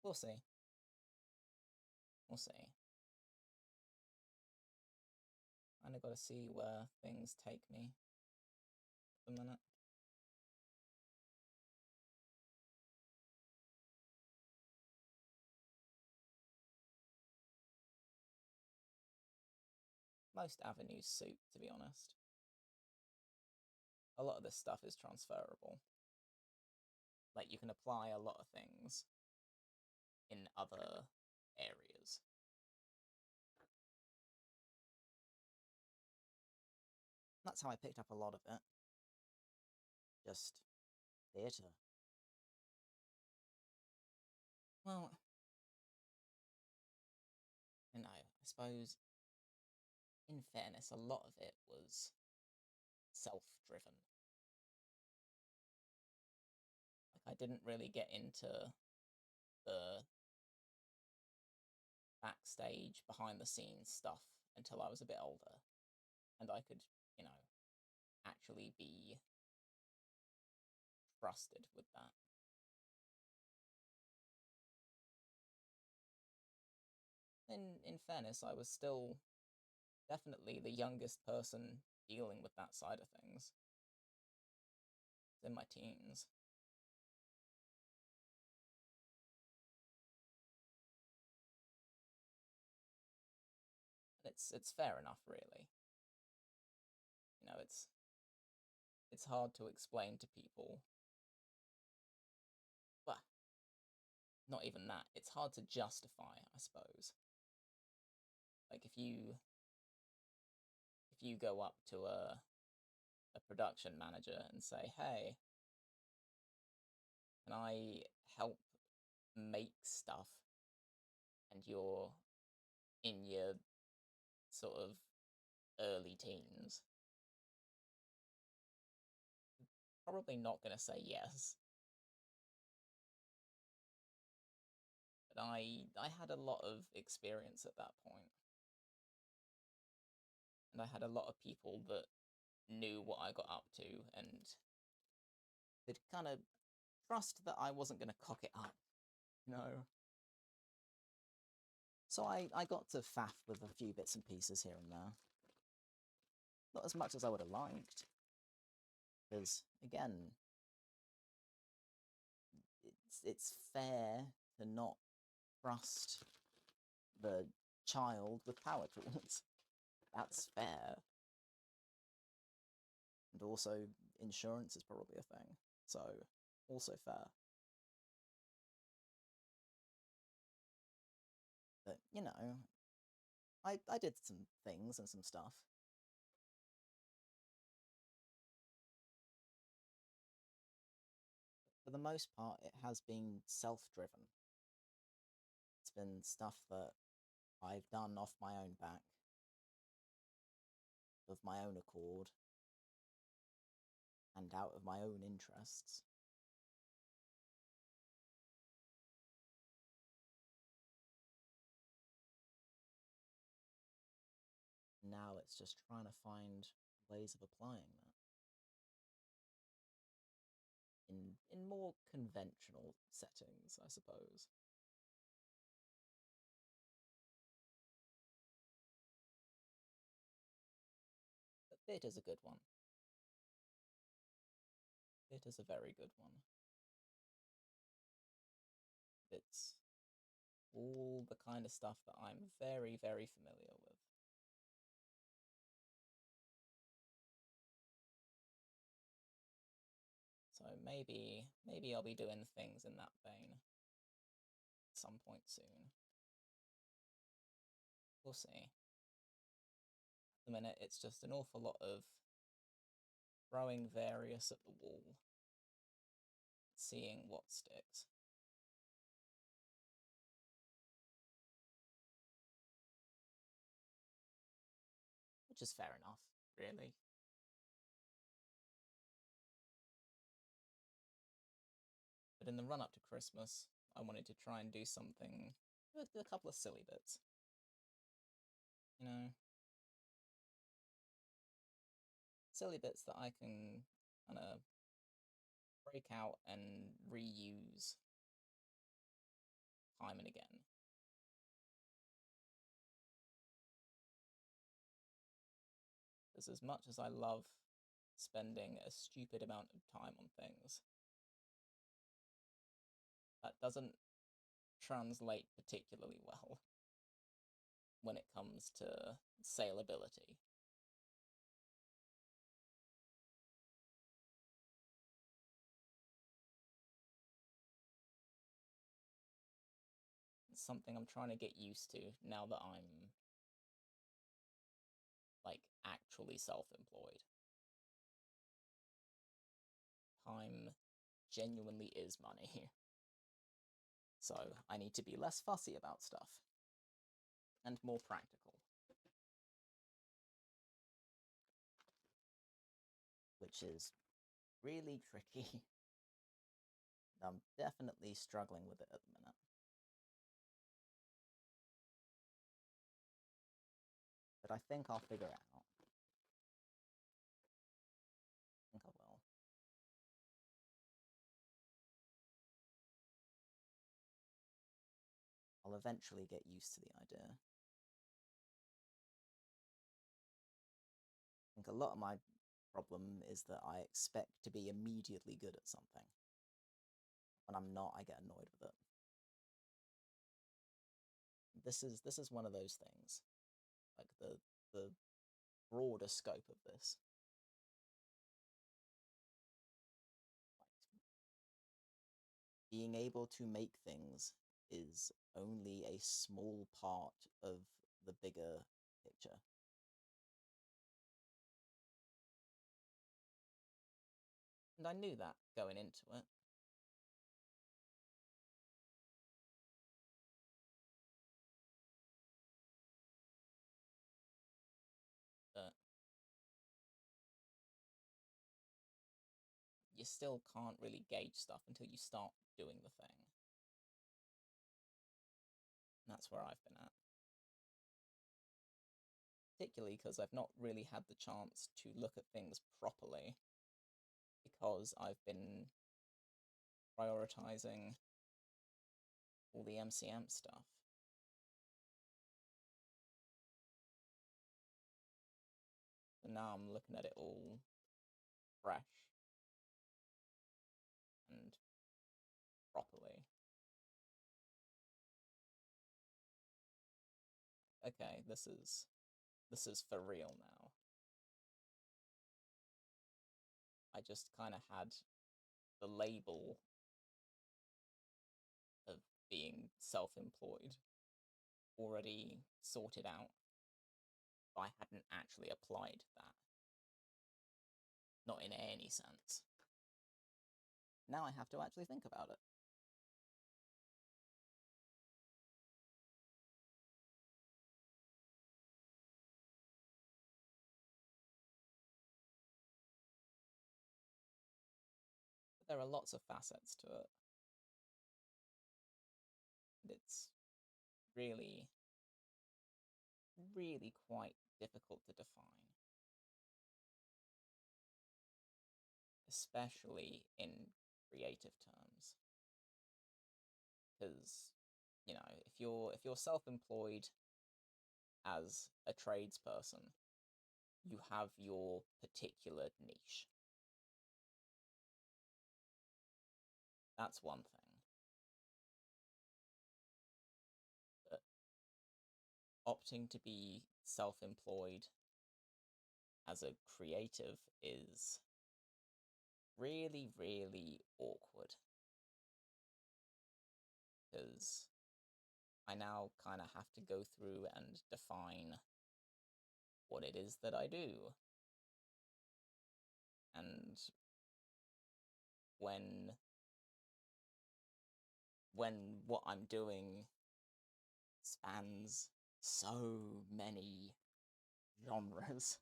We'll see. We'll see. Kinda gotta see where things take me at the minute. Most avenues suit, to be honest. A lot of this stuff is transferable. Like, you can apply a lot of things in other areas. That's how I picked up a lot of it. Just theatre. Well, I suppose, in fairness, a lot of it was self-driven. Like, I didn't really get into the backstage, behind-the-scenes stuff until I was a bit older, and I could, actually be trusted with that. In fairness, I was still definitely the youngest person dealing with that side of things. In my teens. And it's fair enough, really. It's hard to explain to people. Well, not even that. It's hard to justify, I suppose. Like, if you go up to a production manager and say, hey, can I help make stuff? And you're in your sort of early teens, probably not going to say yes. But I had a lot of experience at that point. And I had a lot of people that knew what I got up to and could kind of trust that I wasn't going to cock it up, So I got to faff with a few bits and pieces here and there. Not as much as I would have liked. Because, again, it's fair to not trust the child with power tools. That's fair. And also, insurance is probably a thing. So, also fair. But, I did some things and some stuff. For the most part, it has been self-driven. It's been stuff that I've done off my own back, of my own accord, and out of my own interests. Now it's just trying to find ways of applying that in more conventional settings, I suppose. But theatre's a good one. Theatre's a very good one. It's all the kind of stuff that I'm very, very familiar with. So maybe I'll be doing things in that vein at some point soon. We'll see. At the minute, it's just an awful lot of throwing various at the wall, seeing what sticks. which is fair enough, really. But in the run up to Christmas, I wanted to try and do something, a couple of silly bits. You know, silly bits that I can kind of break out and reuse time and again. Because as much as I love spending a stupid amount of time on things, that doesn't translate particularly well when it comes to saleability. It's something I'm trying to get used to now that I'm like actually self-employed. Time genuinely is money. So I need to be less fussy about stuff and more practical. Which is really tricky. I'm definitely struggling with it at the minute. But I think I'll figure it out. I think I will. I'll eventually get used to the idea. I think a lot of my problem is that I expect to be immediately good at something. When I'm not, I get annoyed with it. This is one of those things. Like the broader scope of this. Like, being able to make things is only a small part of the bigger picture. And I knew that going into it. But you still can't really gauge stuff until you start doing the thing. And that's where I've been at. Particularly because I've not really had the chance to look at things properly because I've been prioritizing all the MCM stuff. And now I'm looking at it all fresh and properly. Okay, this is for real now. I just kind of had the label of being self-employed already sorted out. I hadn't actually applied that. Not in any sense. Now I have to actually think about it. But there are lots of facets to it. And it's really, really quite difficult to define. Especially in creative terms. Because, you know, if you're self-employed as a tradesperson, you have your particular niche. That's one thing. But opting to be self-employed as a creative is really, really awkward. Because I now kind of have to go through and define what it is that I do. And when what I'm doing spans so many genres.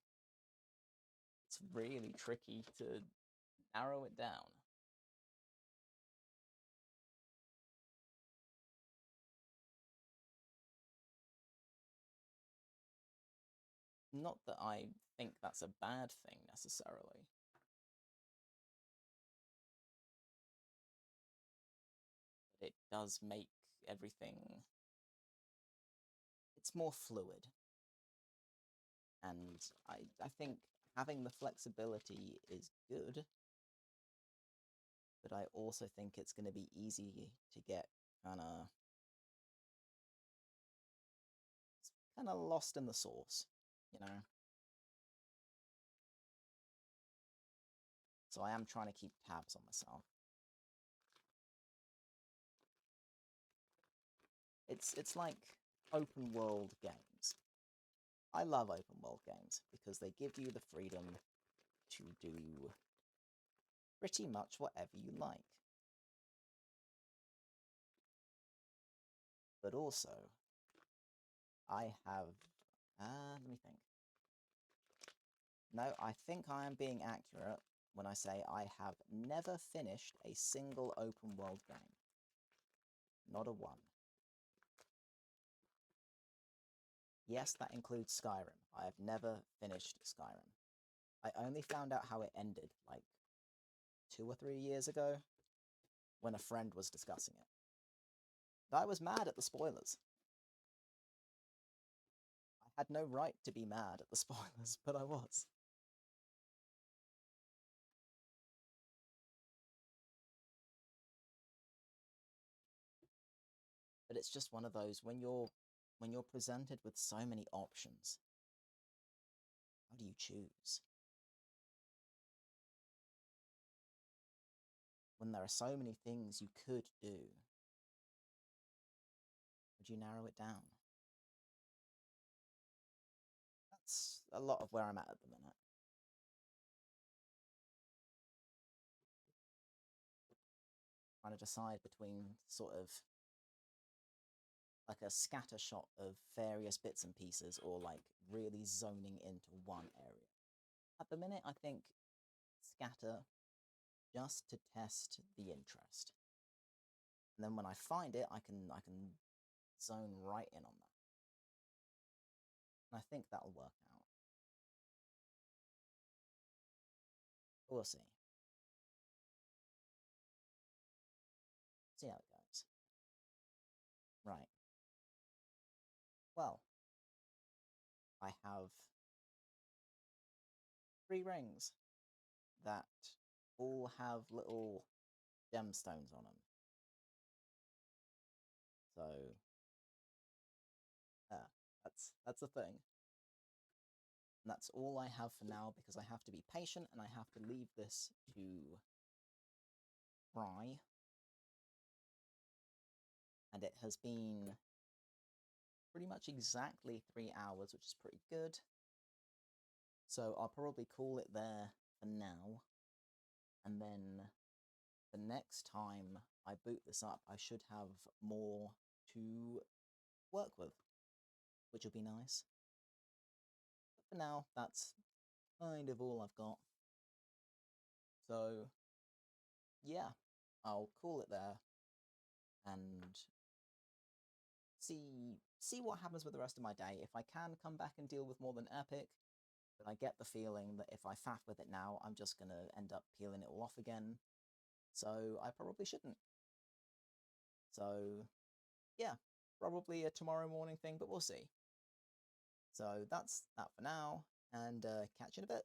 It's really tricky to narrow it down. Not that I think that's a bad thing necessarily. But it does make everything, it's more fluid. And I think having the flexibility is good, but I also think it's going to be easy to get kind of lost in the sauce, you know? So I am trying to keep tabs on myself. It's like open world games. I love open world games because they give you the freedom to do pretty much whatever you like. But also, I have... let me think. No, I think I am being accurate when I say I have never finished a single open world game. Not a one. Yes, that includes Skyrim. I have never finished Skyrim. I only found out how it ended, like, 2 or 3 years ago, when a friend was discussing it. I was mad at the spoilers. I had no right to be mad at the spoilers, but I was. But it's just one of those, when you're presented with so many options, how do you choose? When there are so many things you could do, would you narrow it down? That's a lot of where I'm at the minute. Trying to decide between sort of like a scatter shot of various bits and pieces, or like really zoning into one area. At the minute, I think scatter, just to test the interest. And then when I find it, I can zone right in on that. And I think that'll work out. We'll see. See how it goes. Right. Well, I have 3 rings that all have little gemstones on them. So, yeah, that's a thing. And that's all I have for now, because I have to be patient and I have to leave this to dry. And it has been pretty much exactly 3 hours, which is pretty good. So I'll probably call it there for now. And then the next time I boot this up, I should have more to work with, which will be nice. But for now, that's kind of all I've got. So, yeah, I'll call it there and see what happens with the rest of my day. If I can come back and deal with more than Epic, but I get the feeling that if I faff with it now, I'm just going to end up peeling it all off again. So I probably shouldn't. So, yeah, probably a tomorrow morning thing, but we'll see. So that's that for now, and catch you in a bit.